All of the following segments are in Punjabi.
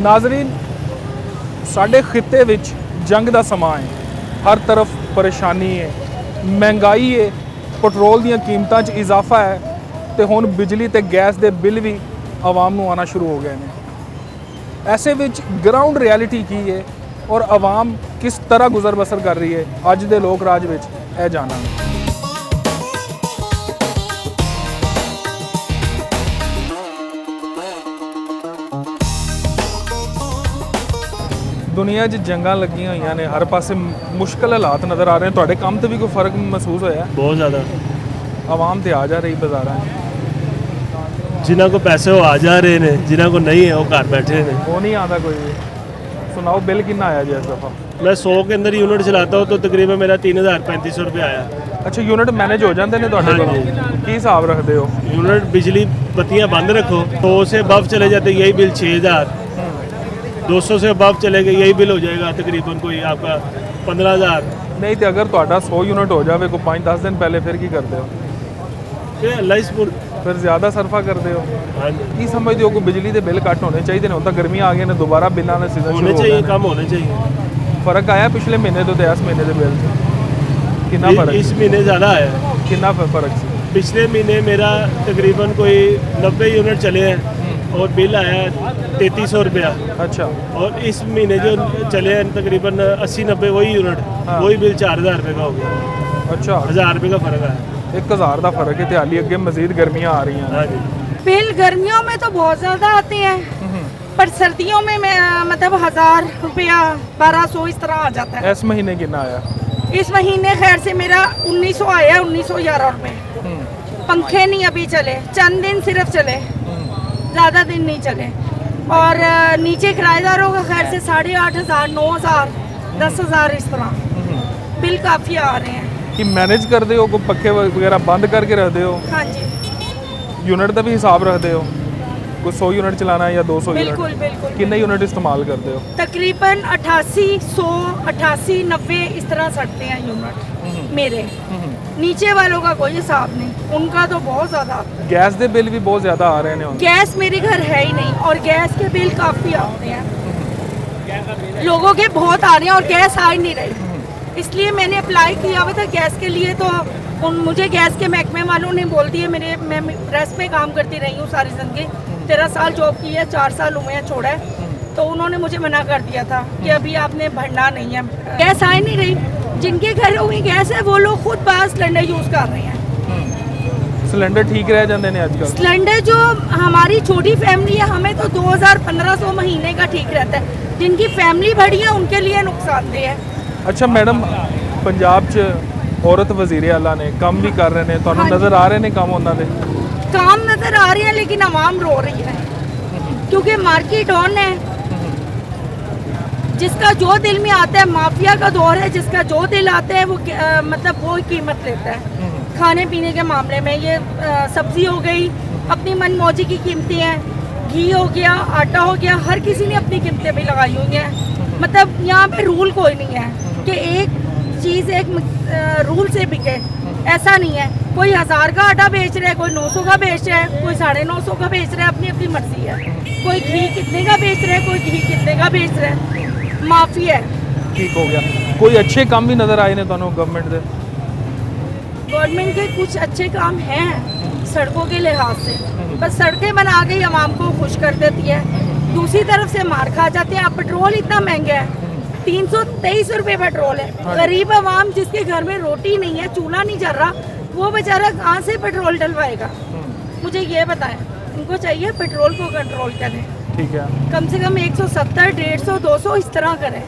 नाजरीन, साडे खिते विच जंग दा समा है, हर तरफ परेशानी है, महंगाई है, पेट्रोल दी कीमतां च इजाफा है, तो हुण बिजली ते गैस दे बिल भी आवाम नूं आना शुरू हो गए हैं। ऐसे विच ग्राउंड रियलिटी की है और आवाम किस तरह गुजर बसर कर रही है, अज दे लोक राज विच यह जाना। दुनिया 'च जंगां लगियां होईयां ने, हर पासे मुश्किल हालात नज़र आ रहे हैं। तुहाडे काम ते भी कोई फर्क महसूस होया? बहुत ज़्यादा। आवाम ते आ जा रही बाज़ारां, जिन्हों को पैसे वो आ जा रहे हैं, जिन्हों को नहीं है वो घर बैठे हैं। वो नहीं आता कोई भी। सुनाओ बिल कितना आया जी इस दफ़ा? मैं 100 के अंदर यूनिट चलाता हूँ तो तकरीबन मेरा 3035 रुपये आया। अच्छा, यूनिट मैनेज हो जाते हैं तुहाडे कोल? की हिसाब रखते हो? यूनिट बिजली बत्तियाँ बंद रखो, 100 से अबव चले जाते यही बिल 6000, 200 से अबव चले गए यही बिल हो जाएगा तकरीबन कोई आपका 15000। नहीं तो अगर तुहाडा 100 यूनिट हो जाए कोई 5-10 दिन पहले, फिर की करते हो? फिर ज़्यादा सरफा करते हो? हाँ जी। की समझते हो? कोई बिजली के बिल घट होने चाहिए? होता गर्मियाँ आ गई ने, दोबारा बिलों का सीजन होने चाहिए, कम होने चाहिए। फर्क आया पिछले महीने तो इस महीने के बिल कितना फर्क? इस महीने ज़्यादा आया। कितना फर्क से? पिछले महीने मेरा तकरीबन कोई 90 यूनिट चले हैं और बिल आया 3300 रुपया। अच्छा। और इस महीने जो चले हैं तकरीबन 80-90 वही यूनिट, हाँ। वही बिल 4000 रुपये का हो गया। अच्छा, 1000 रुपये का फ़र्क आया। 1000 का फर्क है। तो हाली अगे मजीद गर्मियाँ आ रही हैं। हाँ जी। बिल गर्मियों में तो बहुत ज़्यादा आते हैं, पर सर्दियों में मतलब 1000 रुपया 1200 इस तरह आ जाता है। इस महीने कितना आया? इस महीने खैर से मेरा 1900 आया, 1911 रुपये। पंखे नहीं अभी चले, चंद दिन सिर्फ चले, ज़्यादा दिन नहीं चले। और नीचे किराएदारों का खैर से 8500, 9000, 10000 इस तरह बिल काफ़ी आ रहे हैं। कि मैनेज करते हो? कोई पखे वगैरह बंद करके रखते हो? हाँ जी, यूनिट का भी हिसाब रखते हो? कोई 100 यूनिट चलाना है या 200 बिल्कुल यूनिट? बिल्कुल। कितने यूनिट इस्तेमाल करते हो? तकरीबन 88, 100, 88, 90 इस तरह सड़ते हैं यूनिट मेरे। नीचे वालों का कोई हिसाब नहीं, उनका तो बहुत ज़्यादा। गैस के बिल भी बहुत ज़्यादा आ रहे हैं। गैस मेरे घर है ही नहीं और गैस के बिल काफ़ी आते हैं, लोगों के बहुत आ रहे हैं और गैस आ ही नहीं रही। इसलिए मैंने अप्लाई किया हुआ था गैस के लिए, तो मुझे गैस के महकमे वालों ने बोल दिए, मैं प्रेस में काम करती रही हूँ सारी ज़िंदगी, 13 साल जॉब की है, 4 साल हुए हैं छोड़ा है, तो उन्होंने मुझे मना कर दिया था कि अभी आपने भरना नहीं है। गैस आ ही नहीं रही। जिनके घरों में गैस है वो लोग खुद बाहर सिलेंडर यूज़ कर रहे हैं। सिलेंडर ठीक रह जाते हैं आजकल? सिलेंडर जो हमारी छोटी फैमिली है, हमें तो 2000-1500 महीने का ठीक रहता है। जिनकी फैमिली बड़ी है उनके लिए नुकसानदेह है। अच्छा मैडम, पंजाब च औरत वजीर आला ने काम भी कर रहे हैं, तो हाँ नज़र आ रहे हैं काम उन्होंने? काम नज़र आ रहे हैं, लेकिन आवाम रो रही है क्योंकि मार्केट ऑन है। जिसका जो दिल में आता है, माफिया का दौर है, जिसका जो दिल आता है वो मतलब वो कीमत लेता है। खाने पीने के मामले में ये सब्जी हो गई, अपनी मनमौजी की कीमतें हैं, घी हो गया, आटा हो गया, हर किसी ने अपनी कीमतें भी लगाई हुई हैं। मतलब यहाँ पे रूल कोई नहीं है कि एक चीज़ एक रूल से बिके, ऐसा नहीं है। कोई 1000 का आटा बेच रहा है, कोई 900 का बेच रहा है, कोई 950 का बेच रहा है, अपनी अपनी मर्जी है। कोई घी कितने का बेच रहा है, कोई घी कितने का बेच रहा है, माफी है। ठीक हो गया। कोई अच्छे काम भी नज़र आए ने तुहानू गवर्नमेंट के? गवर्नमेंट के कुछ अच्छे काम हैं सड़कों के लिहाज से, बस सड़कें बना के आवाम को खुश कर देती है, दूसरी तरफ से मार खा जाते हैं। अब पेट्रोल इतना महंगा है, 323 रुपये पेट्रोल है। गरीब आवाम जिसके घर में रोटी नहीं है, चूल्हा नहीं जल रहा, वो बेचारा कहाँ से पेट्रोल डलवाएगा? मुझे ये बताएं। उनको चाहिए पेट्रोल को कंट्रोल करें, ठीक है, कम से कम 170, 150, 200 इस तरह करें।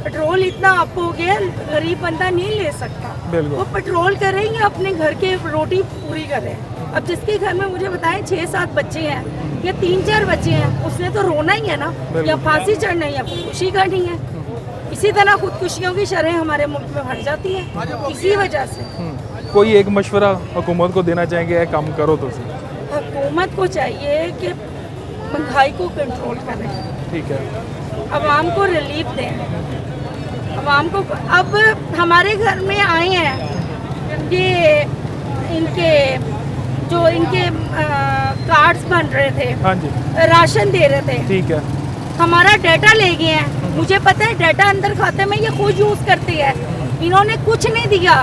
पेट्रोल इतना अप हो गया, गरीब बंदा नहीं ले सकता। वो पेट्रोल करें या अपने घर के रोटी पूरी करें। अब जिसके घर में मुझे बताएं 6-7 बच्चे हैं या 3-4 बच्चे हैं, उसने तो रोना ही है ना, या फांसी चढ़ना है या खुदकुशी करनी है। इसी तरह खुदकुशियों की शरह हमारे मुल्क में बढ़ जाती है इसी वजह से। कोई एक मशवरा हुकूमत को देना चाहेंगे, ये काम करो तो सही? हुकूमत को चाहिए कि महंगाई को कंट्रोल करें, ठीक है, आवाम को रिलीफ दें। आवाम को अब हमारे घर में आए हैं ये इनके जो इनके कार्ड्स बन रहे थे, हाँ जी, राशन दे रहे थे, ठीक है, हमारा डाटा ले गए हैं। मुझे पता है डाटा अंदर खाते में ये खुद यूज करते हैं। इन्होंने कुछ नहीं दिया।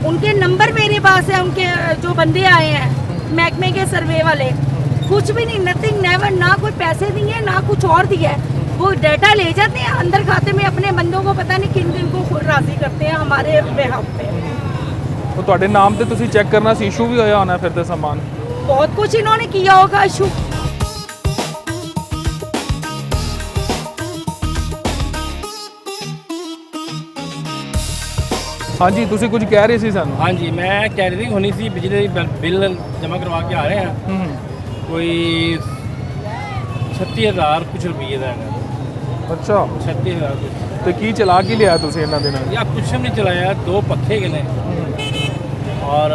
उनके नंबर मेरे पास है, उनके जो बंदे आए हैं महकमे के सर्वे वाले, कुछ भी नहीं, नथिंग नेवर, ना कोई पैसे दिए ना कुछ और दिया है। वो डाटा ले जाते हैं अंदर खाते में, अपने बंदों को पता नहीं किन किन को खुद राजी करते हैं हमारे बेहद पे। तो ਤੁਹਾਡੇ ਨਾਮ ਤੇ ਤੁਸੀਂ ਚੈੱਕ ਕਰਨਾ ਸੀ, ਇਸ਼ੂ ਵੀ ਹੋਇਆ ਹੋਣਾ ਫਿਰ ਤੇ ਸਮਾਨ। बहुत कुछ इन्होंने किया होगा इशू। ਹਾਂਜੀ ਤੁਸੀਂ ਕੁਝ ਕਹਿ ਰਹੇ ਸੀ ਸਾਨੂੰ। हाँ जी, मैं कह रही थी होनी सी बिजली बिल जमा करवा के आ रहे हैं, कोई 36,000 कुछ रुपये का है। ਅੱਛਾ 36,000 कुछ ਤੇ ਕੀ ਚਲਾ ਕੇ ਲਿਆ ਤੁਸੀਂ ਇਹਨਾਂ ਦੇ ਨਾਲ? या कुछ भी नहीं चलाया, 2 पखे के ने और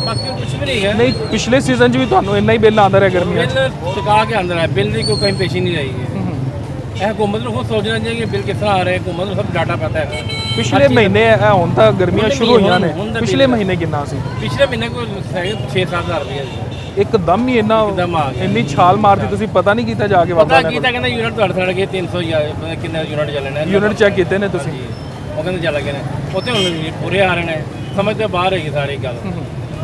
बाकी कुछ भी नहीं है। ਨਹੀਂ ਪਿਛਲੇ ਸੀਜ਼ਨ 'ਚ ਵੀ ਤੁਹਾਨੂੰ ਇੰਨਾ ਹੀ ਬਿੱਲ ਆਉਂਦਾ ਰਿਹਾ ਗਰਮੀਆਂ 'ਚ? बिल टिका के अंदर है, बिल की कोई कहीं पेशी नहीं रही है। हुकूमत को खुद सोचना चाहिए कि बिल किस तरह आ रहे हैं, हुकूमत को सब डाटा पता है। ਪਿਛਲੇ ਮਹੀਨੇ ਇਹ ਹੁਣ ਤਾਂ ਗਰਮੀਆਂ ਸ਼ੁਰੂ ਹੋਈਆਂ ਨੇ, ਹੁਣ ਤਾਂ ਪਿਛਲੇ ਬਿੱਲ- ਮਹੀਨੇ ਕਿੰਨਾ ਸੀ? पिछले महीने को 6-7 हज़ार रुपये ਇੱਕਦਮ ਹੀ ਇੰਨਾ ਇੱਕਦਮ ਆ ਗਿਆ। ਇੰਨੀ ਛਾਲ ਮਾਰਦੀ, ਤੁਸੀਂ ਪਤਾ ਨਹੀਂ ਕੀਤਾ ਜਾ ਕੇ पता ਬਾਬਾ की कहते यूनिट तो सड़ गए 300 या पता नहीं कितने यूनिट चले ने। ਯੂਨਿਟ ਚੈੱਕ ਕੀਤੇ ਨੇ ਤੁਸੀਂ? ਉਹ ਕਹਿੰਦੇ ਚੱਲ ਗਏ ਨੇ ਉੱਥੇ ਹੁਣ ਪੂਰੇ ਆ ਰਹੇ ਨੇ, ਸਮਝ ਤੋਂ ਬਾਹਰ ਹੈਗੀ ਸਾਰੀ ਗੱਲ।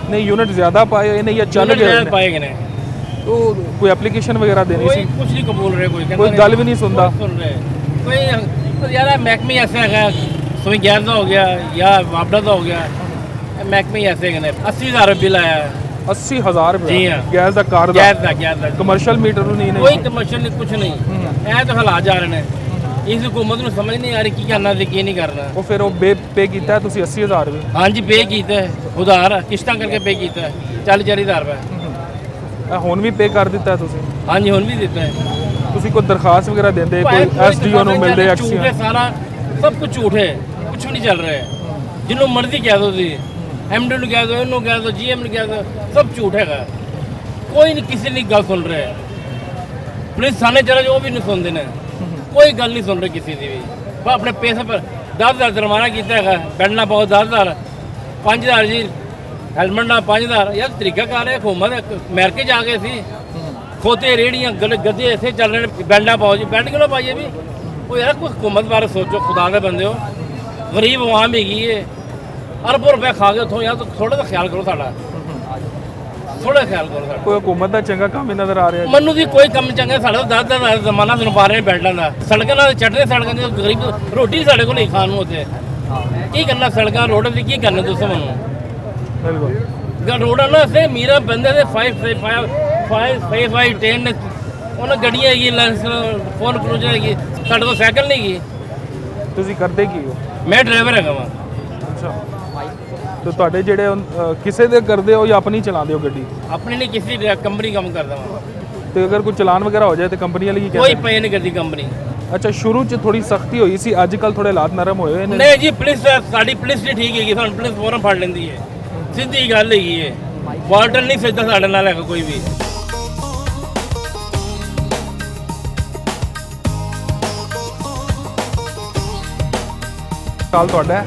ਨਹੀਂ ਯੂਨਿਟ ਜ਼ਿਆਦਾ ਪਾਏ ਹੋਏ ਨੇ ਜਾਂ ਚੱਲ Unit ਗਏ ਜ਼ਿਆਦਾ ਨੇ? ਪਾਏ ਗਏ ਨੇ, तो कोई एप्लीकेशन वगैरह देनी ਕੋਈ सी? ਕੁਝ ਨਹੀਂ ਕਬੂਲ ਰਹੇ, ਕੋਈ कोई गल भी नहीं सुनता? सुन रहे कोई यार महकमे ऐसे है, सुई गैस का हो गया या वापडा का हो गया, महकमे ही ऐसे ने 80,000 बिल आया है 80,000 जी रुपया हाँ। गैस ਦਾ ਕਾਰ गैस ਦਾ? का गैस का ਕਮਰਸ਼ੀਅਲ ਮੀਟਰ ਨੂੰ ਨਹੀਂ ਨੇ? कोई कमर्शियल नहीं, कुछ नहीं, ऐ तो हालात जा रहे हैं। इस हुकूमत ਨੂੰ ਸਮਝ ਨਹੀਂ ਆ ਰਹੀ ਕੀ ਕਰਨਾ ਤੇ ਕੀ ਨਹੀਂ ਕਰਨਾ। ਉਹ ਫਿਰ ਉਹ ਪੇ ਕੀਤਾ ਤੁਸੀਂ 80,000 ਵੀ? हाँ जी, पे ਕੀਤਾ है, उधार किश्तां करके पे ਕੀਤਾ है 40,000 रुपये। ਇਹ ਹੁਣ ਵੀ ਪੇ ਕਰ ਦਿੱਤਾ ਤੁਸੀਂ? हाँ जी, ਹੁਣ भी ਦਿੱਤਾ है। ਤੁਸੀਂ ਕੋਈ ਦਰਖਾਸਤ ਵਗੈਰਾ ਦਿੰਦੇ, ਕੋਈ ਐਸਡੀਓ ਨੂੰ ਮਿਲਦੇ, ਝੂਠ ਐਕਸੀਅਨ? है सारा, सब कुछ झूठ है, कुछ भी नहीं चल रहा है। जिन्हों मर्जी कह दो जी, एमडी ਨੂੰ कह दो, इन्हों कह दो, जीएम ਨੂੰ कह दो, सब झूठ है। कोई नहीं, किसी ने गल सुन रहे। पुलिस थाने चले जाओ, वो भी नहीं सुनते ने, कोई गल नहीं सुन रहे किसी की भी। वो अपने पैसे पर 10,000 जुर्माना किया है, बेड ना पाओ 10,000, 5,000 जी हेलमेट ना 5,000। यार तरीकाकार है, हुकूमत अमेरिके जा गए सी, खोते रेहड़ियाँ गद्दे ऐसे चल रहे हैं, बेड ना पाओ जी, बेड क्यों ना पाइए भी? वो यार कोई हुकूमत बारे सोचो, खुदा के बंदे हो, गरीब आवाम हैगी है, अरबों रुपए खा के उठो यार, तो थोड़ा सा ख्याल करो साडा, थोड़ा ख्याल करो साडा। ਕੋਈ ਹਕੂਮਤ ਦਾ ਚੰਗਾ ਕੰਮ ਹੀ ਨਜ਼ਰ ਆ ਰਿਹਾ? मनु की कोई कम चंगा, साढ़े 10,000 जमाना सुन पा रहे हैं बैठने का, सड़कों ना चढ़ने, सड़कों से गरीब रोटी साढ़े को नहीं खान होते, की करना सड़कों रोड से की करना तुम मनु? ਬਿਲਕੁਲ रोड ना से मीरा बंदे से 5 10 ने उन्हें गड्डियाँ हैगी, फोन क्रूजर हैगी, साढ़े को साइकिल नहीं की। ਤੁਸੀਂ ਕਰਦੇ ਕੀ ਹੋ? मैं ड्राइवर है वहाँ। ਅੱਛਾ ਤੇ ਤੁਹਾਡੇ ਜਿਹੜੇ ਕਿਸੇ ਦੇ ਕਰਦੇ ਹੋ ਜਾਂ ਆਪਣੀ ਚਲਾਉਂਦੇ ਹੋ ਗੱਡੀ? अपनी नहीं, किसी कंपनी काम करता वहाँ, ਤੇ ਅਗਰ ਕੋਈ ਚਲਾਨ ਵਗੈਰਾ ਹੋ ਜਾਏ ਤੇ ਕੰਪਨੀ ਵਾਲੀ ਕੀ कोई ਕਹਿੰਦੇ? पे नहीं करती कंपनी। ਅੱਛਾ ਸ਼ੁਰੂ 'ਚ ਥੋੜੀ ਸਖਤੀ ਹੋਈ ਸੀ, ਅੱਜ ਕੱਲ ਥੋੜੇ ਹਾਲਾਤ ਨਰਮ ਹੋਏ ਹੋਏ ਨੇ? नहीं जी, पुलिस साड़ी पुलिस नहीं ठीक हैगी, सानू पुलिस फौरन फड़ लेंदी है, सीधी गल हैगी है। वार्डन नहीं सजदा साढ़े नाल हैगा कोई भी। ਸਾਲ ਤੁਹਾਡਾ ਹੈ?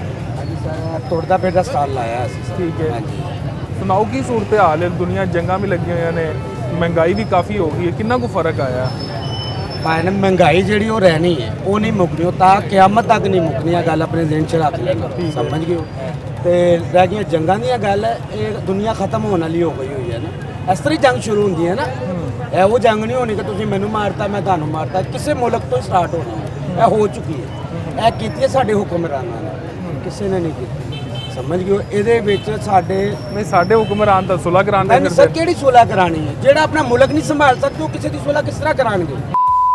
ਤੁਰਦਾ ਫਿਰਦਾ ਸਟਾਲ ਲਾਇਆ ਅਸੀਂ ਸਰ। ਠੀਕ ਹੈ। ਹਾਂਜੀ। ਸੁਣਾਓ ਕੀ ਸੂਰਤ ਹਾਲ ਹੈ? ਦੁਨੀਆ ਜੰਗਾਂ ਵੀ ਲੱਗੀਆਂ ਹੋਈਆਂ ਨੇ, ਮਹਿੰਗਾਈ ਵੀ ਕਾਫੀ ਹੋ ਗਈ ਹੈ, ਕਿੰਨਾ ਕੁ ਫਰਕ ਆਇਆ? ਭਾਵੇਂ ਨਾ ਮਹਿੰਗਾਈ ਜਿਹੜੀ ਉਹ ਰਹਿਣੀ ਹੈ, ਉਹ ਨਹੀਂ ਮੁੱਕਣੀ, ਉਹ ਤਾਂ ਕਿਆਮਤ ਤੱਕ ਨਹੀਂ ਮੁੱਕਣੀ। ਆ ਗੱਲ ਆਪਣੇ ਜ਼ਿਹਨ 'ਚ ਰੱਖ ਲੈਣਾ, ਸਮਝ ਗਏ ਹੋ? ਤੇ ਰਹਿ ਗਈਆਂ ਜੰਗਾਂ ਦੀਆਂ ਗੱਲ, ਇਹ ਦੁਨੀਆ ਖਤਮ ਹੋਣ ਵਾਲੀ ਹੋ ਗਈ ਹੋਈ ਹੈ ਨਾ। ਇਸ ਤਰ੍ਹਾਂ ਹੀ ਜੰਗ ਸ਼ੁਰੂ ਹੁੰਦੀ ਹੈ ਨਾ, ਇਹ ਉਹ ਜੰਗ ਨਹੀਂ ਹੋਣੀ ਕਿ ਤੁਸੀਂ ਮੈਨੂੰ ਮਾਰਤਾ ਮੈਂ ਤੁਹਾਨੂੰ ਮਾਰਤਾ, ਕਿਸੇ ਮੁਲਕ ਤੋਂ ਸਟਾਰਟ ਹੋਣੀ। ਇਹ ਹੋ ਚੁੱਕੀ ਹੈ, ਇਹ ਕੀਤੀ ਹੈ ਸਾਡੇ ਹੁਕਮਰਾਨਾਂ ਨੇ, ਕਿਸੇ ਨੇ ਨਹੀਂ ਕੀਤੀ, ਸਮਝ ਗਏ ਹੋ? ਇਹਦੇ ਵਿੱਚ ਸਾਡੇ ਨਹੀਂ ਸਾਡੇ ਹੁਕਮਰਾਨ ਤਾਂ ਸੁਲ੍ਹਾ ਕਰਾਉਂਦੇ ਨਹੀਂ ਸਰ, ਕਿਹੜੀ ਸੁਲ੍ਹਾ ਕਰਾਣੀ ਹੈ? ਜਿਹੜਾ ਆਪਣਾ ਮੁਲਕ ਨਹੀਂ ਸੰਭਾਲ ਸਕਦੇ ਉਹ ਕਿਸੇ ਦੀ ਸੁਲ੍ਹਾ ਕਿਸ ਤਰ੍ਹਾਂ ਕਰਾਣਗੇ?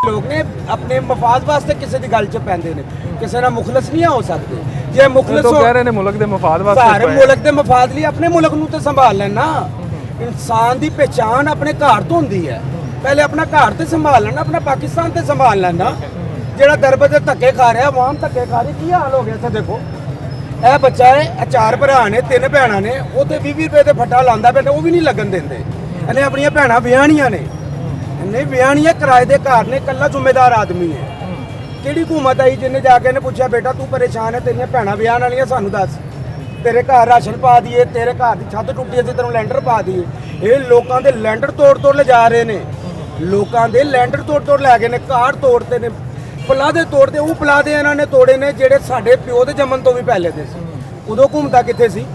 ਲੋਕ ਨੇ ਆਪਣੇ ਮਫਾਦ ਵਾਸਤੇ ਕਿਸੇ ਦੀ ਗੱਲ 'ਚ ਪੈਂਦੇ ਨੇ, ਕਿਸੇ ਨਾਲ ਮੁਖਲਸ ਨਹੀਂ ਹੋ ਸਕਦੇ। ਜੇ ਮੁਖਲਸ ਤੋਂ ਕਹਿ ਰਹੇ ਨੇ ਮੁਲਕ ਦੇ ਮਫਾਦ ਵਾਸਤੇ ਸਾਰੇ ਪਏ। ਮੁਲਕ ਦੇ ਮਫਾਦ ਲਈ ਆਪਣੇ ਮੁਲਕ ਨੂੰ ਤੇ ਸੰਭਾਲ ਲੈਣਾ। ਇਨਸਾਨ ਦੀ ਪਹਿਚਾਣ ਆਪਣੇ ਘਰ ਤੋਂ ਹੁੰਦੀ ਹੈ, ਪਹਿਲੇ ਆਪਣਾ ਘਰ ਤੇ ਸੰਭਾਲ ਲੈਣਾ, ਆਪਣਾ ਪਾਕਿਸਤਾਨ ਤੇ ਸੰਭਾਲ ਲੈਣਾ। ਜਿਹੜਾ ਦਰਬੇ ਤੇ ਧੱਕੇ ਖਾ ਰਿਹਾ, ਆਵਾਮ ਧੱਕੇ ਖਾ ਰਹੀ, ਕੀ ਹਾਲ ਹੋ ਗਿਆ ਇੱਥੇ ਦੇਖੋ। ਇਹ ਬੱਚਾ ਹੈ, ਇਹ 4 ਭਰਾ ਨੇ, 3 ਭੈਣਾਂ ਨੇ, ਉਹ ਤੇ 20 ਰੁਪਏ ਦੇ ਫੱਟਾ ਲਾਉਂਦਾ ਪਿਆ, ਉਹ ਵੀ ਨਹੀਂ ਲੱਗਣ ਦਿੰਦੇ। ਇਹਨੇ ਆਪਣੀਆਂ ਭੈਣਾਂ ਵਿਆਹਣੀਆਂ ਨੇ, ਇਹਨੇ ਵਿਆਹਣੀਆਂ, ਕਿਰਾਏ ਦੇ ਘਰ ਨੇ, ਇਕੱਲਾ ਜ਼ਿੰਮੇਦਾਰ ਆਦਮੀ ਹੈ। ਕਿਹੜੀ ਹੁਕੂਮਤ ਆਈ ਜਿਹਨੇ ਜਾ ਕੇ ਇਹਨੇ ਪੁੱਛਿਆ ਬੇਟਾ ਤੂੰ ਪਰੇਸ਼ਾਨ ਹੈ, ਤੇਰੀਆਂ ਭੈਣਾਂ ਵਿਆਹਣ ਵਾਲੀਆਂ, ਸਾਨੂੰ ਦੱਸ, ਤੇਰੇ ਘਰ ਰਾਸ਼ਨ ਪਾ ਦਈਏ, ਤੇਰੇ ਘਰ ਦੀ ਛੱਤ ਟੁੱਟੀ ਅਸੀਂ ਤੈਨੂੰ ਲੈਂਟਰ ਪਾ ਦਈਏ। ਇਹ ਲੋਕਾਂ ਦੇ ਲੈਂਟਰ ਤੋੜ ਤੋੜ ਲਿਜਾ ਰਹੇ ਨੇ, ਲੋਕਾਂ ਦੇ ਲੈਂਡਰ ਤੋੜ ਲੈ ਗਏ ਨੇ, ਘਰ ਤੋੜਤੇ ਨੇ, ਪਲਾਦੇ ਤੋੜਦੇ। ਉਹ ਪਲਾਦੇ ਇਹਨਾਂ ਨੇ ਤੋੜੇ ਨੇ ਜਿਹੜੇ ਸਾਡੇ ਪਿਓ ਦੇ ਜੰਮਣ ਤੋਂ ਵੀ ਪਹਿਲੇ ਦੇ ਸੀ। ਉਦੋਂ ਘੁੰਮਦਾ ਕਿੱਥੇ ਸੀ?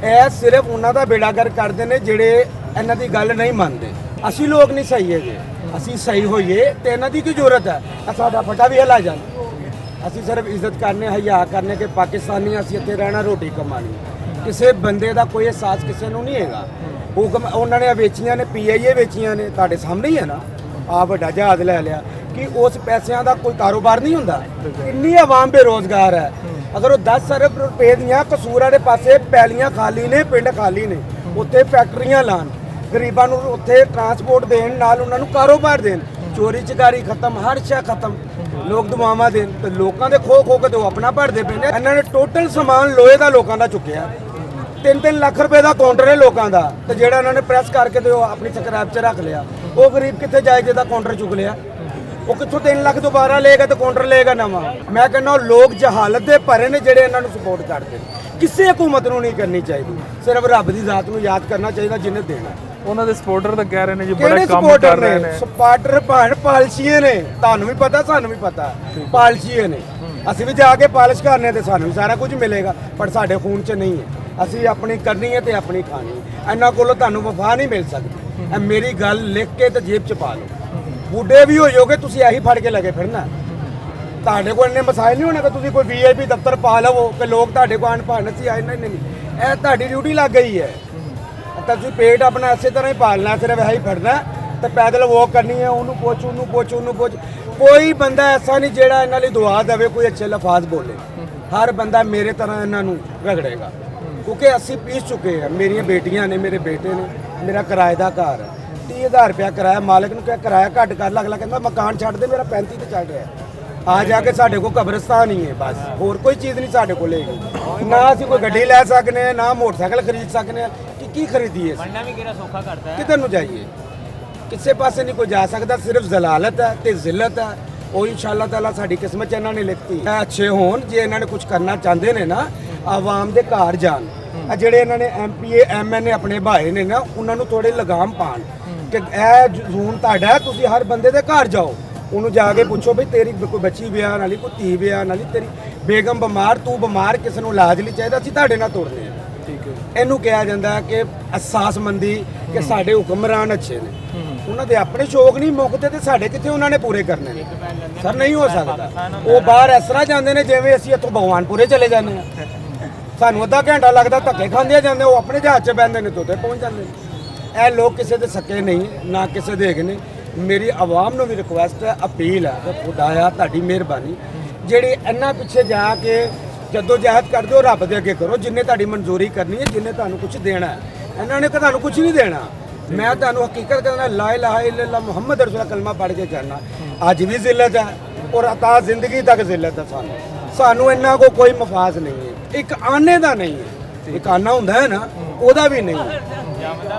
ਇਹ ਸਿਰਫ ਉਹਨਾਂ ਦਾ ਬੇੜਾਗਰ ਕਰਦੇ ਨੇ ਜਿਹੜੇ ਇਹਨਾਂ ਦੀ ਗੱਲ ਨਹੀਂ ਮੰਨਦੇ। ਅਸੀਂ ਲੋਕ ਨਹੀਂ ਸਹੀ ਹੈਗੇ, ਅਸੀਂ ਸਹੀ ਹੋਈਏ ਤੇ ਇਹਨਾਂ ਦੀ ਕੀ ਜ਼ਰੂਰਤ ਹੈ? ਸਾਡਾ ਫਟਾ ਵੀ ਹਿਲਾ ਜਾਣ। ਅਸੀਂ ਸਿਰਫ ਇੱਜ਼ਤ ਕਰਨੇ, ਹਯਾ ਕਰਨੇ ਕਿ ਪਾਕਿਸਤਾਨੀ ਅਸੀਂ ਇੱਥੇ ਰਹਿਣਾ, ਰੋਟੀ ਕਮਾਣੀ। ਕਿਸੇ ਬੰਦੇ ਦਾ ਕੋਈ ਅਹਿਸਾਸ ਕਿਸੇ ਨੂੰ ਨਹੀਂ ਹੈਗਾ। ਉਹਨਾਂ ਨੇ ਵੇਚੀਆਂ ਨੇ, PIA ਵੇਚੀਆਂ ਨੇ, ਤੁਹਾਡੇ ਸਾਹਮਣੇ ਹੀ ਹੈ ਨਾ। ਆ ਵੱਡਾ ਜਹਾਜ਼ ਲੈ ਲਿਆ ਕਿ ਉਸ ਪੈਸਿਆਂ ਦਾ ਕੋਈ ਕਾਰੋਬਾਰ ਨਹੀਂ ਹੁੰਦਾ। ਇੰਨੀ ਆਵਾਮ ਬੇਰੋਜ਼ਗਾਰ ਹੈ। ਅਗਰ ਉਹ 10 ਅਰਬ ਰੁਪਏ ਦੀਆਂ ਕਸੂਰਾਂ ਦੇ ਪਾਸੇ ਪੈਲੀਆਂ ਖਾਲੀ ਨੇ, ਪਿੰਡ ਖਾਲੀ ਨੇ, ਉੱਥੇ ਫੈਕਟਰੀਆਂ ਲਾਣ, ਗਰੀਬਾਂ ਨੂੰ ਉੱਥੇ ਟਰਾਂਸਪੋਰਟ ਦੇਣ, ਨਾਲ ਉਹਨਾਂ ਨੂੰ ਕਾਰੋਬਾਰ ਦੇਣ, ਚੋਰੀ ਚਕਾਰੀ ਖਤਮ, ਹਰ ਸ਼ੈ ਖਤਮ, ਲੋਕ ਦੁਆਵਾਂ ਦੇਣ, ਤੇ ਲੋਕਾਂ ਦੇ ਖੋ ਕੇ ਤੇ ਉਹ ਆਪਣਾ ਭਰਦੇ ਪਏ ਨੇ। ਇਹਨਾਂ ਨੇ ਟੋਟਲ ਸਮਾਨ ਲੋਹੇ ਦਾ ਲੋਕਾਂ ਦਾ ਚੁੱਕਿਆ। 3-3 ਲੱਖ ਰੁਪਏ ਦਾ ਕਾਊਂਟਰ ਹੈ ਲੋਕਾਂ ਦਾ, ਤੇ ਜਿਹੜਾ ਇਹਨਾਂ ਨੇ ਪ੍ਰੈਸ ਕਰਕੇ ਤੇ ਉਹ ਆਪਣੀ ਸਕ੍ਰੈਪ 'ਚ ਰੱਖ ਲਿਆ। ਉਹ ਗਰੀਬ ਕਿੱਥੇ ਜਾਏ ਜਿਹਦਾ ਕਾਊਂਟਰ ਚੁੱਕ ਲਿਆ? ਉਹ ਕਿੱਥੋਂ 3 ਲੱਖ ਦੁਬਾਰਾ ਲਏਗਾ ਤੇ ਕਾਊਂਟਰ ਲਏਗਾ ਨਵਾਂ? ਮੈਂ ਕਹਿੰਦਾ ਲੋਕ ਜਹਾਲਤ ਦੇ ਭਰੇ ਨੇ ਜਿਹੜੇ ਇਹਨਾਂ ਨੂੰ ਸਪੋਰਟ ਕਰਦੇ। ਕਿਸੇ ਹਕੂਮਤ ਨੂੰ ਨਹੀਂ ਕਰਨੀ ਚਾਹੀਦੀ, ਸਿਰਫ ਰੱਬ ਦੀ ਜ਼ਾਤ ਨੂੰ ਯਾਦ ਕਰਨਾ ਚਾਹੀਦਾ ਜਿਹਨੇ ਦੇਣਾ। ਉਹਨਾਂ ਦੇ ਸਪੋਰਟਰ ਤਾਂ ਕਹਿ ਰਹੇ ਨੇ ਜੀ ਬੜਾ ਕਿਹੜੇ ਕੰਮ ਸਪੋਰਟਰ ਕਰ ਰਹੇ ਨੇ? ਨੇ। ਸਪੋਰਟਰ ਭਾਣ ਪਾਲਸ਼ੀਏ ਨੇ, ਤੁਹਾਨੂੰ ਵੀ ਪਤਾ ਸਾਨੂੰ ਵੀ ਪਤਾ, ਪਾਲਸ਼ੀਏ ਨੇ। ਅਸੀਂ ਵੀ ਜਾ ਕੇ ਪਾਲਿਸ਼ ਕਰਨੇ ਤੇ ਸਾਨੂੰ ਵੀ ਸਾਰਾ ਕੁਝ ਮਿਲੇਗਾ, ਪਰ ਸਾਡੇ ਖੂਨ 'ਚ ਨਹੀਂ ਹੈ। ਅਸੀਂ ਆਪਣੀ ਕਰਨੀ ਹੈ ਤੇ ਆਪਣੀ ਖਾਣੀ। ਇਹਨਾਂ ਕੋਲੋਂ ਤੁਹਾਨੂੰ ਵਫਾ ਨਹੀਂ ਮਿਲ ਸਕਦੀ। ਇਹ ਮੇਰੀ ਗੱਲ ਲਿਖ ਕੇ ਤੇ ਜੇਬ 'ਚ ਪਾ ਲਓ। ਬੁੱਢੇ ਵੀ ਹੋ ਜਾਓਗੇ ਤੁਸੀਂ ਇਹੀ ਫੜ ਕੇ ਲੱਗੇ ਫਿਰਨਾ। ਤੁਹਾਡੇ ਕੋਲ ਇੰਨੇ ਮਸਾਇਲ ਨਹੀਂ ਹੋਣੇ ਕਿ ਤੁਸੀਂ ਕੋਈ VIP ਦਫ਼ਤਰ ਪਾ ਲਵੋ ਕਿ ਲੋਕ ਤੁਹਾਡੇ ਕੋਲ ਆਣ ਭਾਣ ਸੀ ਆਏ। ਨਹੀਂ, ਇਹ ਤੁਹਾਡੀ ਡਿਊਟੀ ਲੱਗ ਗਈ ਹੈ। ਤਾਂ ਤੁਸੀਂ ਪੇਟ ਆਪਣਾ ਇਸੇ ਤਰ੍ਹਾਂ ਹੀ ਪਾਲਣਾ, ਸਿਰਫ ਇਹੀ ਫੜਨਾ ਤੇ ਪੈਦਲ ਵਾਕ ਕਰਨੀ ਹੈ। ਉਹਨੂੰ ਪੁੱਛ, ਉਹਨੂੰ ਪੁੱਛ, ਉਹਨੂੰ ਪੁੱਛ। ਕੋਈ ਬੰਦਾ ਐਸਾ ਨਹੀਂ ਜਿਹੜਾ ਇਹਨਾਂ ਲਈ ਦੁਆ ਦੇਵੇ, ਕੋਈ ਅੱਛੇ ਲਫ਼ਾਜ਼ ਬੋਲੇ। ਹਰ ਬੰਦਾ ਮੇਰੇ ਤਰ੍ਹਾਂ ਇਹਨਾਂ ਨੂੰ ਰਗੜੇਗਾ, ਕਿਉਂਕਿ ਅਸੀਂ ਪੀਸ ਚੁੱਕੇ ਹਾਂ। ਮੇਰੀਆਂ ਬੇਟੀਆਂ ਨੇ, ਮੇਰੇ ਬੇਟੇ ਨੇ, ਮੇਰਾ ਕਿਰਾਏ ਦਾ ਘਰ ਹੈ। 30,000 ਰੁਪਇਆ ਕਿਰਾਇਆ। ਮਾਲਕ ਨੂੰ ਕਿਹਾ ਕਿਰਾਇਆ ਘੱਟ ਕਰ ਲਾ, ਅਗਲਾ ਕਹਿੰਦਾ ਮਕਾਨ ਛੱਡ ਦੇ, ਮੇਰਾ 35 ਤੇ ਚੱਲ ਰਿਹਾ। ਆ ਜਾ ਕੇ ਸਾਡੇ ਕੋਲ ਕਬਰਸਤਾਨ ਹੀ ਹੈ ਬਸ, ਹੋਰ ਕੋਈ ਚੀਜ਼ ਨਹੀਂ ਸਾਡੇ ਕੋਲ ਹੈਗੀ। ਨਾ ਅਸੀਂ ਕੋਈ ਗੱਡੀ ਲੈ ਸਕਨੇ ਹਾਂ, ਨਾ ਮੋਟਰਸਾਈਕਲ ਖਰੀਦ ਸਕਨੇ ਹਾਂ। ਕੀ ਖਰੀਦੀਏ? ਬਣਨਾ ਵੀ ਕਿਹੜਾ ਸੌਖਾ ਕਰਦਾ ਹੈ। ਕਿੱਧਰ ਨੂੰ ਜਾਈਏ? ਕਿਸੇ ਪਾਸੇ ਨਹੀਂ ਕੋਈ ਜਾ ਸਕਦਾ। ਸਿਰਫ ਜ਼ਲਾਲਤ ਹੈ ਤੇ ਜ਼ਿਲਤ ਹੈ। ਉਹ ਇਨਸ਼ਾਅੱਲਾ ਤਾਲਾ ਸਾਡੀ ਕਿਸਮਤ 'ਚ ਇਹਨਾਂ ਨੇ ਲਿਖਤੀ ਹੈ। ਅੱਛੇ ਹੋਣ, ਜੇ ਇਹਨਾਂ ਨੇ ਕੁਝ ਕਰਨਾ ਚਾਹੁੰਦੇ ਨੇ ਨਾ, ਆਵਾਮ ਦੇ ਘਰ ਜਾਣ। ਆ ਜਿਹੜੇ ਇਹਨਾਂ ਨੇ MPA MNA ਆਪਣੇ ਭਾਏ ਨੇ ਨਾ, ਉਹਨਾਂ ਨੂੰ ਥੋੜੇ ਲਗਾਮ ਪਾਣ ਕਿ ਇਹ ਜ਼ੂਨ ਤੁਹਾਡਾ, ਤੁਸੀਂ ਹਰ ਬੰਦੇ ਦੇ ਘਰ ਜਾਓ, ਉਹਨੂੰ ਜਾ ਕੇ ਪੁੱਛੋ ਵੀ ਤੇਰੀ ਕੋਈ ਬੱਚੀ ਵਿਆਹ ਵਾਲੀ, ਕੋਈ ਧੀ ਵਿਆਹ ਵਾਲੀ, ਤੇਰੀ ਬੇਗਮ ਬਿਮਾਰ, ਤੂੰ ਬਿਮਾਰ, ਕਿਸੇ ਨੂੰ ਇਲਾਜ ਲਈ ਚਾਹੀਦਾ, ਅਸੀਂ ਤੁਹਾਡੇ ਨਾਲ ਤੋੜਨੇ ਆ। ਠੀਕ ਹੈ। ਇਹਨੂੰ ਕਿਹਾ ਜਾਂਦਾ ਕਿ ਅਹਿਸਾਸਮੰਦੀ ਕਿ ਸਾਡੇ ਹੁਕਮਰਾਨ ਅੱਛੇ ਨੇ। ਉਹਨਾਂ ਦੇ ਆਪਣੇ ਸ਼ੌਕ ਨਹੀਂ ਮੁੱਕਦੇ ਤੇ ਸਾਡੇ ਕਿੱਥੇ ਉਹਨਾਂ ਨੇ ਪੂਰੇ ਕਰਨੇ ਨੇ? ਸਰ ਨਹੀਂ ਹੋ ਸਕਦਾ। ਉਹ ਬਾਹਰ ਇਸ ਤਰ੍ਹਾਂ ਜਾਂਦੇ ਨੇ ਜਿਵੇਂ ਅਸੀਂ ਇੱਥੋਂ ਭਗਵਾਨਪੁਰੇ ਚਲੇ ਜਾਂਦੇ ਆ। ਸਾਨੂੰ ਅੱਧਾ ਘੰਟਾ ਲੱਗਦਾ, ਧੱਕੇ ਖਾਂਦੇ ਜਾਂਦੇ। ਉਹ ਆਪਣੇ ਜਹਾਜ਼ 'ਚ ਬਹਿੰਦੇ ਨੇ ਤੇ ਉੱਥੇ ਪਹੁੰਚ ਜਾਂਦੇ ਨੇ। ਇਹ ਲੋਕ ਕਿਸੇ ਦੇ ਸੱਕੇ ਨਹੀਂ, ਨਾ ਕਿਸੇ ਦੇ ਹੈਗੇ ਨੇ। ਮੇਰੀ ਆਵਾਮ ਨੂੰ ਵੀ ਰਿਕੁਐਸਟ ਹੈ, ਅਪੀਲ ਹੈ ਕਿ ਖੁਦਾਇਆ ਤੁਹਾਡੀ ਮਿਹਰਬਾਨੀ, ਜਿਹੜੀ ਇਹਨਾਂ ਪਿੱਛੇ ਜਾ ਕੇ ਜਦੋਂ ਜਹਿਦ ਕਰਦੇ ਹੋ, ਰੱਬ ਦੇ ਅੱਗੇ ਕਰੋ। ਜਿੰਨੇ ਤੁਹਾਡੀ ਮਨਜ਼ੂਰੀ ਕਰਨੀ ਹੈ, ਜਿੰਨੇ ਤੁਹਾਨੂੰ ਕੁਝ ਦੇਣਾ ਹੈ। ਇਹਨਾਂ ਨੇ ਤੁਹਾਨੂੰ ਕੁਝ ਨਹੀਂ ਦੇਣਾ। ਮੈਂ ਤੁਹਾਨੂੰ ਹਕੀਕਤ ਕਹਿੰਦਾ, ਲਾ ਇਲਾਹਾ ਇल्लल्लाह ਮੁਹੰਮਦ ਰਸੂਲ ਕਲਮਾ ਪੜ੍ਹ ਕੇ ਕਰਨਾ। ਅੱਜ ਵੀ ਜ਼ਿਲਤ ਹੈ ਔਰ ਅਤਾ ਜ਼ਿੰਦਗੀ ਤੱਕ ਜ਼ਿਲਤ ਹੈ। ਸਾਨੂੰ ਇਹਨਾਂ ਕੋ ਕੋਈ ਮਫਾਜ਼ ਨਹੀਂ ਹੈ। ਇੱਕ ਆਨੇ ਦਾ ਨਹੀਂ ਹੈ। ਇੱਕ ਆਨਾ ਹੁੰਦਾ ਹੈ ਨਾ, ਉਹਦਾ ਵੀ ਨਹੀਂ ਹੈ।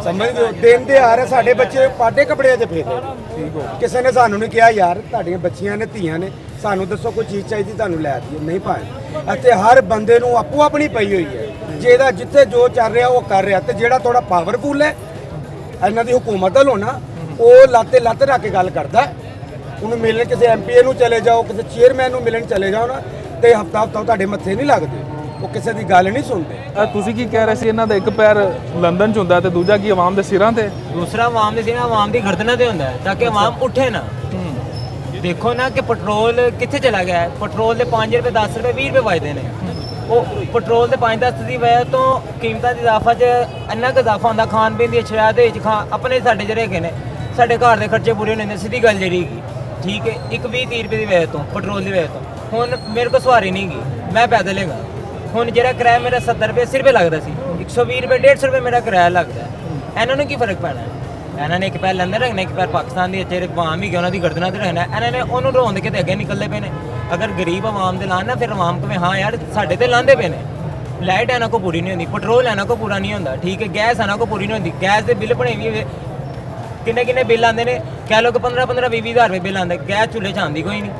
ਸਮਝਦੇ ਹੋ? ਦਿਨ ਦੇ ਆ ਰਹੇ ਸਾਡੇ ਬੱਚੇ ਪਾਟੇ ਕੱਪੜਿਆਂ 'ਚ ਫੇਰਦੇ। ਠੀਕ ਹੋ? ਕਿਸੇ ਨੇ ਸਾਨੂੰ ਨਹੀਂ ਕਿਹਾ ਯਾਰ ਤੁਹਾਡੀਆਂ ਬੱਚੀਆਂ ਨੇ, ਧੀਆਂ ਨੇ, ਸਾਨੂੰ ਦੱਸੋ ਕੋਈ ਚੀਜ਼ ਚਾਹੀਦੀ ਤੁਹਾਨੂੰ ਲੈ ਦਈਏ। ਨਹੀਂ ਭਾਈ, ਅਤੇ ਹਰ ਬੰਦੇ ਨੂੰ ਆਪੋ ਆਪਣੀ ਪਈ ਹੋਈ ਹੈ। ਜਿਹਦਾ ਜਿੱਥੇ ਜੋ ਚੱਲ ਰਿਹਾ ਉਹ ਕਰ ਰਿਹਾ। ਤੇ ਜਿਹੜਾ ਥੋੜਾ ਪਾਵਰਫੁਲ ਹੈ, ਇਹਨਾਂ ਦੀ ਹੁਕੂਮਤ ਵੱਲੋਂ ਨਾ, ਉਹ ਲਾਤੇ ਲੱਤ ਰੱਖ ਕੇ ਗੱਲ ਕਰਦਾ। ਉਹਨੂੰ ਮਿਲਣ ਕਿਸੇ MPA ਨੂੰ ਚਲੇ ਜਾਓ, ਕਿਸੇ ਚੇਅਰਮੈਨ ਨੂੰ ਮਿਲਣ ਚਲੇ ਜਾਓ ਨਾ, ਤੇ ਹਫਤਾ ਤੁਹਾਡੇ ਮੱਥੇ ਨਹੀਂ ਲੱਗਦੇ। ਉਹ ਕਿਸੇ ਦੀ ਗੱਲ ਨਹੀਂ ਸੁਣਦੇ। ਤੁਸੀਂ ਕੀ ਕਹਿ ਰਹੇ ਸੀ? ਇਹਨਾਂ ਦਾ ਇੱਕ ਪੈਰ ਲੰਡਨ 'ਚ ਹੁੰਦਾ ਤੇ ਦੂਜਾ ਕੀ ਆਵਾਮ ਦੇ ਸਿਰਾਂ ਤੇ? ਦੂਸਰਾ ਆਵਾਮ ਦੇ ਸੀ ਨਾ, ਆਵਾਮ ਦੀ ਗਰਦਨਾਂ ਤੇ ਹੁੰਦਾ ਹੈ ਤਾਂ ਕਿ ਆਵਾਮ ਉੱਠੇ ਨਾ। ਦੇਖੋ ਨਾ ਕਿ ਪੈਟਰੋਲ ਕਿੱਥੇ ਚਲਾ ਗਿਆ ਹੈ। ਪੈਟਰੋਲ ਦੇ 5 ਰੁਪਏ, 10 ਰੁਪਏ, 20 ਰੁਪਏ ਵਜਦੇ ਨੇ। ਉਹ ਪੈਟਰੋਲ ਦੇ 5-10 ਦੀ ਵਜ੍ਹਾ ਤੋਂ ਕੀਮਤਾਂ ਦੇ ਇਜ਼ਾਫਾ 'ਚ ਇੰਨਾ ਕੁ ਇਜ਼ਾਫਾ ਹੁੰਦਾ। ਖਾਣ ਪੀਣ ਦੀ ਅਸ਼ਿਆ ਦੇ ਵਿੱਚ ਆਪਣੇ ਸਾਡੇ ਜਿਹੜੇ ਹੈਗੇ ਨੇ, ਸਾਡੇ ਘਰ ਦੇ ਖਰਚੇ ਪੂਰੇ ਨਹੀਂ ਹੁੰਦੇ। ਸਿੱਧੀ ਗੱਲ ਜਿਹੜੀ ਹੈਗੀ, ਠੀਕ ਹੈ, ਇੱਕ 20-30 ਰੁਪਏ ਦੀ ਵਜ੍ਹਾ ਤੋਂ, ਪੈਟਰੋਲ ਦੀ ਵਜ੍ਹਾ ਤੋਂ। ਹੁਣ ਮੇਰੇ ਕੋਲ ਸਵਾਰੀ ਨਹੀਂ ਗਈ, ਮੈਂ ਪੈਦਲ ਹੈਗਾ। ਹੁਣ ਜਿਹੜਾ ਕਿਰਾਇਆ ਮੇਰਾ 70 ਰੁਪਏ 80 ਰੁਪਏ ਲੱਗਦਾ ਸੀ, 120 ਰੁਪਏ 150 ਰੁਪਏ ਮੇਰਾ ਕਿਰਾਇਆ ਲੱਗਦਾ। ਇਹਨਾਂ ਨੂੰ ਕੀ ਫਰਕ ਪੈਣਾ? ਇਹਨਾਂ ਨੇ ਇੱਕ ਪੈਰ ਲੰਦਰ ਰੱਖਣਾ, ਇੱਕ ਪੈਰ ਪਾਕਿਸਤਾਨ ਦੀ ਜਿਹੜੇ ਆਵਾਮ ਹੀ ਉਹਨਾਂ ਦੀ ਗਰਦਨਾਂ ਤੇ ਰੱਖਣਾ। ਇਹਨਾਂ ਨੇ ਉਹਨੂੰ ਰੋਂਦ ਕੇ ਤੇ ਅੱਗੇ ਨਿਕਲਦੇ ਪਏ ਨੇ। ਅਗਰ ਗਰੀਬ ਆਵਾਮ ਦੇ ਲਾਣ ਨਾ, ਫਿਰ ਆਵਾਮ ਕਹੇ ਹਾਂ ਯਾਰ ਸਾਡੇ ਤੇ ਲਾਂਦੇ ਪਏ ਨੇ। ਲਾਈਟ ਇਹਨਾਂ ਕੋ ਪੂਰੀ ਨਹੀਂ ਹੁੰਦੀ, ਪੈਟਰੋਲ ਇਹਨਾਂ ਕੋ ਪੂਰਾ ਨਹੀਂ ਹੁੰਦਾ, ਠੀਕ ਹੈ, ਗੈਸ ਇਹਨਾਂ ਕੋ ਪੂਰੀ ਨਹੀਂ ਹੁੰਦੀ। ਗੈਸ ਦੇ ਬਿੱਲ ਬਣੇ ਵੀ ਕਿੰਨੇ ਬਿੱਲ ਆਉਂਦੇ ਨੇ, ਕਹਿ ਲਓ ਕਿ 15-15, 20-20 ਹਜ਼ਾਰ ਰੁਪਏ ਬਿੱਲ ਆਉਂਦਾ। ਗੈਸ ਚੁੱਲ੍ਹੇ 'ਚ ਆਉਂਦੀ ਕੋਈ ਨਹੀਂ।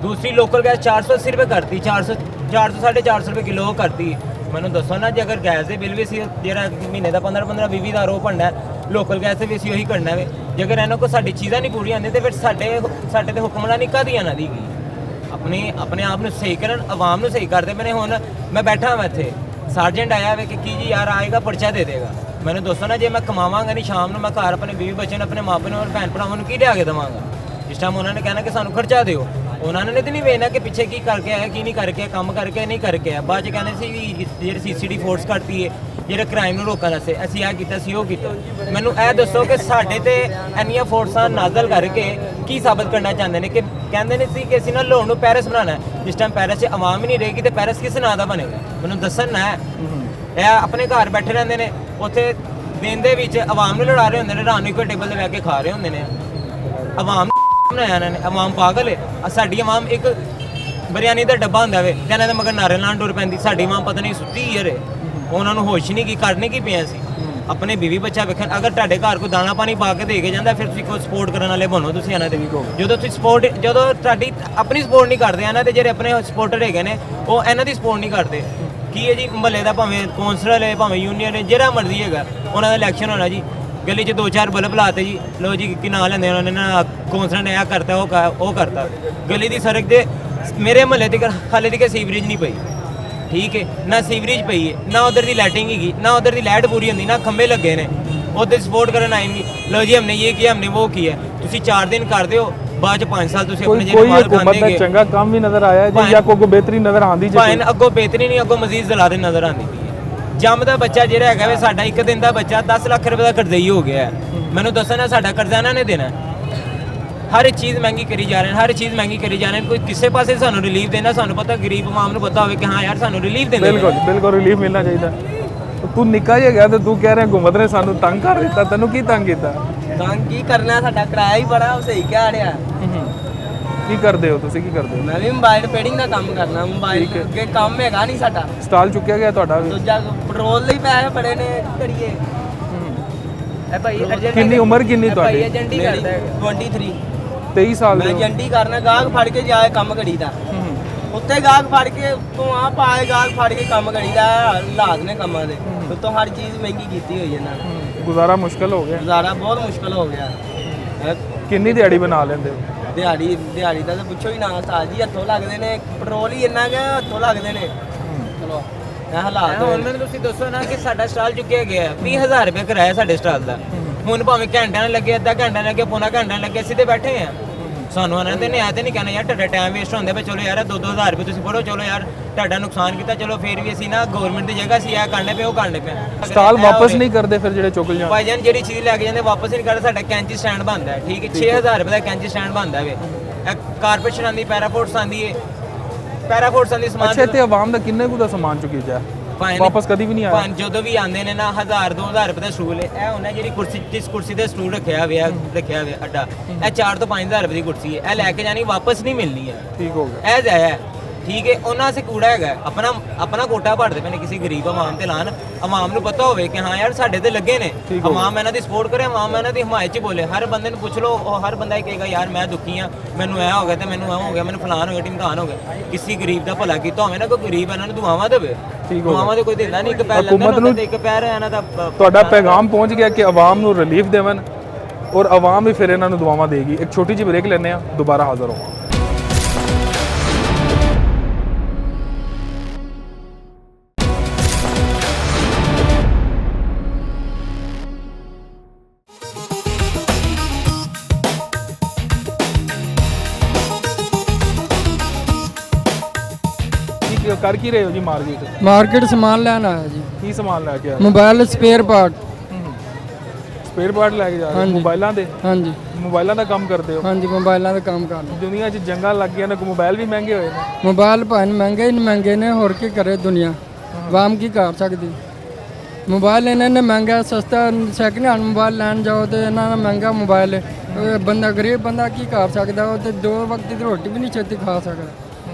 ਦੂਸਰੀ ਲੋਕਲ ਗੈਸ 480 ਰੁਪਏ ਕਰਤੀ, 400 450 ਰੁਪਏ ਕਿਲੋ ਕਰਤੀ। ਮੈਨੂੰ ਦੱਸੋ ਨਾ, ਜੇ ਅਗਰ ਗੈਸ ਦੇ ਬਿੱਲ ਵੀ ਸੀ ਜਿਹੜਾ ਮਹੀਨੇ ਦਾ 15-15, 20-20 ਹਜ਼ਾਰ ਉਹ ਭਰਨਾ, ਲੋਕਲ ਗੈਸ ਤੇ ਵੀ ਅਸੀਂ ਉਹੀ ਕਰਨਾ ਵੇ। ਜੇਕਰ ਇਹਨਾਂ ਕੋਲ ਸਾਡੀ ਚੀਜ਼ਾਂ ਨਹੀਂ ਪੂਰੀਆਂ ਆਉਂਦੀਆਂ ਤੇ ਫਿਰ ਸਾਡੇ ਤੇ ਹੁਕਮਰਾਨੀ ਕਾਹਦੀ ਆਣਾ ਦੀ ਆਪਣੇ ਆਪ ਨੂੰ ਸਹੀ ਕਰਨ, ਆਵਾਮ ਨੂੰ ਸਹੀ ਕਰਦੇ ਪਏ ਨੇ। ਹੁਣ ਮੈਂ ਬੈਠਾ ਹਾਂ ਇੱਥੇ, ਸਰਜੈਂਟ ਆਇਆ ਵੇ ਕਿ ਕੀ ਜੀ ਯਾਰ ਆਏਗਾ ਪਰਚਾ ਦੇ ਦੇਗਾ। ਮੈਨੂੰ ਦੱਸੋ ਨਾ, ਜੇ ਮੈਂ ਕਮਾਵਾਂਗਾ ਨਹੀਂ ਸ਼ਾਮ ਨੂੰ, ਮੈਂ ਘਰ ਆਪਣੇ ਬੀਵੀ ਬੱਚੇ ਨੂੰ, ਆਪਣੇ ਮਾਪੇ ਨੂੰ ਔਰ ਭੈਣ ਭਰਾਵਾਂ ਨੂੰ ਕੀ ਲਿਆ ਕੇ ਦੇਵਾਂਗਾ? ਜਿਸ ਟਾਈਮ ਉਹਨਾਂ ਨੇ ਕਹਿਣਾ ਕਿ ਸਾਨੂੰ ਖਰਚਾ ਦਿਓ, ਉਹਨਾਂ ਨੇ ਤਾਂ ਨਹੀਂ ਵੇਖਣਾ ਕਿ ਪਿੱਛੇ ਕੀ ਕਰਕੇ ਆਇਆ ਕੀ ਨਹੀਂ ਕਰਕੇ ਆਇਆ, ਕੰਮ ਕਰਕੇ ਨਹੀਂ ਕਰਕੇ ਆਇਆ। ਬਾਅਦ ਚ ਕਹਿੰਦੇ ਸੀ ਵੀ ਜਿਹੜੇ CCTV ਫੋਰਸ ਕੱਢਤੀ ਹੈ ਜਿਹੜੇ ਕ੍ਰਾਈਮ ਨੂੰ ਰੋਕਣ ਵਾਸਤੇ, ਅਸੀਂ ਆਹ ਕੀਤਾ ਸੀ ਉਹ ਕੀਤਾ। ਮੈਨੂੰ ਇਹ ਦੱਸੋ ਕਿ ਸਾਡੇ ਤੇ ਇੰਨੀਆਂ ਫੋਰਸਾਂ ਨਾਜ਼ਲ ਕਰਕੇ ਕੀ ਸਾਬਤ ਕਰਨਾ ਚਾਹੁੰਦੇ ਨੇ? ਕਿ ਕਹਿੰਦੇ ਨੇ ਸੀ ਕਿ ਅਸੀਂ ਨਾ ਲਾਹੌਰ ਨੂੰ ਪੈਰਿਸ ਬਣਾਉਣਾ ਹੈ। ਜਿਸ ਟਾਈਮ ਪੈਰਿਸ 'ਚ ਆਵਾਮ ਹੀ ਨਹੀਂ ਰਹੇਗੀ ਤੇ ਪੈਰਿਸ ਕਿਸ ਨਾਂ ਦਾ ਬਣੇਗਾ? ਮੈਨੂੰ ਦੱਸਣ ਨਾ। ਇਹ ਆਪਣੇ ਘਰ ਬੈਠੇ ਰਹਿੰਦੇ ਨੇ, ਉੱਥੇ ਦਿਨ ਦੇ ਵਿੱਚ ਆਵਾਮ ਨੂੰ ਲੜਾ ਰਹੇ ਹੁੰਦੇ ਨੇ, ਰਾਤ ਨੂੰ ਇੱਕੋ ਟੇਬਲ ਤੇ ਬਹਿ ਕੇ ਖਾ ਰਹੇ ਹੁੰਦੇ ਨੇ। ਆਵਾਮ ਬਣਾਇਆ ਇਹਨਾਂ ਨੇ, ਆਵਾਮ ਪਾਗਲ ਹੈ। ਸਾਡੀ ਆਵਾਮ ਇੱਕ ਬਿਰਿਆਨੀ ਦਾ ਡੱਬਾ ਹੁੰਦਾ ਵੇ ਤੇ ਇਹਨਾਂ ਦੇ ਮਗਰ ਨਾਰੇ ਲਾਉਣ ਟੁਰ ਪੈਂਦੀ। ਸਾਡੀ ਆਵਾਮ ਪਤਾ ਨਹੀਂ ਸੁੱਤੀ ਯਾਰ, ਉਹਨਾਂ ਨੂੰ ਹੋਸ਼ ਨਹੀਂ ਕੀ ਕਰਨੇ ਕੀ ਪਿਆ ਸੀ। ਆਪਣੇ ਬੀਵੀ ਬੱਚਾ ਵੇਖਣ, ਅਗਰ ਤੁਹਾਡੇ ਘਰ ਕੋਈ ਦਾਣਾ ਪਾਣੀ ਪਾ ਕੇ ਦੇ ਕੇ ਜਾਂਦਾ ਫਿਰ ਤੁਸੀਂ ਕੋਈ ਸਪੋਰਟ ਕਰਨ ਵਾਲੇ ਬਣੋ ਤੁਸੀਂ ਇਹਨਾਂ ਦੇ। ਜਦੋਂ ਤੁਸੀਂ ਜਦੋਂ ਤੁਹਾਡੀ ਆਪਣੀ ਸਪੋਰਟ ਨਹੀਂ ਕਰਦੇ ਇਹਨਾਂ ਦੇ, ਜਿਹੜੇ ਆਪਣੇ ਸਪੋਰਟਰ ਹੈਗੇ ਨੇ ਉਹ ਇਹਨਾਂ ਦੀ ਸਪੋਰਟ ਨਹੀਂ ਕਰਦੇ। ਕੀ ਹੈ ਜੀ, ਮਹੱਲੇ ਦਾ ਭਾਵੇਂ ਕੌਂਸਲਰ ਹੈ, ਭਾਵੇਂ ਯੂਨੀਅਨ ਹੈ, ਜਿਹੜਾ ਮਰਜ਼ੀ ਹੈਗਾ, ਉਹਨਾਂ ਦਾ ਇਲੈਕਸ਼ਨ ਹੋਣਾ ਜੀ, ਗਲੀ 'ਚ 2-4 ਬਲਬ ਲਾਤੇ ਜੀ, ਲੋ ਜੀ ਕੀ ਨਾਂ ਲੈਂਦੇ ਉਹਨਾਂ ਨੇ ਨਾ, ਕੌਂਸਲਰ ਨੇ ਇਹ ਕਰਤਾ ਉਹ ਕਰਤਾ। ਗਲੀ ਦੀ ਸੜਕ ਦੇ ਮੇਰੇ ਮਹੱਲੇ ਦੀ ਹਾਲੇ ਤੱਕ ਸੀਵਰੇਜ ਨਹੀਂ ਪਈ, ਠੀਕ ਹੈ ਨਾ, ਸੀਵਰੇਜ ਪਈ ਹੈ ਨਾ, ਉਧਰ ਦੀ ਲਾਈਟਿੰਗ ਹੈਗੀ ਨਾ, ਉਧਰ ਦੀ ਲਾਈਟ ਪੂਰੀ ਹੁੰਦੀ ਨਾ, ਖੰਭੇ ਲੱਗੇ ਨੇ, ਉਹਦੇ ਸਪੋਰਟ ਕਰਨ ਆਏਂਗੇ। ਲੋ ਜੀ हमने ये किया हमने वो किया। ਤੁਸੀਂ 4 ਦਿਨ ਕਰਦੇ ਹੋ, ਬਾਅਦ ਚ 5 ਸਾਲ ਤੁਸੀਂ ਆਪਣੇ ਜਿਹੜੇ ਮਾਲ ਖਾਂਦੇ ਹੈਗੇ। ਚੰਗਾ ਕੰਮ ਵੀ ਨਜ਼ਰ ਆਇਆ ਜੀ ਜਾਂ ਕੋਈ ਬਿਹਤਰੀ ਨਜ਼ਰ ਆਂਦੀ ਜੀ? ਭਾਵੇਂ ਅੱਗੋਂ ਬਿਹਤਰੀ ਨਹੀਂ, ਅੱਗੋਂ ਮਜ਼ੀਦ ਜ਼ਲਾਰੇ ਨਜ਼ਰ ਆਉਂਦੀ ਪਈ ਹੈ। ਜੰਮਦਾ ਬੱਚਾ ਜਿਹੜਾ ਹੈਗਾ ਵੇ ਸਾਡਾ, ਇੱਕ ਦਿਨ ਦਾ ਬੱਚਾ 10 ਲੱਖ ਰੁਪਏ ਦਾ ਕਰਜ਼ਈ ਹੋ ਗਿਆ ਹੈ। ਮੈਨੂੰ ਦੱਸਣਾ ਸਾਡਾ ਕਰਜ਼ਾ ਇਹਨਾਂ ਨੇ ਦੇਣਾ? ਹਰ ਇੱਕ ਚੀਜ਼ ਮਹਿੰਗੀ ਕਰੀ ਜਾ ਰਹੇ ਨੇ, ਹਰ ਚੀਜ਼ ਮਹਿੰਗੀ ਕਰੀ ਜਾ ਰਹੇ ਨੇ। ਕੋਈ ਕਿਸੇ ਪਾਸੇ ਸਾਨੂੰ ਰਿਲੀਫ ਦੇਣਾ, ਸਾਨੂੰ ਪਤਾ ਗਰੀਬ ਆਵਾਮ ਨੂੰ ਪਤਾ ਹੋਵੇ ਕਿ ਹਾਂ ਯਾਰ ਸਾਨੂੰ ਰਿਲੀਫ ਦੇਣਾ। ਬਿਲਕੁਲ ਰਿਲੀਫ ਮਿਲਣਾ ਚਾਹੀਦਾ। ਤੂੰ ਨਿੱਕਾ ਜਿਹਾ ਗਿਆ ਤੇ ਤੂੰ ਕਹਿ ਰਿਹਾ ਘੁੰਮਤ ਨੇ ਸਾਨੂੰ ਤੰਗ ਕਰ ਦਿੱਤਾ। ਤੈਨੂੰ ਕੀ ਤੰਗ ਕੀਤਾ? ਤੰਗ ਕੀ ਕਰਨਾ, ਸਾਡਾ ਕਿਰਾਇਆ ਹੀ ਬੜਾ ਉਹ ਸਹੀ ਕਹਿ ਰਿਹਾ। ਕੀ ਕਰਦੇ ਹੋ ਤੁਸੀਂ? ਕੀ ਕਰਦੇ ਹੋ? ਮੈਂ ਵੀ ਮੋਬਾਈਲ ਰਿਪੇਅਰਿੰਗ ਦਾ ਕੰਮ ਕਰਨਾ। ਮੋਬਾਈਲ ਅੱਗੇ ਕੰਮ ਹੈਗਾ ਨਹੀਂ ਸਾਡਾ। ਸਟਾਲ ਚੁੱਕਿਆ ਗਿਆ ਤੁਹਾਡਾ ਵੀ? ਦੂਜਾ ਪੈਟਰੋਲ ਲਈ ਪੈਸੇ ਬੜੇ ਨੇ, ਕਰੀਏ। ਇਹ ਭਾਈ ਏਜੰਟ ਕਿੰਨੀ ਉਮਰ ਕਿੰਨੀ ਤੁਹਾਡੀ? ਏਜੰਟੀ ਕਰਦਾ ਹੈ 23 23 ਸਾਲ ਮੈਂ ਦੇ ਹੋ? ਏਜੰਟੀ ਕਰਨਾ, ਗਾਹਕ ਫੜ ਕੇ ਜਾਏ ਕੰਮ ਕਰੀਦਾ। ਉੱਤੇ ਗਾਹਕ ਫੜ ਕੇ ਤੋਂ ਆ ਪਾਏ, ਗਾਹਕ ਫੜ ਕੇ ਕੰਮ ਕਰੀਦਾ। ਹਾਲਾਤ ਨੇ ਕੰਮਾਂ ਦੇ, ਉੱਤੋਂ ਹਰ ਚੀਜ਼ ਮਹਿੰਗੀ ਕੀਤੀ ਹੋਈ ਇਹਨਾਂ ਨੇ। ਗੁਜ਼ਾਰਾ ਮੁਸ਼ਕਲ ਹੋ ਗਿਆ? ਗੁਜ਼ਾਰਾ ਬਹੁਤ ਮੁਸ਼ਕਲ ਹੋ ਗਿਆ। ਕਿੰਨੀ ਦਿਹਾੜੀ ਬਣਾ ਲੈਂਦੇ ਹੋ? ਦਿਹਾੜੀ ਦਾ ਤਾਂ ਪੁੱਛੋ ਹੀ ਨਾ ਉਸਤਾਦ ਜੀ। ਹੱਥੋਂ ਲੱਗਦੇ ਨੇ, ਪੈਟਰੋਲ ਹੀ ਇੰਨਾ ਕਿ ਹੱਥੋਂ ਲੱਗਦੇ ਨੇ। ਚਲੋ ਇਹ ਹਾਲਾਤ ਹੁਣ ਮੈਨੂੰ ਤੁਸੀਂ ਦੱਸੋ ਨਾ ਕਿ ਸਾਡਾ ਸਟਾਲ ਚੁੱਕਿਆ ਗਿਆ 20000 ਰੁਪਏ ਕਿਰਾਇਆ ਸਾਡੇ ਸਟਾਲ ਦਾ। ਹੁਣ ਭਾਵੇਂ ਘੰਟਾ ਨਾ ਲੱਗੇ, ਅੱਧਾ ਘੰਟਾ ਲੱਗੇ, ਪੌਣਾ ਘੰਟਾ ਲੱਗੇ, ਅਸੀਂ ਤੇ ਬੈਠੇ ਆ। ਸਾਨੂੰ ਇਹਨਾਂ ਦੇ ਨੇ ਆ ਤੇ ਨਹੀਂ ਕਹਿਣਾ ਯਾਰ ਤੁਹਾਡਾ ਟਾਈਮ ਵੇਸਟ ਹੁੰਦਾ ਪਿਆ, ਚਲੋ ਯਾਰ 2-2000 ਰੁਪਏ ਤੁਸੀਂ ਫੜੋ, ਚਲੋ ਯਾਰ ਤੁਹਾਡਾ ਨੁਕਸਾਨ ਕੀਤਾ, ਚਲੋ ਫਿਰ ਵੀ ਅਸੀਂ ਨਾ ਗਵਰਨਮੈਂਟ ਦੀ ਜਗ੍ਹਾ ਅਸੀਂ ਇਹ ਕਰਨੇ ਪਏ ਉਹ ਕਰਨੇ ਪਏ। ਸਟਾਲ ਵਾਪਸ ਨਹੀਂ ਕਰਦੇ ਫਿਰ ਜਿਹੜੇ ਚੁੱਕ ਜਾਂ? ਭਾਈ ਜਾਨ ਜਿਹੜੀ ਚੀਜ਼ ਲੈ ਕੇ ਜਾਂਦੇ ਵਾਪਸ ਨਹੀਂ ਕਰਦੇ। ਸਾਡਾ ਕੈਂਚੀ ਸਟੈਂਡ ਬਣਦਾ ਹੈ, ਠੀਕ ਹੈ, 6000 ਰੁਪਏ ਦਾ ਕੈਂਚੀ ਸਟੈਂਡ ਬਣਦਾ ਵੇ। ਕਾਰਪੋਰੇਸ਼ਨ ਆਂਦੀ, ਪੈਰਾਫੋਰਸ ਆਂਦੀ ਹੈ, ਪੈਰਾਫੋਰਸ ਆਂਦੀ ਸਮਾਨ। ਅੱਛਾ, ਇੱਥੇ ਆਵਾਮ ਦਾ ਕਿੰਨੇ ਕੁ ਦਾ ਸਮਾਨ ਚੁੱਕੀ ਜਾ? ਵਾਪਸ ਕਦੀ ਵੀ ਨਹੀਂ ਆਇਆ? ਜਦੋਂ ਵੀ ਆਉਂਦੇ ਨੇ ਨਾ 1000-2000 ਰੁਪਏ ਦਾ ਸਟੂਲ ਹੈ। ਇਹ ਹੁੰਦਾ ਜਿਹੜੀ ਕੁਰਸੀ, ਜਿਸ ਕੁਰਸੀ ਤੇ ਸਟੂਲ ਰੱਖਿਆ ਹੋਇਆ ਅੱਡਾ, ਇਹ 4 ਤੋਂ 5000 ਰੁਪਏ ਦੀ ਕੁਰਸੀ ਹੈ। ਇਹ ਲੈ ਕੇ ਜਾਣੀ, ਵਾਪਸ ਨਹੀਂ ਮਿਲਣੀ ਹੈ। ਠੀਕ ਹੋ ਗਿਆ। ਇਹ ਜਾਇਆ ਠੀਕ ਹੈ। ਉਹਨਾਂ ਸੇ ਕੂੜਾ ਹੈਗਾ, ਆਪਣਾ ਕੋਟਾ ਭਰਦੇ ਪਏ ਨੇ ਕਿਸੇ ਗਰੀਬ ਆਵਾਮ ਤੇ ਲਾਣ। ਆਵਾਮ ਨੂੰ ਪਤਾ ਹੋਵੇ ਕਿ ਹਾਂ ਯਾਰ ਸਾਡੇ ਤੇ ਲੱਗੇ ਨੇ, ਆਵਾਮ ਇਹਨਾਂ ਦੀ ਸਪੋਰਟ ਕਰੇ, ਆਵਾਮ ਇਹਨਾਂ ਦੀ ਹਮਾਇਤ 'ਚ ਬੋਲੇ। ਹਰ ਬੰਦੇ ਨੂੰ ਪੁੱਛ ਲਓ, ਉਹ ਹਰ ਬੰਦਾ ਹੀ ਕਹੇਗਾ ਯਾਰ ਮੈਂ ਦੁਖੀ ਆ, ਮੈਨੂੰ ਇਹ ਹੋ ਗਿਆ ਤੇ ਮੈਨੂੰ ਇਹ ਹੋ ਗਿਆ, ਮੈਨੂੰ ਫਲਾਨ ਹੋ ਗਿਆ, ਢਿਮਕਾਨ ਹੋ ਗਿਆ। ਕਿਸੇ ਗਰੀਬ ਦਾ ਭਲਾ ਕੀਤਾ ਹੋਵੇ ਨਾ, ਕੋਈ ਗਰੀਬ ਇਹਨਾਂ ਨੂੰ ਦੁਆਵਾਂ ਦੇਵੇ। ਦੁਆਵਾਂ ਦੇ ਕੋਈ ਦਿੰਦਾ ਨਹੀਂ, ਇੱਕ ਪੈਰ ਲੈਂਦਾ ਤੇ ਇੱਕ ਪੈਰ ਇਹਨਾਂ ਦਾ। ਤੁਹਾਡਾ ਪੈਗਾਮ ਪਹੁੰਚ ਗਿਆ ਕਿ ਆਵਾਮ ਨੂੰ ਰਿਲੀਫ ਦੇਵਣ ਔਰ ਆਵਾਮ ਵੀ ਫਿਰ ਇਹਨਾਂ ਨੂੰ ਦੁਆਵਾਂ ਦੇਗੀ। ਇੱਕ ਛੋਟੀ ਜਿਹੀ ਬ੍ਰੇਕ ਲੈਂਦੇ ਆ, ਦੁਬਾਰਾ ਹਾਜ਼ਰ ਹੋਵਾਂ। ਕਰ ਕੀ ਰਹੇ ਹੋ ਜੀ ਮਾਰਕੀਟ? ਮਾਰਕੀਟ ਸਮਾਨ ਲੈਣ ਆਇਆ ਜੀ। ਕੀ ਸਮਾਨ ਲੈ ਕੇ ਆਏ? Mobile spare part. Spare part ਲੈ ਕੇ ਜਾ ਰਹੇ ਹੋ? ਮੋਬਾਈਲਾਂ ਦੇ? ਹਾਂਜੀ। ਮੋਬਾਈਲਾਂ ਦਾ ਕੰਮ ਕਰਦੇ ਹੋ? ਹਾਂਜੀ, ਮੋਬਾਈਲਾਂ ਦਾ ਕੰਮ ਕਰਦਾ। ਦੁਨੀਆ 'ਚ ਜੰਗਾਂ ਲੱਗ ਗਈਆਂ ਨੇ, ਮੋਬਾਈਲ ਵੀ ਮਹਿੰਗੇ ਹੋਏ ਨੇ। ਮੋਬਾਈਲ ਭਾਵੇਂ ਮਹਿੰਗੇ ਹੀ ਮਹਿੰਗੇ ਨੇ, ਹੋਰ ਕੀ ਕਰੇ ਦੁਨੀਆ, ਆਵਾਮ ਕੀ ਕਰ ਸਕਦੀ। ਮੋਬਾਈਲ ਇਹਨਾਂ ਨੇ ਮਹਿੰਗਾ, ਸਸਤਾ ਸੈਕਿੰਡ ਹੈਂਡ ਮੋਬਾਈਲ ਲੈਣ ਜਾਓ ਤੇ ਇਹਨਾਂ ਦਾ ਮਹਿੰਗਾ ਮੋਬਾਈਲ ਹੈ। ਬੰਦਾ ਗਰੀਬ ਬੰਦਾ ਕੀ ਕਰ ਸਕਦਾ? ਉਹ ਤੇ 2 ਵਕਤ ਦੀ ਰੋਟੀ ਵੀ ਨਹੀਂ ਛੇਤੀ ਖਾ ਸਕਦਾ।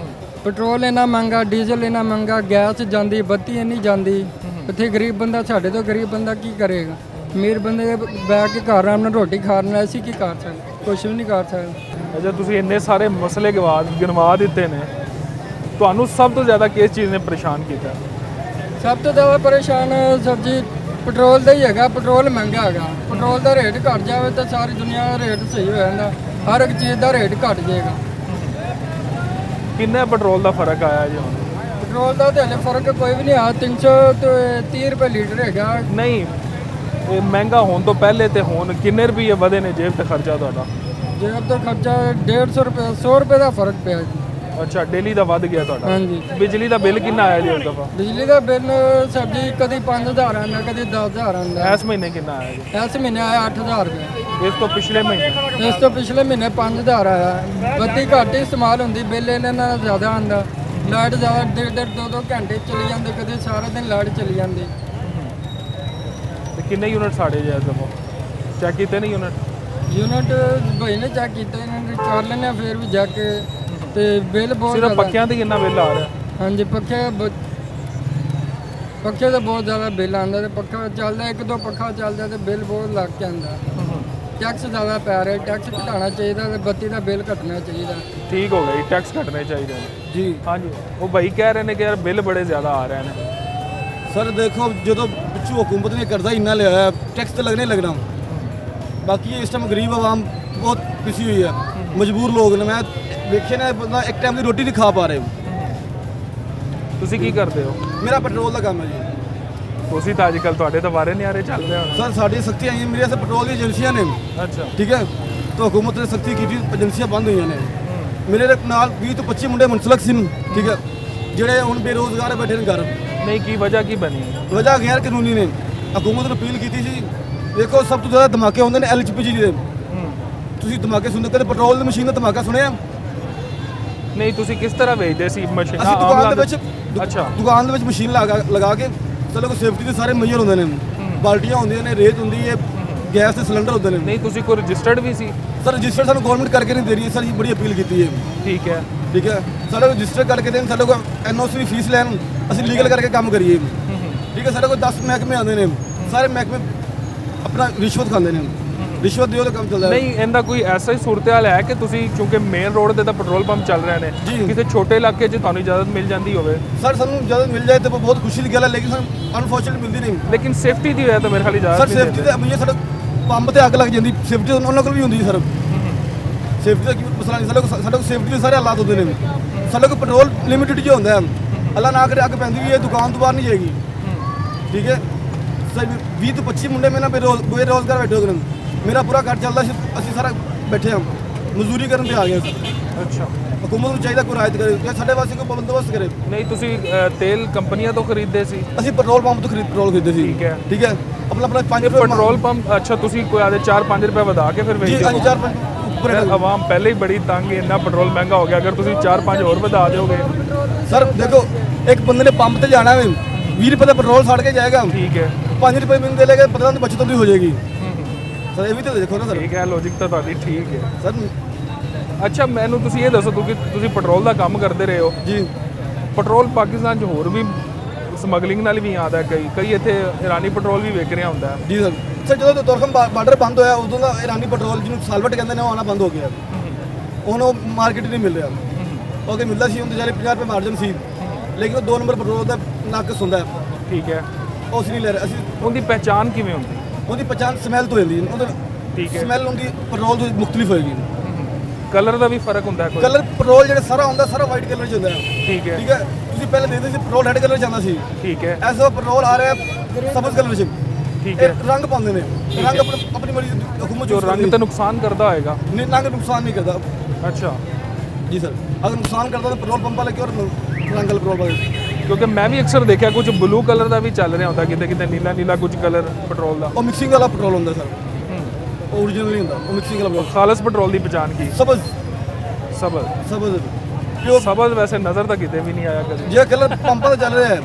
ਪੈਟਰੋਲ ਇੰਨਾ ਮਹਿੰਗਾ, ਡੀਜ਼ਲ ਇੰਨਾ ਮਹਿੰਗਾ, ਗੈਸ ਜਾਂਦੀ, ਬੱਤੀ ਇੰਨੀ ਜਾਂਦੀ। ਇੱਥੇ ਗਰੀਬ ਬੰਦਾ, ਸਾਡੇ ਤੋਂ ਗਰੀਬ ਬੰਦਾ ਕੀ ਕਰੇਗਾ? ਅਮੀਰ ਬੰਦੇ ਬੈਠ ਕੇ ਘਰ ਆਰਾਮ ਨਾਲ ਰੋਟੀ ਖਾਣ ਨਾਲ ਅਸੀਂ ਕੀ ਕਰ ਸਕਦੇ? ਕੁਛ ਵੀ ਨਹੀਂ ਕਰ ਸਕਦੇ। ਅੱਛਾ, ਤੁਸੀਂ ਇੰਨੇ ਸਾਰੇ ਮਸਲੇ ਗਿਣਵਾ ਦਿੱਤੇ ਨੇ, ਤੁਹਾਨੂੰ ਸਭ ਤੋਂ ਜ਼ਿਆਦਾ ਕਿਸ ਚੀਜ਼ ਨੇ ਪਰੇਸ਼ਾਨ ਕੀਤਾ? ਸਭ ਤੋਂ ਜ਼ਿਆਦਾ ਪਰੇਸ਼ਾਨ ਸਬਜ਼ੀ ਪੈਟਰੋਲ ਦਾ ਹੀ ਹੈਗਾ, ਪੈਟਰੋਲ ਮਹਿੰਗਾ ਹੈਗਾ। ਪੈਟਰੋਲ ਦਾ ਰੇਟ ਘਟ ਜਾਵੇ ਤਾਂ ਸਾਰੀ ਦੁਨੀਆ ਦਾ ਰੇਟ ਸਹੀ ਹੋ ਜਾਂਦਾ, ਹਰ ਇੱਕ ਚੀਜ਼ ਦਾ ਰੇਟ ਘਟ ਜਾਏਗਾ। ਕਿੰਨਾ ਪੈਟਰੋਲ ਦਾ ਫਰਕ ਆਇਆ ਜੀ ਹੁਣ? ਪੈਟਰੋਲ ਦਾ ਤਾਂ ਹਲੇ ਫਰਕ ਕੋਈ ਵੀ ਨਹੀਂ ਆ, 330 ਰੁਪਏ ਲੀਟਰ ਹੈਗਾ। ਨਹੀਂ, ਇਹ ਮਹਿੰਗਾ ਹੋਣ ਤੋਂ ਪਹਿਲੇ ਤੇ ਹੁਣ ਕਿੰਨੇ ਰੁਪਏ ਵਧੇ ਨੇ ਜੇਬ ਤੇ ਖਰਚਾ ਤੁਹਾਡਾ? ਜੇਬ ਤੋਂ ਖਰਚਾ 150 ਰੁਪਏ 100 ਰੁਪਏ ਦਾ ਫਰਕ ਪਿਆ ਜੀ। ਅੱਛਾ, ਡੇਲੀ ਦਾ ਵੱਧ ਗਿਆ ਤੁਹਾਡਾ। ਹਾਂਜੀ। ਬਿਜਲੀ ਦਾ ਬਿੱਲ ਕਿੰਨਾ ਆਇਆ ਜੀ ਇਸ ਦਫਾ? ਬਿਜਲੀ ਦਾ ਬਿੱਲ ਸਾਡੀ ਕਦੀ 5000 ਆਉਂਦਾ, ਕਦੀ 10000 ਆਉਂਦਾ। ਇਸ ਮਹੀਨੇ ਕਿੰਨਾ ਆਇਆ ਜੀ? ਇਸ ਮਹੀਨੇ ਆਇਆ 8000 ਰੁਪਏ। ਇਸ ਤੋਂ ਪਿਛਲੇ ਮਹੀਨੇ? ਇਸ ਤੋਂ ਪਿਛਲੇ ਮਹੀਨੇ 5000 ਆਇਆ। ਬੱਤੀ ਘੱਟ ਹੀ ਇਸਤੇਮਾਲ ਹੁੰਦੀ, ਬਿੱਲ ਇਹਨਾਂ ਨਾਲ ਜ਼ਿਆਦਾ ਆਉਂਦਾ। ਲਾਈਟ ਜ਼ਿਆਦਾ 1.5 2 ਘੰਟੇ ਚਲੀ ਜਾਂਦੀ, ਕਦੇ ਸਾਰਾ ਦਿਨ ਲਾਈਟ ਚਲੀ ਜਾਂਦੀ। ਤੇ ਕਿੰਨੇ ਯੂਨਿਟ ਸਾੜੇ ਜੀ ਇਸ ਦਫਾ? ਚੈੱਕ ਕੀਤੇ ਨਹੀਂ ਯੂਨਿਟ ਭਾਈ ਨੇ ਚੈੱਕ ਕੀਤਾ, ਇਹਨਾਂ ਨੇ ਕਰ ਲੈਣੇ ਫਿਰ ਵੀ ਜਾ ਕੇ। ਤੇ ਬਿੱਲ ਬਹੁਤ ਸਿਰਫ ਜ਼ਿਆਦਾ। ਪੱਖਿਆਂ ਤੇ ਕਿੰਨਾ ਬਿੱਲ ਆ ਰਿਹਾ? ਹਾਂਜੀ, ਪੱਖੇ ਦਾ ਬਹੁਤ ਜ਼ਿਆਦਾ ਬਿੱਲ ਆਉਂਦਾ। ਤੇ ਪੱਖਾ ਚੱਲਦਾ, 1 2 ਪੱਖਾ ਚੱਲਦਾ ਤੇ ਬਿੱਲ ਬਹੁਤ ਲੱਗ ਕੇ ਆਉਂਦਾ। ਟੈਕਸ ਜ਼ਿਆਦਾ ਪੈ ਰਿਹਾ, ਟੈਕਸ ਘਟਾਉਣਾ ਚਾਹੀਦਾ ਤੇ ਬੱਤੀ ਦਾ ਬਿੱਲ ਘਟਣਾ ਚਾਹੀਦਾ। ਠੀਕ ਹੋ ਗਿਆ ਜੀ, ਟੈਕਸ ਘਟਣੇ ਚਾਹੀਦੇ ਨੇ ਜੀ। ਹਾਂਜੀ। ਉਹ ਭਾਈ ਕਹਿ ਰਹੇ ਨੇ ਕਿ ਯਾਰ ਬਿੱਲ ਬੜੇ ਜ਼ਿਆਦਾ ਆ ਰਹੇ ਨੇ। ਸਰ ਦੇਖੋ, ਜਦੋਂ ਪਿੱਛੋਂ ਹੁਕੂਮਤ ਨੇ ਕਰਜ਼ਾ ਇੰਨਾ ਲਿਆ ਹੈ, ਟੈਕਸ ਤਾਂ ਲੱਗਣਾ ਹੀ ਲੱਗਣਾ। ਬਾਕੀ ਇਸ ਟਾਈਮ ਗਰੀਬ ਆਵਾਮ ਬਹੁਤ ਪਿਛੀ ਹੋਈ ਹੈ, ਮਜਬੂਰ ਲੋਕ ਨੇ। ਮੈਂ ਵੇਖਿਆ ਨਾ, ਬੰਦਾ ਇੱਕ ਟਾਈਮ ਦੀ ਰੋਟੀ ਨਹੀਂ ਖਾ ਪਾ ਰਹੇ। ਤੁਸੀਂ ਕੀ ਕਰਦੇ ਹੋ? ਮੇਰਾ ਪੈਟਰੋਲ ਦਾ ਕੰਮ ਹੈ ਜੀ। ਤੁਸੀਂ ਤਾਂ ਅੱਜ ਕੱਲ੍ਹ ਤੁਹਾਡੇ ਤਾਂ ਵਾਰੇ ਨਿਆਰੇ ਚੱਲ ਰਹੇ ਹੋ। ਸਰ ਸਾਡੀ ਸਖਤੀ ਆਈ, ਮੇਰੇ ਸੇ ਪੈਟਰੋਲ ਦੀ ਏਜੰਸੀਆਂ ਨੇ, ਅੱਛਾ। ਠੀਕ ਹੈ, ਤਾਂ ਹੁਕੂਮਤ ਨੇ ਸਖਤੀ ਕੀਤੀ, ਏਜੰਸੀਆਂ ਬੰਦ ਹੋਈਆਂ ਨੇ। ਮੇਰੇ ਨਾਲ 20 ਤੋਂ 25 ਮੁੰਡੇ ਮੁਨਸਲਕ ਸੀ, ਠੀਕ ਹੈ, ਜਿਹੜੇ ਹੁਣ ਬੇਰੋਜ਼ਗਾਰ ਬੈਠੇ ਨੇ ਘਰ। ਨਹੀਂ, ਕੀ ਵਜ੍ਹਾ ਕੀ ਬਣੀ? ਵਜ੍ਹਾ ਗੈਰ ਕਾਨੂੰਨੀ ਨੇ। ਹੁਕੂਮਤ ਨੂੰ ਅਪੀਲ ਕੀਤੀ ਸੀ। ਦੇਖੋ, ਸਭ ਤੋਂ ਜ਼ਿਆਦਾ ਧਮਾਕੇ ਹੁੰਦੇ ਨੇ LPG ਦੇ। ਤੁਸੀਂ ਧਮਾਕੇ ਸੁਣਦੇ, ਕਦੇ ਪੈਟਰੋਲ ਦੀ ਮਸ਼ੀਨ ਦਾ ਧਮਾਕਾ ਸੁਣਿਆ? ਨਹੀਂ, ਤੁਸੀਂ ਕਿਸ ਤਰ੍ਹਾਂ ਵੇਚਦੇ ਸੀ ਮਸ਼ੀਨਾਂ? ਅਸੀਂ ਦੁਕਾਨ ਦੇ ਵਿੱਚ ਅੱਛਾ। ਦੁਕਾਨ ਦੇ ਵਿੱਚ ਮਸ਼ੀਨ ਲਗਾ ਕੇ, ਚਲੋ ਕੋਈ ਸੇਫਟੀ ਦੇ ਸਾਰੇ ਮੇਜਰ ਹੁੰਦੇ ਨੇ। ਬਾਲਟੀਆਂ ਹੁੰਦੀਆਂ ਨੇ, ਰੇਤ ਹੁੰਦੀ ਹੈ, ਗੈਸ ਦੇ ਸਿਲੰਡਰ ਹੁੰਦੇ ਨੇ। ਨਹੀਂ, ਤੁਸੀਂ ਕੋਈ ਰਜਿਸਟਰਡ ਵੀ ਸੀ? ਸਰ ਰਜਿਸਟਰ ਸਾਨੂੰ ਗਵਰਨਮੈਂਟ ਕਰਕੇ ਨਹੀਂ ਦੇ ਰਹੀ ਹੈ ਸਰ, ਜੀ ਬੜੀ ਅਪੀਲ ਕੀਤੀ ਹੈ। ਠੀਕ ਹੈ। ਠੀਕ ਹੈ, ਸਾਡੇ ਰਜਿਸਟਰ ਕਰਕੇ ਦੇਣ, ਸਾਡੇ ਕੋਲ NOC ਦੀ ਫੀਸ ਲੈਣ, ਅਸੀਂ ਲੀਗਲ ਕਰਕੇ ਕੰਮ ਕਰੀਏ। ਠੀਕ ਹੈ, ਸਾਡੇ ਕੋਲ 10 ਮਹਿਕਮੇ ਆਉਂਦੇ ਨੇ, ਸਾਰੇ ਮਹਿਕਮੇ ਆਪਣਾ ਰਿਸ਼ਵਤ ਖਾਂਦੇ ਨੇ। ਰਿਸ਼ਵਤ ਦਿਓ ਤਾਂ ਕੰਮ ਚੱਲਦਾ ਹੈ। ਨਹੀਂ, ਇਹਦਾ ਕੋਈ ਐਸਾ ਹੀ ਸੂਰਤ-ਹਾਲ ਹੈ ਕਿ ਤੁਸੀਂ, ਕਿਉਂਕਿ ਮੇਨ ਰੋਡ ਤੇ ਤਾਂ ਪੈਟਰੋਲ ਪੰਪ ਚੱਲ ਰਹੇ ਨੇ, ਜੀ। ਕਿਸੇ ਛੋਟੇ ਇਲਾਕੇ 'ਚ ਤੁਹਾਨੂੰ ਇਜਾਜ਼ਤ ਮਿਲ ਜਾਂਦੀ ਹੋਵੇ? ਸਰ ਸਾਨੂੰ ਇਜਾਜ਼ਤ ਮਿਲ ਜਾਏ ਤਾਂ ਬਹੁਤ ਖੁਸ਼ੀ ਦੀ ਗੱਲ ਹੈ, ਲੇਕਿਨ ਸਾਨੂੰ ਅਨਫੋਰਚੂਨੇਟ ਮਿਲਦੀ ਨਹੀਂ। ਲੇਕਿਨ ਸੇਫਟੀ ਦੀ ਹੋਇਆ ਤਾਂ ਮੇਰੇ ਖਿਆਲ ਇਜਾਜ਼ਤ ਸਰ ਨਹੀਂ ਸੇਫਟੀ ਦਿੰਦੇ। ਤੇ ਅਮੀਰ, ਸਾਡੇ ਪੰਪ ਤੇ ਅੱਗ ਲੱਗ ਜਾਂਦੀ, ਸੇਫਟੀ ਉਹਨਾਂ ਕੋਲ ਵੀ ਹੁੰਦੀ ਹੈ ਸਰ। ਸੇਫਟੀ ਦਾ ਕੀ ਮਸਲਾ ਨਹੀਂ, ਸਾਡੇ ਕੋਲ ਸੇਫਟੀ ਦੇ ਸਾਰੇ ਹਾਲਾਤ ਹੁੰਦੇ ਨੇ। ਸਾਡੇ ਕੋਲ ਪੈਟਰੋਲ ਲਿਮਿਟਡ ਜਿਹਾ ਹੁੰਦਾ ਹੈ, ਅੱਲਾ ਨਾ ਕਰੇ ਅੱਗ ਪੈਂਦੀ ਵੀ ਹੈ, ਦੁਕਾਨ ਤੋਂ ਬਾਹਰ ਨਹੀਂ ਜਾਏਗੀ। ਠੀਕ ਹੈ ਸਰ, 20 ਤੋਂ 25 ਮੁੰਡੇ ਮੇਰੇ ਨਾਲ ਬੇਰੋਜ਼ਗਾਰ ਬੈਠੇ ਹੋ ਗਏ। ਮੇਰਾ ਪੂਰਾ ਘਰ ਚੱਲਦਾ ਸੀ, ਅਸੀਂ ਸਾਰਾ ਬੈਠੇ ਹਾਂ, ਮਜ਼ਦੂਰੀ ਕਰਨ ਤੇ ਆ ਗਏ ਸਰ। ਅੱਛਾ। ਹੁਕੂਮਤ ਨੂੰ ਚਾਹੀਦਾ ਕੋਈ ਰਾਇਤ ਕਰੇ, ਜਾਂ ਸਾਡੇ ਵਾਸਤੇ ਕੋਈ ਬੰਦੋਬਸਤ ਕਰੇ। ਨਹੀਂ, ਤੁਸੀਂ ਤੇਲ ਕੰਪਨੀਆਂ ਤੋਂ ਖਰੀਦਦੇ ਸੀ? ਅਸੀਂ ਪੈਟਰੋਲ ਪੰਪ ਤੋਂ ਪੈਟਰੋਲ ਖਰੀਦਦੇ ਸੀ। ਠੀਕ ਹੈ। ਠੀਕ ਹੈ, ਆਪਣਾ 5 ਰੁਪਏ ਪੈਟਰੋਲ ਪੰਪ। ਅੱਛਾ, ਤੁਸੀਂ ਕੋਈ ਆਦੇ 4-5 ਰੁਪਏ ਵਧਾ ਕੇ ਫਿਰ ਜੀ, ਵੇਚਦੇ ਅਸੀਂ ਹੋ? 4-5 ਉੱਪਰ ਫਿਰ ਆਵਾਮ ਪਹਿਲੇ ਹੀ ਬੜੀ ਤੰਗ ਹੈ, ਇੰਨਾ ਪੈਟਰੋਲ ਮਹਿੰਗਾ ਹੋ ਗਿਆ, ਅਗਰ ਤੁਸੀਂ 4-5 ਹੋਰ ਵਧਾ ਦਿਓਗੇ? ਸਰ ਦੇਖੋ, ਇੱਕ ਬੰਦੇ ਨੇ ਪੰਪ ਤੇ ਜਾਣਾ ਵੇ, 20 ਰੁਪਏ ਦਾ ਪੈਟਰੋਲ ਸੜ ਕੇ ਜਾਏਗਾ, ਠੀਕ ਹੈ। 5 ਰੁਪਏ ਮੈਨੂੰ ਦੇ ਲੇਗਾ, ਪਤਾ ਨਹੀਂ ਬਚਤ ਉਹਦੀ ਹੋ ਜਾਏਗੀ। ਸਰ ਇਹ ਵੀ ਤਾਂ ਦੇਖੋ ਨਾ ਸਰ। ਠੀਕ ਹੈ, ਲੌਜੀਕ ਤਾਂ ਤੁਹਾਡੀ ਠੀਕ ਹੈ। ਸਰ ਅੱਛਾ, ਮੈਨੂੰ ਤੁਸੀਂ ਇਹ ਦੱਸੋ, ਕਿਉਂਕਿ ਤੁਸੀਂ ਪੈਟਰੋਲ ਦਾ ਕੰਮ ਕਰਦੇ ਰਹੇ ਹੋ ਜੀ। ਪੈਟਰੋਲ ਪਾਕਿਸਤਾਨ 'ਚ ਹੋਰ ਵੀ ਸਮਗਲਿੰਗ ਨਾਲ ਵੀ ਆਉਂਦਾ, ਕਈ ਇੱਥੇ ਇਰਾਨੀ ਪੈਟਰੋਲ ਵੀ ਵਿਕ ਰਿਹਾ ਹੁੰਦਾ। ਜੀ ਸਰ। ਸਰ ਜਦੋਂ ਤੁਰਕਮ ਬਾਰਡਰ ਬੰਦ ਹੋਇਆ, ਉਦੋਂ ਦਾ ਇਰਾਨੀ ਪੈਟਰੋਲ ਜਿਹਨੂੰ ਸਾਲਵਟ ਕਹਿੰਦੇ ਨੇ, ਉਹ ਆਉਣਾ ਬੰਦ ਹੋ ਗਿਆ। ਹੁਣ ਉਹ ਮਾਰਕੀਟ ਨਹੀਂ ਮਿਲ ਰਿਹਾ। ਉਹ ਕਿ ਮਿਲਦਾ ਸੀ, ਉਹਦੇ ਜਿਹੜੇ 50 ਰੁਪਏ ਮਾਰਜਨ ਸੀ, ਲੇਕਿਨ ਉਹ 2 ਨੰਬਰ ਪੈਟਰੋਲ ਦਾ ਨਾਕਸ ਹੁੰਦਾ ਹੈ। ਠੀਕ ਹੈ। ਉਹ ਅਸੀਂ ਨਹੀਂ ਲੈ ਰਹੇ। ਅਸੀਂ ਉਹਦੀ ਪਹਿਚਾਣ ਕਿਵੇਂ ਹੁੰਦੀ? ਉਹਦੀ ਪਛਾਣ ਸਮੈਲ ਤੋਂ ਹੁੰਦੀ ਹੈ। ਠੀਕ ਹੈ। ਸਮੈਲ ਹੁੰਦੀ ਪੈਟਰੋਲ ਤੋਂ ਮੁਖਤਲਿਫ ਹੋਏਗੀ। ਕਲਰ ਦਾ ਵੀ ਫਰਕ ਹੁੰਦਾ ਕੋਈ? ਕਲਰ ਪੈਟਰੋਲ ਜਿਹੜਾ ਸਾਰਾ ਹੁੰਦਾ, ਸਾਰਾ ਵਾਈਟ ਕਲਰ 'ਚ ਹੁੰਦਾ ਹੈ। ਠੀਕ ਹੈ। ਠੀਕ ਹੈ, ਤੁਸੀਂ ਪਹਿਲੇ ਦੇਖਦੇ ਸੀ ਪੈਟਰੋਲ ਰੈੱਡ ਕਲਰ 'ਚ ਆਉਂਦਾ ਸੀ। ਠੀਕ ਹੈ। ਐਸਾ ਪੈਟਰੋਲ ਆ ਰਿਹਾ ਸਬਜ਼ ਕਲਰ 'ਚ। ਠੀਕ ਹੈ। ਇਹ ਰੰਗ ਪਾਉਂਦੇ ਨੇ, ਰੰਗ ਆਪਣੀ ਮਰਜ਼ੀ ਹੁਕੂਮਤ ਜੋ ਰੰਗ ਤੇ ਨੁਕਸਾਨ ਕਰਦਾ ਹੋਏਗਾ? ਨਹੀਂ, ਰੰਗ ਨੁਕਸਾਨ ਨਹੀਂ ਕਰਦਾ। ਅੱਛਾ ਜੀ ਸਰ, ਅਗਰ ਨੁਕਸਾਨ ਕਰਦਾ ਤਾਂ ਪੈਟਰੋਲ ਪੰਪਾਂ ਲੱਗੇ ਔਰ ਰੰਗ ਵਾਲੇ ਪੈਟਰੋਲ ਵਾਲੇ। ਕਿਉਂਕਿ ਮੈਂ ਵੀ ਅਕਸਰ ਦੇਖਿਆ ਕੁਝ ਬਲੂ ਕਲਰ ਦਾ ਵੀ ਚੱਲ ਰਿਹਾ ਹੁੰਦਾ, ਕਿਤੇ ਕਿਤੇ ਨੀਲਾ ਨੀਲਾ ਕੁਝ ਕਲਰ ਪੈਟਰੋਲ ਦਾ। ਉਹ ਮਿਕਸਿੰਗ ਵਾਲਾ ਪੈਟਰੋਲ ਹੁੰਦਾ ਸਰ, ਉਹ ਓਰੀਜਨਲ ਨਹੀਂ ਹੁੰਦਾ, ਉਹ ਮਿਕਸਿੰਗ ਵਾਲਾ ਪੈਟਰੋਲ। ਖਾਲਸ ਪੈਟਰੋਲ ਦੀ ਪਛਾਣ ਕੀ? ਸਬਜ਼ ਸਬਜ਼। ਸਬਜ਼ ਪਿਓ ਸਬਜ਼ ਵੈਸੇ ਨਜ਼ਰ ਤਾਂ ਕਿਤੇ ਵੀ ਨਹੀਂ ਆਇਆ ਕਦੇ। ਜੇ ਕਲਰ ਪੰਪਾਂ ਤੇ ਚੱਲ ਰਿਹਾ ਹੈ,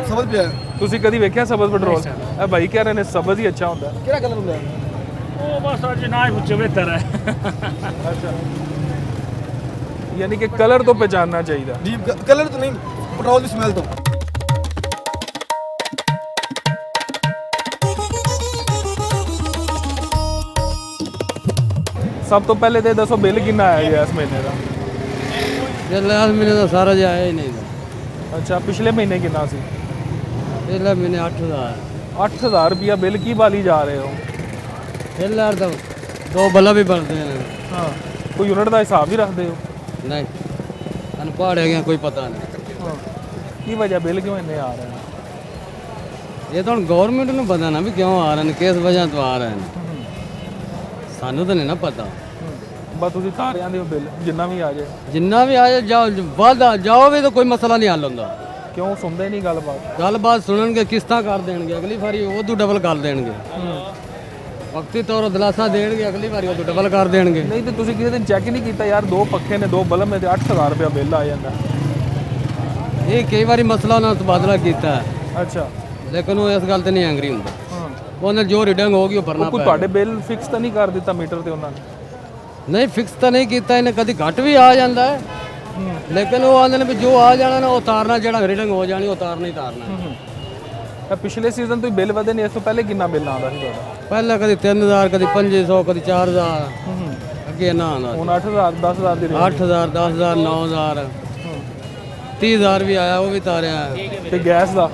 ਸਬਜ਼ ਪਿਆ ਹੈ। ਤੁਸੀਂ ਕਦੀ ਵੇਖਿਆ ਸਬਜ਼ ਪੈਟਰੋਲ? ਇਹ ਭਾਈ ਕਹਿ ਰਹੇ ਨੇ ਸਬਜ਼ ਹੀ ਅੱਛਾ ਹੁੰਦਾ। ਕਿਹੜਾ ਕਲਰ ਹੁੰਦਾ ਹੈ? ਉਹ ਬਸ ਅੱਜ ਨਾ ਹੀ ਪੁੱਛੋ, ਬਿਹਤਰ ਹੈ। ਅੱਛਾ, ਯਾਨੀ ਕਿ ਕਲਰ ਤੋਂ ਪਛਾਣਨਾ ਚਾਹੀਦਾ। ਜੀ, ਕਲਰ ਤੋਂ ਨਹੀਂ, ਪੈਟਰੋਲ ਦੀ ਸਮੈਲ ਤੋਂ। ਸਭ ਤੋਂ ਪਹਿਲੇ ਤੇ ਦੱਸੋ, ਬਿੱਲ ਕਿੰਨਾ ਆਇਆ ਜੀ ਇਸ ਮਹੀਨੇ ਦਾ? लास्ट महीने तो सारा जो आया ही नहीं था। ਅੱਛਾ, ਪਿਛਲੇ ਮਹੀਨੇ ਕਿੰਨਾ ਸੀ? पिछले महीने 8000। 8000 ਰੁਪਿਆ ਬਿੱਲ ਕੀ ਬਾਲੀ ਜਾ ਰਹੇ ਹੋ? यार तो 2 बल्ब भी बढ़ते हैं ਹਾਂ ਕੋਈ ਯੂਨਿਟ ਦਾ ਹਿਸਾਬ ਵੀ ਰੱਖਦੇ ਹੋ? नहीं अनपढ़ है क्या कोई पता नहीं ਹਾਂ ਕੀ ਵਜ੍ਹਾ ਬਿੱਲ ਕਿਉਂ ਇੰਨੇ ਆ ਰਹੇ ਨੇ? ये तो गवर्नमेंट ਨੂੰ पता ना भी क्यों आ रहे हैं किस वजह तो आ रहे हैं सानू तो नहीं ना पता ਬਸ ਤੁਸੀਂ ਤਾਰਿਆਂ ਦੇ ਬਿੱਲ ਜਿੰਨਾ ਵੀ ਆ ਜਾਏ जिन्ना भी आए जाओ बाद जाओगे तो कोई मसला नहीं हल होंदा ਕਿਉਂ ਸੁਣਦੇ ਨਹੀਂ ਗੱਲਬਾਤ? ਗੱਲਬਾਤ ਸੁਣਨਗੇ ਕਿਸ਼ਤਾਂ ਕਰ ਦੇਣਗੇ ਅਗਲੀ ਵਾਰੀ ਉਹ ਤੋਂ ਡਬਲ ਕਰ ਦੇਣਗੇ ਵਕਤੀ ਤੌਰ ਦਿਲਾਸਾ ਦੇਣਗੇ ਅਗਲੀ ਵਾਰੀ ਉਹ ਤੋਂ ਡਬਲ ਕਰ ਦੇਣਗੇ ਨਹੀਂ ਤੇ ਤੁਸੀਂ ਕਿਸੇ ਦਿਨ ਚੈੱਕ ਨਹੀਂ ਕੀਤਾ ਯਾਰ 2 ਪੱਖੇ ਨੇ 2 ਬਲਬ ਨੇ ਤੇ 8000 ਰੁਪਿਆ ਬਿੱਲ ਆ ਜਾਂਦਾ? ਇਹ ਕਈ ਵਾਰੀ ਮਸਲਾ ਉਹਨਾਂ ਨਾਲ ਤਬਾਦਲਾ ਕੀਤਾ ਹੈ, ਅੱਛਾ ਲੇਕਿਨ ਉਹ ਇਸ ਗੱਲ ਤੇ ਨਹੀਂ ਐਂਗਰੀ ਹੁੰਦਾ ਹਾਂ ਉਹਨੇ ਜੋ ਰੀਡਿੰਗ ਹੋਗੀ ਉਹ ਭਰਨਾ ਕੋਈ ਤੁਹਾਡੇ ਬਿੱਲ ਫਿਕਸ ਤਾਂ ਨਹੀਂ ਕਰ ਦਿੱਤਾ ਮੀਟਰ ਤੇ ਉਹਨਾਂ ਨੇ? ਨਹੀਂ ਫਿਕਸ ਤਾਂ ਨਹੀਂ ਕੀਤਾ ਇਹਨੇ ਕਦੀ ਘੱਟ ਵੀ ਆ ਜਾਂਦਾ ਹੈ ਲੇਕਿਨ ਉਹ ਆਂਦੇ ਨੇ ਵੀ ਜੋ ਆ ਜਾਣਾ ਨਾ ਉਹ ਤਾਰਨਾ ਜਿਹੜਾ ਰੀਡਿੰਗ ਹੋ ਜਾਣੀ ਉਹ ਤਾਰਨਾ ਹੀ ਤਾਰਨਾ ਇਹ ਪਿਛਲੇ ਸੀਜ਼ਨ ਤੋਂ ਹੀ ਬਿੱਲ ਵਧੇ ਨੇ ਇਸ ਤੋਂ ਪਹਿਲੇ ਕਿੰਨਾ ਬਿੱਲ ਆਉਂਦਾ ਸੀ ਤੁਹਾਡਾ? ਪਹਿਲਾਂ ਕਦੀ 3000 ਕਦੀ 500 ਕਦੀ 4000 ਅੱਗੇ ਨਾ ਆਉਂਦਾ ਹੁਣ 8000 10000 ਦੀ 8000 10000 9000 30000 ਵੀ ਆਇਆ ਉਹ ਵੀ ਤਾਰਿਆ ਤੇ ਗੈਸ ਦਾ?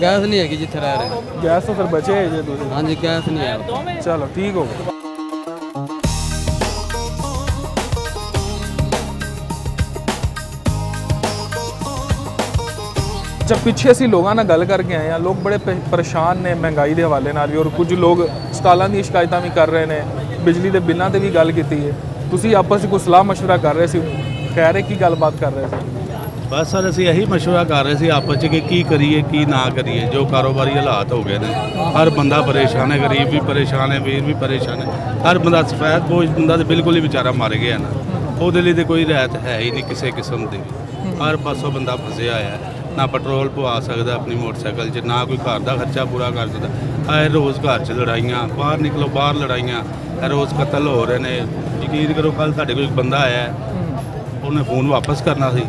ਗੈਸ ਨਹੀਂ ਹੈਗੀ ਜਿੱਥੇ ਰਹਿ ਰਹੇ ਗੈਸ ਤੋਂ ਫਿਰ ਬਚੇ ਜੇ ਤੁਸੀਂ? ਹਾਂਜੀ ਗੈਸ ਨਹੀਂ ਆਇਆ ਚਲੋ ਠੀਕ ਹੋ ਗਿਆ। जब ਪਿੱਛੇ ਅਸੀਂ ਲੋਕਾਂ ਨਾਲ ਗੱਲ ਕਰਕੇ ਆਏ ਆ ਲੋਕ ਬੜੇ ਪਰੇਸ਼ਾਨ ਨੇ ਮਹਿੰਗਾਈ ਦੇ ਹਵਾਲੇ ਨਾਲ ਵੀ ਔਰ ਕੁਝ ਲੋਕ ਸਟਾਲਾਂ ਦੀਆਂ ਸ਼ਿਕਾਇਤਾਂ ਵੀ ਕਰ ਰਹੇ ਨੇ ਬਿਜਲੀ ਦੇ ਬਿੱਲਾਂ ਤੇ ਵੀ ਗੱਲ ਕੀਤੀ ਹੈ ਤੁਸੀਂ ਆਪਸ ਵਿੱਚ ਕੋਈ ਸਲਾਹ ਮਸ਼ਵਰਾ ਕਰ ਰਹੇ ਸੀ ਕਹਿ ਰਹੇ ਕੀ ਗੱਲਬਾਤ ਕਰ ਰਹੇ ਸੀ? ਬਸ ਸਰ ਅਸੀਂ ਇਹੀ ਮਸ਼ਵਰਾ ਕਰ ਰਹੇ ਸੀ ਆਪਸ 'ਚ ਕਿ ਕੀ ਕਰੀਏ ਕੀ ਨਾ ਕਰੀਏ ਜੋ ਕਾਰੋਬਾਰੀ ਹਾਲਾਤ ਹੋ ਗਏ ਨੇ ਹਰ ਬੰਦਾ ਪਰੇਸ਼ਾਨ ਹੈ ਗਰੀਬ ਵੀ ਪਰੇਸ਼ਾਨ ਹੈ ਵੀਰ ਵੀ ਪਰੇਸ਼ਾਨ ਹੈ ਹਰ ਬੰਦਾ ਸਫੈਦ ਬੋਝ ਬੰਦਾ ਤੇ ਬਿਲਕੁਲ ਹੀ ਵਿਚਾਰਾ ਮਰ ਗਿਆ ਨਾ ਉਹਦੇ ਲਈ ਤੇ ਕੋਈ ਰਿਆਇਤ ਹੈ ਹੀ ਨਹੀਂ ਕਿਸੇ ਕਿਸਮ ਦੀ ਹਰ ਪਾਸੋਂ ਬੰਦਾ ਫਸਿਆ ਹੋਇਆ ਹੈ ਨਾ ਪੈਟਰੋਲ ਪਵਾ ਸਕਦਾ ਆਪਣੀ ਮੋਟਰਸਾਈਕਲ 'ਚ ਨਾ ਕੋਈ ਘਰ ਦਾ ਖਰਚਾ ਪੂਰਾ ਕਰ ਸਕਦਾ ਆਏ ਰੋਜ਼ ਘਰ 'ਚ ਲੜਾਈਆਂ ਬਾਹਰ ਨਿਕਲੋ ਬਾਹਰ ਲੜਾਈਆਂ ਰੋਜ਼ ਕਤਲ ਹੋ ਰਹੇ ਨੇ ਯਕੀਨ ਕਰੋ ਕੱਲ ਸਾਡੇ ਕੋਲ ਇੱਕ ਬੰਦਾ ਆਇਆ ਉਹਨੇ ਫੋਨ ਵਾਪਸ ਕਰਨਾ ਸੀ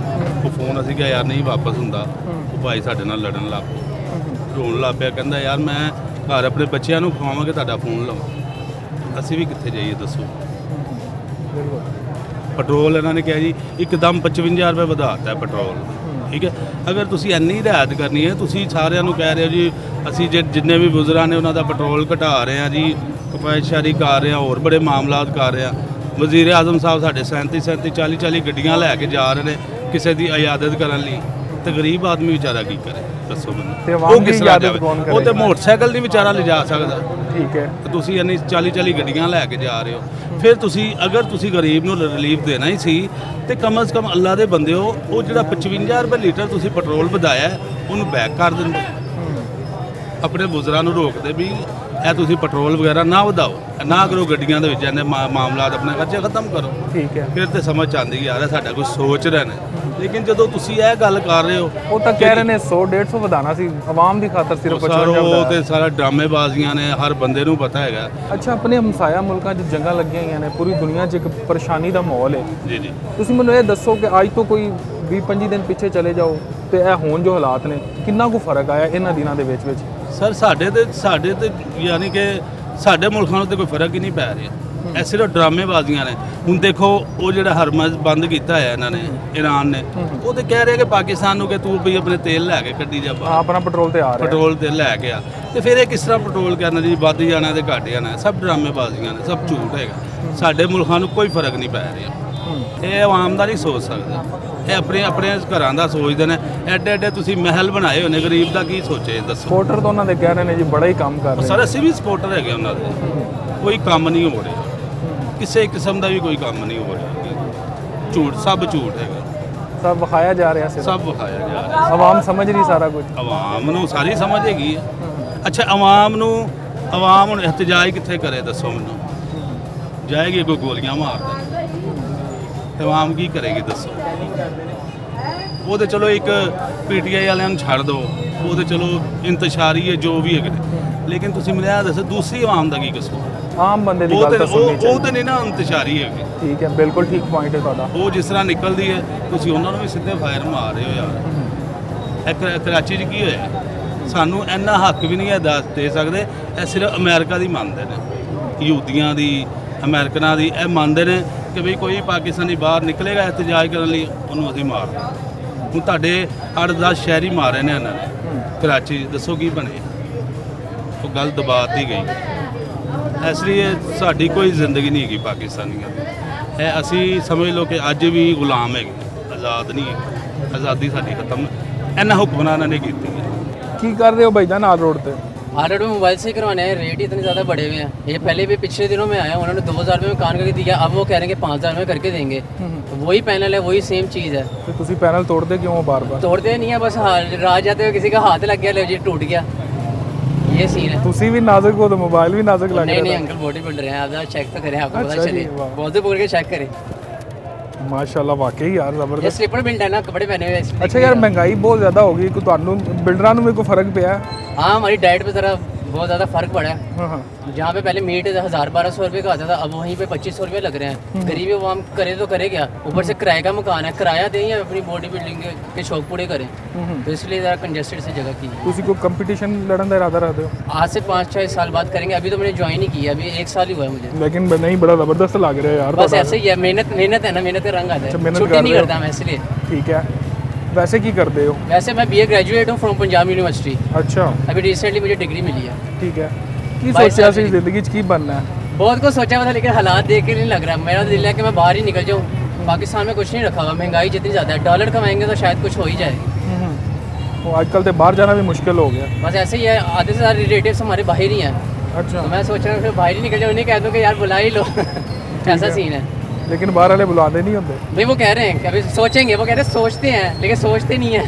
ਉਹ ਫੋਨ ਅਸੀਂ ਕਿਹਾ ਯਾਰ ਨਹੀਂ ਵਾਪਸ ਹੁੰਦਾ ਉਹ ਭਾਈ ਸਾਡੇ ਨਾਲ ਲੜਨ ਲੱਗ ਪਿਆ ਰੋਣ ਲੱਗ ਪਿਆ ਕਹਿੰਦਾ ਯਾਰ ਮੈਂ ਘਰ ਆਪਣੇ ਬੱਚਿਆਂ ਨੂੰ ਖਵਾਵਾਂਗੇ ਤੁਹਾਡਾ ਫੋਨ ਲਵਾਂ ਅਸੀਂ ਵੀ ਕਿੱਥੇ ਜਾਈਏ ਦੱਸੋ ਪੈਟਰੋਲ ਇਹਨਾਂ ਨੇ ਕਿਹਾ ਜੀ ਇੱਕਦਮ 55 ਰੁਪਏ ਵਧਾਤਾ ਪੈਟਰੋਲ ਠੀਕ ਹੈ ਅਗਰ ਤੁਸੀਂ ਇੰਨੀ ਰਿਆਇਤ ਕਰਨੀ ਹੈ ਤੁਸੀਂ ਸਾਰਿਆਂ ਨੂੰ ਕਹਿ ਰਹੇ ਹੋ ਜੀ ਅਸੀਂ ਜਿੰਨੇ ਵੀ ਗੁਜ਼ਰਾਂ ਨੇ ਉਹਨਾਂ ਦਾ ਪੈਟਰੋਲ ਘਟਾ ਰਹੇ ਹਾਂ ਜੀ ਕਿਫਾਇਤਸ਼ਾਰੀ ਕਰ ਰਹੇ ਹਾਂ ਹੋਰ ਬੜੇ ਮਾਮਲਾਤ ਕਰ ਰਹੇ ਹਾਂ ਵਜ਼ੀਰ ਆਜ਼ਮ ਸਾਹਿਬ ਸਾਡੇ 37 40 ਗੱਡੀਆਂ ਲੈ ਕੇ ਜਾ ਰਹੇ ਨੇ ਕਿਸੇ ਦੀ ਇਆਦਤ ਕਰਨ ਲਈ ਤੇ ਗਰੀਬ ਆਦਮੀ ਵਿਚਾਰਾ ਕੀ ਕਰੇ ਦੱਸੋ ਤੇ ਮੈਨੂੰ ਆਵਾਮ ਉਹ ਦੀ ਕਿਸ ਤਰ੍ਹਾਂ ਇਆਦਤ ਜਾਵੇ ਕੌਣ ਉਹ ਤੇ ਮੋਟਰਸਾਈਕਲ ਨਹੀਂ ਵਿਚਾਰਾ ਲਿਜਾ ਸਕਦਾ ਠੀਕ ਹੈ ਤੇ ਤੁਸੀਂ ਇੰਨੀ 40 ਗੱਡੀਆਂ ਲੈ ਕੇ ਜਾ ਰਹੇ ਹੋ ਫਿਰ ਤੁਸੀਂ ਅਗਰ ਤੁਸੀਂ ਗਰੀਬ ਨੂੰ ਰਿਲੀਫ ਦੇਣਾ ਹੀ ਸੀ ਤੇ ਕਮ ਸੇ ਕਮ ਅੱਲਾ ਦੇ ਬੰਦੇ ਹੋ ਉਹ ਜਿਹੜਾ 55 ਰੁਪਏ ਲੀਟਰ ਤੁਸੀਂ ਪੈਟਰੋਲ ਵਧਾਇਆ ਉਹਨੂੰ ਬੈਕ ਕਰ ਦਿੰਦੇ ਆਪਣੇ ਬੁਜ਼ੁਰਗਾਂ ਨੂੰ ਰੋਕਦੇ ਵੀ ਇਹ ਤੁਸੀਂ ਪੈਟਰੋਲ ਵਗੈਰਾ ਨਾ ਵਧਾਓ ਨਾ ਕਰੋ ਗੱਡੀਆਂ ਦੇ ਵਿੱਚ ਇਹਨੇ ਮਾਮਲਾਤ ਆਪਣੇ ਖਰਚੇ ਖਤਮ ਕਰੋ ਠੀਕ ਹੈ ਫਿਰ ਤੇ ਸਮਝ ਆਉਂਦੀ ਯਾਰ ਸਾਡਾ ਕੋਈ ਸੋਚ ਰਹੇ ਨੇ ਲੇਕਿਨ ਜਦੋਂ ਤੁਸੀਂ ਇਹ ਗੱਲ ਕਰ ਰਹੇ ਹੋ ਉਹ ਤਾਂ ਕਹਿ ਰਹੇ ਨੇ 100 150 ਵਧਾਣਾ ਸੀ ਆਵਾਮ ਦੀ ਖਾਤਰ ਸਿਰਫ 55 ਉਹ ਤੇ ਸਾਰਾ ਡਰਾਮੇਬਾਜ਼ੀਆਂ ਨੇ ਹਰ ਬੰਦੇ ਨੂੰ ਪਤਾ ਹੈਗਾ ਅੱਛਾ ਆਪਣੇ ਹਮਸਾਇਆ ਮੁਲਕਾਂ 'ਚ ਜੰਗਾਂ ਲੱਗੀਆਂ ਹੋਈਆਂ ਨੇ ਪੂਰੀ ਦੁਨੀਆ 'ਚ ਇੱਕ ਪਰੇਸ਼ਾਨੀ ਦਾ ਮਾਹੌਲ ਹੈ ਜੀ ਜੀ ਤੁਸੀਂ ਮੈਨੂੰ ਇਹ ਦੱਸੋ ਕਿ ਅੱਜ ਤੋਂ ਕੋਈ 20-25 ਦਿਨ ਪਿੱਛੇ ਚਲੇ ਜਾਓ ਤੇ ਇਹ ਹੁਣ ਜੋ ਹਾਲਾਤ ਨੇ ਕਿੰਨਾ ਕੁ ਫਰਕ ਆਇਆ ਇਹਨਾਂ ਦਿਨਾਂ ਦੇ ਵਿੱਚ ਸਰ ਸਾਡੇ ਤੇ ਯਾਨੀ ਕਿ ਸਾਡੇ ਮੁਲਕਾਂ ਨੂੰ ਤੇ ਕੋਈ ਫਰਕ ਹੀ ਨਹੀਂ ਪੈ ਰਿਹਾ ਇਹ ਸਿਰਫ ਡਰਾਮੇਬਾਜ਼ੀਆਂ ਨੇ ਹੁਣ ਦੇਖੋ ਉਹ ਜਿਹੜਾ ਹਰਮਜ਼ ਬੰਦ ਕੀਤਾ ਹੈ ਇਹਨਾਂ ਨੇ ਈਰਾਨ ਨੇ ਉਹ ਤੇ ਕਹਿ ਰਿਹਾ ਕਿ ਪਾਕਿਸਤਾਨ ਨੂੰ ਕਿ ਤੂੰ ਵੀ ਆਪਣੇ ਤੇਲ ਲੈ ਕੇ ਕੱਢੀ ਜਾ ਬਾਹਰ ਆਪਣਾ ਪੈਟਰੋਲ ਤੇ ਆ ਰਿਹਾ ਪੈਟਰੋਲ ਤੇ ਲੈ ਕੇ ਆ ਤੇ ਫਿਰ ਇਹ ਕਿਸ ਤਰ੍ਹਾਂ ਪੈਟਰੋਲ ਕਰਨਾ ਜੀ ਵੱਧ ਜਾਣਾ ਤੇ ਘਟ ਜਾਣਾ ਸਭ ਡਰਾਮੇਬਾਜ਼ੀਆਂ ਨੇ ਸਭ ਝੂਠ ਹੈਗਾ ਸਾਡੇ ਮੁਲਕਾਂ ਨੂੰ ਕੋਈ ਫਰਕ ਨਹੀਂ ਪੈ ਰਿਹਾ ਇਹ ਆਵਾਮ ਦਾ ਨਹੀਂ ਸੋਚ ਸਕਦਾ ਇਹ ਆਪਣੇ ਘਰਾਂ ਦਾ ਸੋਚਦੇ ਨੇ ਐਡੇ ਐਡੇ ਤੁਸੀਂ ਮਹਿਲ ਬਣਾਏ ਹੋਣੇ ਗਰੀਬ ਦਾ ਕੀ ਸੋਚੇ ਦੱਸੋ ਸਪੋਰਟਰ ਤਾਂ ਉਹਨਾਂ ਦੇ ਕਹਿ ਰਹੇ ਨੇ ਜੀ ਬੜਾ ਹੀ ਕੰਮ ਕਰ ਰਹੇ ਸਰ ਅਸੀਂ ਵੀ ਸਪੋਰਟਰ ਹੈਗੇ ਉਹਨਾਂ ਦੇ ਕੋਈ ਕੰਮ ਨਹੀਂ ਹੋ ਰਿਹਾ ਕਿਸੇ ਕਿਸਮ ਦਾ ਵੀ ਕੋਈ ਕੰਮ ਨਹੀਂ ਹੋ ਰਿਹਾ ਝੂਠ ਸਭ ਝੂਠ ਹੈਗਾ ਸਭ ਵਿਖਾਇਆ ਜਾ ਰਿਹਾ ਸੀ ਸਭ ਵਿਖਾਇਆ ਜਾ ਰਿਹਾ ਆਵਾਮ ਸਮਝ ਨਹੀਂ ਸਾਰਾ ਕੁਝ ਆਵਾਮ ਨੂੰ ਸਾਰੀ ਸਮਝ ਹੈਗੀ ਹੈ ਅੱਛਾ ਆਵਾਮ ਹੁਣ ਇhtਜਾਜ ਕਿੱਥੇ ਕਰੇ ਦੱਸੋ ਮੈਨੂੰ ਜਾਏਗੀ ਕੋਈ ਗੋਲੀਆਂ ਮਾਰਦਾ ਆਵਾਮ ਕੀ ਕਰੇਗੀ ਦੱਸੋ ਉਹ ਤੇ ਚਲੋ ਇੱਕ ਪੀਟੀਆਈ ਵਾਲਿਆਂ ਨੂੰ ਛੱਡ ਦਿਓ ਉਹ ਤੇ ਚਲੋ ਇੰਤਸ਼ਾਰੀ ਹੈ ਜੋ ਵੀ ਹੈ ਲੇਕਿਨ ਤੁਸੀਂ ਮੈਨੂੰ ਇਹ ਦੱਸੋ ਦੂਸਰੀ ਆਵਾਮ ਦਾ ਕੀ ਕਸੂਰ ਆਮ ਬੰਦੇ ਦੀ ਗੱਲ ਤਾਂ ਸੁਣਨੀ ਚਾਹੀਦੀ ਉਹ ਤੇ ਨਹੀਂ ਨਾ ਇੰਤਸ਼ਾਰੀ ਹੈਗੀ ਠੀਕ ਹੈ ਬਿਲਕੁਲ ਠੀਕ ਪੁਆਇੰਟ ਹੈ ਤੁਹਾਡਾ ਉਹ ਜਿਸ ਤਰ੍ਹਾਂ ਨਿਕਲਦੀ ਹੈ ਤੁਸੀਂ ਉਹਨਾਂ ਨੂੰ ਵੀ ਸਿੱਧੇ ਫਾਇਰ ਮਾਰ ਰਹੇ ਹੋ ਯਾਰ ਇਹ ਕਰਾਚੀ 'ਚ ਕੀ ਹੋਇਆ ਸਾਨੂੰ ਇੰਨਾ ਹੱਕ ਵੀ ਨਹੀਂ ਹੈ ਦੇ ਸਕਦੇ ਇਹ ਸਿਰਫ ਅਮਰੀਕਾ ਦੀ ਮੰਨਦੇ ਨੇ ਯਹੂਦੀਆਂ ਦੀ ਅਮਰੀਕਨਾਂ ਦੀ ਇਹ ਮੰਨਦੇ ਨੇ ਕਿ ਵੀ ਕੋਈ ਪਾਕਿਸਤਾਨੀ ਬਾਹਰ ਨਿਕਲੇਗਾ ਇhtਜਾਜ ਕਰਨ ਲਈ ਉਹਨੂੰ ਅਸੀਂ ਮਾਰ ਹੁਣ ਤੁਹਾਡੇ 8-10 ਸ਼ਹਿਰੀ ਮਾਰੇ ਨੇ ਇਹਨਾਂ ਨੇ ਕਰਾਚੀ ਦੱਸੋ ਕੀ ਬਣੇ ਉਹ ਗੱਲ ਦਬਾਤੀ ਗਈ। ਇਸ ਲਈ ਇਹ ਸਾਡੀ ਕੋਈ ਜ਼ਿੰਦਗੀ ਨਹੀਂ ਹੈਗੀ ਪਾਕਿਸਤਾਨੀਆਂ ਦੀ। ਇਹ ਅਸੀਂ ਸਮਝ ਲਓ ਕਿ ਅੱਜ ਵੀ ਗੁਲਾਮ ਹੈਗੇ, ਆਜ਼ਾਦ ਨਹੀਂ ਹੈਗੇ। ਆਜ਼ਾਦੀ ਸਾਡੀ ਖਤਮ ਇਹਨਾਂ ਹੁਕਮਰਾਨਾਂ ਨੇ ਕੀਤੀ ਹੈ। ਕੀ ਕਰ ਰਹੇ ਹੋ ਭਾਈजान आल रोड पे? आर्डर में मोबाइल से ही करवाने हैं, रेट इतने ज़्यादा बढ़े हुए हैं। ये पहले भी पिछले दिनों में आया, उन्होंने 2000 रुपये में कान करके दिया, अब वो कह रहे हैं कि 5000 में करके देंगे। तो वही पैनल है, वही सेम चीज़ है। तो तुसी पैनल तोड़ते क्यों हो बार बार? तोड़ते नहीं है, बस रात जाते हुए किसी का हाथ लग गया, लेजिट टूट गया, ये सीन है। तुसी भी नाजुक हो तो मोबाइल भी नाजुक लग नहीं रहा नहीं था। अंकल बॉडी बिल्डर हैं, आप चेक तो करें, आपको अच्छा पता जी, चले, वाह। बहुत से पकड़ के चेक करें। माशाल्लाह वाकई यार ये जबरदस्त। स्लीपर बिल्ड है ना, कपड़े पहने हुए हैं। अच्छा यार महंगाई बहुत ज़्यादा हो गई, ਤੁਹਾਨੂੰ ਬਿਲਡਰਾਂ ਨੂੰ ਵੀ ਕੋਈ ਫਰਕ ਪਿਆ है? हाँ, हमारी डाइट पे ज़रा बहुत ज़्यादा फ़र्क पड़ा है। हाँ हाँ जहाँ पे पहले मीट 1000-1200 रुपये का आता था, अब वहीं पे 2500 रुपये लग रहे हैं। गरीबी आवाम करे तो करे क्या, ऊपर से किराए का मकान है, किराया दें या अपनी बॉडी बिल्डिंग के शौक पूरे करें। तो इसलिए ज़रा कंजेस्टेड सी जगह की है। ਤੁਸੀਂ ਕੋਈ कंपटीशन लड़न का इरादा रखते हो? आज से 5-6 साल बाद करेंगे, अभी तो मैंने ज्वाइन ही किया, अभी 1 साल ही हुआ है मुझे। लेकिन नहीं बड़ा ज़बरदस्त लग रहा है यार। बस ऐसे ही है, मेहनत है ना, मेहनत का रंग आता अच्छा, है, मेहनत छुट्टी कर नहीं रहे हो। करता मैं इसलिए। ठीक है, वैसे की करते हो? वैसे मैं BA ग्रेजुएट हूँ फ्रॉम पंजाब यूनिवर्सिटी, अच्छा अभी रिसेंटली मुझे डिग्री मिली है। ठीक है, की 22 सोचा साल सी की। जिंदगी च की बनना है? बहुत कुछ सोचा हुआ था, लेकिन हालात देख के नहीं लग रहा। मेरा दिल है कि मैं बाहर ही निकल जाऊँ। पाकिस्तान में कुछ नहीं रखा हुआ, महंगाई जितनी ज़्यादा है, डॉलर कमाएंगे तो शायद कुछ हो ही जाए। तो आजकल तो बाहर जाना भी मुश्किल हो गया। बस ऐसे ही है, आधे से ज़्यादा रिलेटिव्स हमारे बाहर ही हैं। अच्छा, तो मैं सोच रहा हूँ फिर बाहर ही निकल जाऊँ, उन्हें कह दूँ कि यार बुला ही लो। ऐसा सीन है। लेकिन बाहर वाले बुलाते नहीं होते। भाई वो कह रहे हैं कि अभी सोचेंगे, वो कह रहे हैं सोचते हैं, लेकिन सोचते नहीं हैं।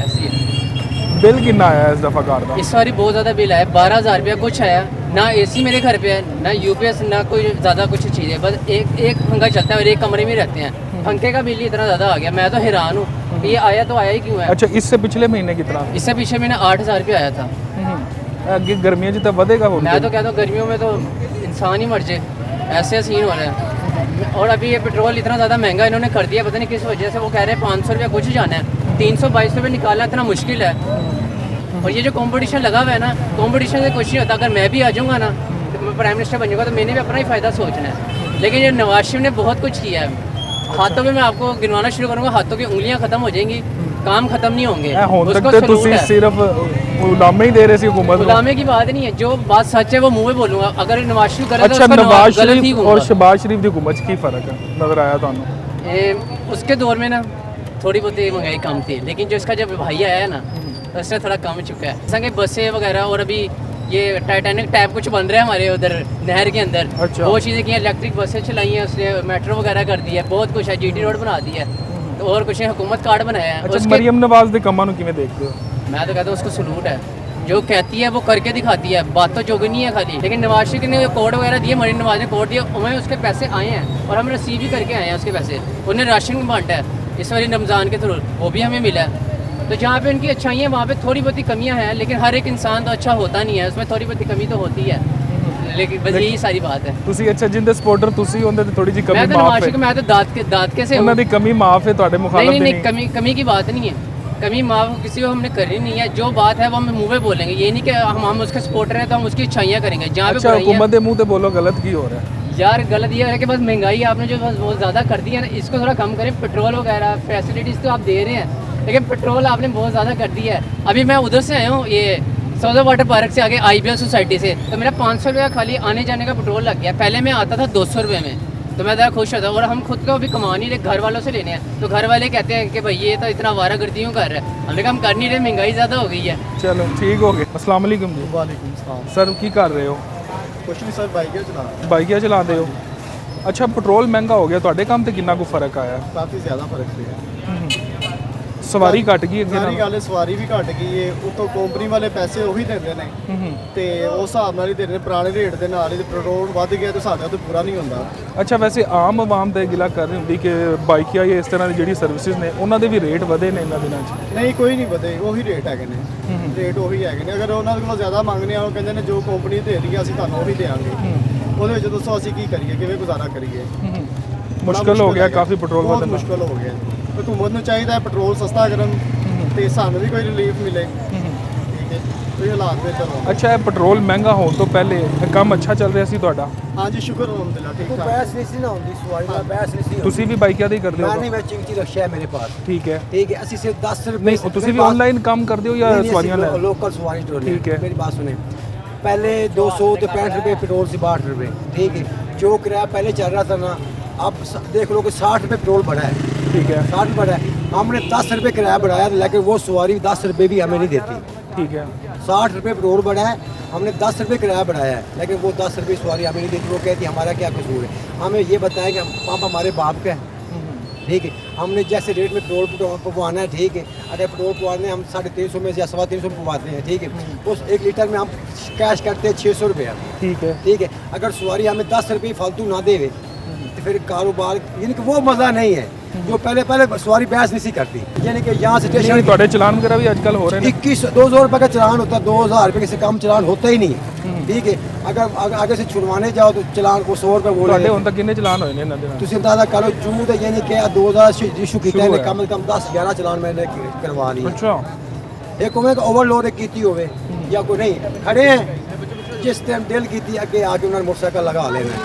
ऐसी है। बिल कितना आया इस दफ़ा कार का? इस बार बहुत ज़्यादा बिल आया, 12,000 रुपया कुछ आया। ना AC मेरे घर पे है, ना UPS, ना कोई ज़्यादा कुछ चीज़ है। बस एक पंखा चलता है और एक कमरे में रहते हैं। पंखे का बिल ही इतना ज़्यादा आ गया, मैं तो हैरान हूँ कि ये आया तो आया ही क्यों है। अच्छा, इससे पिछले महीने कितना? इससे पीछे मैंने 8,000 रुपया आया था। अगे गर्मियों च तो बढ़ेगा। मैं तो कहता हूँ गर्मियों में तो इंसान ही मर जाए, ऐसे सीन हो रहा है। और अभी ये पेट्रोल इतना ज़्यादा महंगा इन्होंने कर दिया, पता नहीं किस वजह से। वो कह रहे हैं 500 रुपया कुछ जाना है, 322 रुपये निकालना इतना मुश्किल है। और ये जो कंपटीशन लगा हुआ है ना, कंपटीशन से कुछ नहीं होता। अगर मैं भी आ जाऊँगा ना, तो मैं प्राइम मिनिस्टर बन जाऊँगा, तो मैंने भी अपना ही फ़ायदा सोचना है। लेकिन ये नवाज शरीफ ने बहुत कुछ किया है। हाथों में मैं आपको गिनवाना शुरू करूँगा, हाथों की उंगलियाँ ख़त्म हो जाएंगी, काम ख़त्म नहीं होंगे। उसको सलूट है। सिर्फ गुलामे ही दे रहे सी हुकूमत को। गुलामे की बात नहीं है, जो बात सच है वो मुँह में बोलूँगा। अगर नवाज शरीफ करे अच्छा, तो नवाज गलत ही शरीफ और कहूँगा। शहबाज शरीफ की हुकूमत की फ़र्क है नजर आया थानू? उसके दौर में ना थोड़ी बहुत महंगाई कम थी, लेकिन जो इसका जब भाई आया है ना, तो इससे थोड़ा कम चुका है। जैसा कि बसें वगैरह, और अभी ये टाइटैनिक टैप कुछ बन रहा है हमारे उधर नहर के अंदर। अच्छा। वो चीज़ें की हैं, इलेक्ट्रिक बसें चलाई हैं उसने, मेट्रो वगैरह कर दी है, बहुत कुछ है, GT रोड बना दी है, तो और कुछ है, हुकूमत कार्ड बनाया है। अच्छा, उसके मरियम नवाज के कमां नू किवें देखते हो? मैं तो कहता हूँ उसको सलूट है, जो कहती है वो करके दिखाती है, बात तो जोगी नहीं है खाली। लेकिन नवाज शरीफ ने कोड वगैरह दिए, मरियम नवाज ने कोड दिया, उन्हें उसके पैसे आए हैं और हम रिसीव भी करके आए हैं उसके पैसे। उन्हें राशन भी बांटा है इस वाली रमज़ान के थ्रू, वो भी हमें मिला है। तो जहाँ पे उनकी अच्छाइयाँ, वहाँ पे थोड़ी बहुत कमियाँ हैं, लेकिन हर एक इंसान तो अच्छा होता नहीं है, उसमें थोड़ी बहुत कमी तो होती है। लेकिन बस यही सारी बात है। ਤੁਸੀਂ ਅੱਛਾ ਜਿੰਦੇ ਸਪੋਰਟਰ ਤੁਸੀਂ ਉਹਦੇ ਤੇ ਥੋੜੀ ਜੀ ਕਮੀ मैं तो ਮਾਫ नवाज शरीफ, है, मैं तो दाँत के से ਉਹਨਾਂ ਦੀ ਕਮੀ ਮਾਫ ਹੈ, ਤੁਹਾਡੇ नहीं ਮੁਖਾਲਫ नहीं ਦੀ नहीं, कमी की बात नहीं है। कमी माफ किसी को हमने करी नहीं है, जो बात है वो हम मुँह पे बोलेंगे। ये नहीं कि हम उसके सपोर्टर हैं तो हम उसकी अच्छाइयाँ करेंगे। जहाँ पे अच्छा, बुराइयाँ- हुकूमत के मुंह पे बोलो गलत की हो रहा है? यार गलत ये है कि बस महंगाई आपने जो बस बहुत ज़्यादा कर दी है ना, इसको थोड़ा कम करें। पेट्रोल वगैरह फैसिलिटीज़ तो आप दे रहे हैं, लेकिन पेट्रोल आपने बहुत ज़्यादा कर दिया है। अभी मैं उधर से आया हूँ, ये सौदा वाटर पार्क से आगे IBL सोसाइटी से, तो मेरा 500 रुपया खाली आने जाने का पेट्रोल लग गया। पहले मैं आता था 200 रुपये में, तो मैं ज़रा खुश होता। और हम खुद को अभी कमा नहीं रहे, घर वालों से लेने हैं। तो घर वाले कहते हैं कि भाई ये तो इतना वारागर्दी क्यों कर रहा है। हमने कहा हम कर नहीं रहे, महंगाई ज़्यादा हो गई है। चलो ठीक हो गया। अस्सलाम वालेकुम जी। वालेकुम सलाम। सर की कर रहे हो? कुछ नहीं सर, बाइक चला बाइकियाँ चलाते हो? अच्छा, पेट्रोल महंगा हो गया, ਤੁਹਾਡੇ ਕੰਮ ਤੇ ਕਿੰਨਾ ਕੁ ਫਰਕ ਆਇਆ? काफ़ी ज़्यादा फर्क पिया। ਸਵਾਰੀ ਘਟ ਗਈ ਅੱਗੇ ਸਾਰੀ ਨਾਲ? ਗੱਲ ਸਵਾਰੀ ਵੀ ਘਟ ਗਈ ਏ, ਉਤੋਂ ਕੰਪਨੀ ਵਾਲੇ ਪੈਸੇ ਉਹੀ ਦਿੰਦੇ ਨੇ ਤੇ ਉਸ ਹਿਸਾਬ ਨਾਲ ਹੀ ਦਿੰਦੇ ਨੇ, ਪੁਰਾਣੇ ਰੇਟ ਦੇ ਨਾਲ ਹੀ। ਤੇ ਪੈਟਰੋਲ ਵੱਧ ਗਿਆ ਤੇ ਸਾਡਾ ਤਾਂ ਪੂਰਾ ਨਹੀਂ ਹੁੰਦਾ। ਅੱਛਾ, ਵੈਸੇ ਆਮ ਆਵਾਮ ਦਾ ਇਹ ਗਿਲਾ ਕਰ ਰਹੀ ਹੁੰਦੀ ਕਿ ਬਾਈਕਿਆਂ ਜਾਂ ਇਸ ਤਰ੍ਹਾਂ ਦੀ ਜਿਹੜੀ ਸਰਵਿਸਿਜ਼ ਨੇ ਉਹਨਾਂ ਦੇ ਵੀ ਰੇਟ ਵਧੇ ਨੇ ਇਹਨਾਂ ਦਿਨਾਂ 'ਚ? ਨਹੀਂ, ਕੋਈ ਨਹੀਂ ਵਧੇ, ਉਹੀ ਰੇਟ ਹੈਗੇ ਨੇ, ਰੇਟ ਉਹੀ ਹੈਗੇ ਨੇ। ਅਗਰ ਉਹਨਾਂ ਕੋਲੋਂ ਜ਼ਿਆਦਾ ਮੰਗਨੇ ਆ, ਉਹ ਕਹਿੰਦੇ ਨੇ ਜੋ ਕੰਪਨੀ ਦੇ ਰਹੀ ਆ ਅਸੀਂ ਤੁਹਾਨੂੰ ਉਹੀ ਦੇਵਾਂਗੇ। ਉਹਦੇ ਵਿੱਚ ਦੱਸੋ ਅਸੀਂ ਕੀ ਕਰੀਏ, ਕਿਵੇਂ ਗੁਜ਼ਾਰਾ ਕਰੀਏ? ਮੁਸ਼ਕਲ ਹੋ ਗਿਆ ਕਾਫੀ ਪੈਟਰੋਲ ਬਹੁਤ ਵਧਣ ਨਾਲ। ਮੁਸ਼ਕਲ ਹੋ ਗਿਆ। हुकूमत ਨੂੰ ਚਾਹੀਦਾ ਹੈ ਪੈਟਰੋਲ ਸਸਤਾ ਕਰਨ ਤੇ ਸਾਨੂੰ ਵੀ ਕੋਈ ਰਿਲੀਫ ਮਿਲੇ। ਠੀਕ ਹੈ, ਕੋਈ ਹਾਲਾਤ ਬਿਹਤਰ ਹੋਣ। ਅੱਛਾ, ਇਹ ਪੈਟਰੋਲ ਮਹਿੰਗਾ ਹੋਣ ਤੋਂ ਪਹਿਲੇ ਇਹ ਕੰਮ ਅੱਛਾ ਚੱਲ ਰਿਹਾ ਸੀ ਤੁਹਾਡਾ? ਹਾਂਜੀ, ਸ਼ੁਕਰ ਅਲਹਮਦੁਲਿਲਾ, ਠੀਕ ਠਾਕ। बहस नहीं सी ना होती, सवारी का बहस नहीं सी ਤੁਸੀਂ ਵੀ ਬਾਈਕਿਆਂ ਦਾ ਹੀ ਕਰਦੇ मैं ਹੋ? नहीं, मैं चिंची रक्षा है मेरे पास। ਠੀਕ ਹੈ। ठीक है, अस्सी से 10 रुपये ਨਹੀਂ, ਤੁਸੀਂ ਵੀ ਆਨਲਾਈਨ ਕੰਮ ਕਰਦੇ ਹੋ ਜਾਂ ਸਵਾਰੀਆਂ ਲੈ? लोकल सवारी टोल ठीक है। मेरी बात सुने, पहले 200 तो 65 रुपये पेट्रोल से 62 रुपये, ठीक है। जो किराया पहले चल रहा था ना, अब देख लो कि 60 रुपये पेट्रोल बढ़ा है, ठीक है, 60 बढ़ा है। हमने 10 रुपये किराया बढ़ाया, लेकिन वो सवारी 10 रुपये भी हमें नहीं देती, ठीक है। 60 रुपये पेट्रोल बढ़ा है, हमने 10 रुपये किराया बढ़ाया है, लेकिन वो 10 रुपये सवारी हमें नहीं देती। वो कहती हमारा क्या कसूर है, हमें ये बताया कि पंप हमारे बाप का है, ठीक है। हमने जैसे रेट में पेट्रोल पवाना है, ठीक है। अगर पेट्रोल पवाने हम 350 में या 325 में पवाते हैं, ठीक है। उस 1 लीटर में हम कैश करते हैं 600 रुपये, ठीक है, ठीक है। अगर सवारी हमें 10 रुपये फालतू ना देवे तो फिर कारोबार यानी कि वो मज़ा नहीं है जो पहले सवारी बहस नहीं सी करती। यानी कि यहाँ से स्टेशन ਤੁਹਾਡੇ ਚਲਾਨ ਵਗੈरह भी आजकल हो रहे हैं। 200 रुपये का चलान होता है, 2000 रुपये से कम चलान होता ही नहीं है, ठीक है। अगर आगे से छुड़वाने जाओ तो चलान को 100 रुपये बोले। ਤੁਹਾਡੇ ਹੁਣ ਤੱਕ ਕਿੰਨੇ ਚਲਾਨ ਹੋਏ ਨੇ ਇਹਨਾਂ ਦੇ ਨਾਲ? तुम अंदाजा करो जून तो यानी कि 2000 इशू किया है, कम से कम 10-11 चलान मैंने करवा लिए। अच्छा, एक उमें ओवरलोड की होवे या कोई नहीं, खड़े हैं जिस टाइम दिल की थी अगे आके उन्होंने मोटरसाइकिल लगा लेना,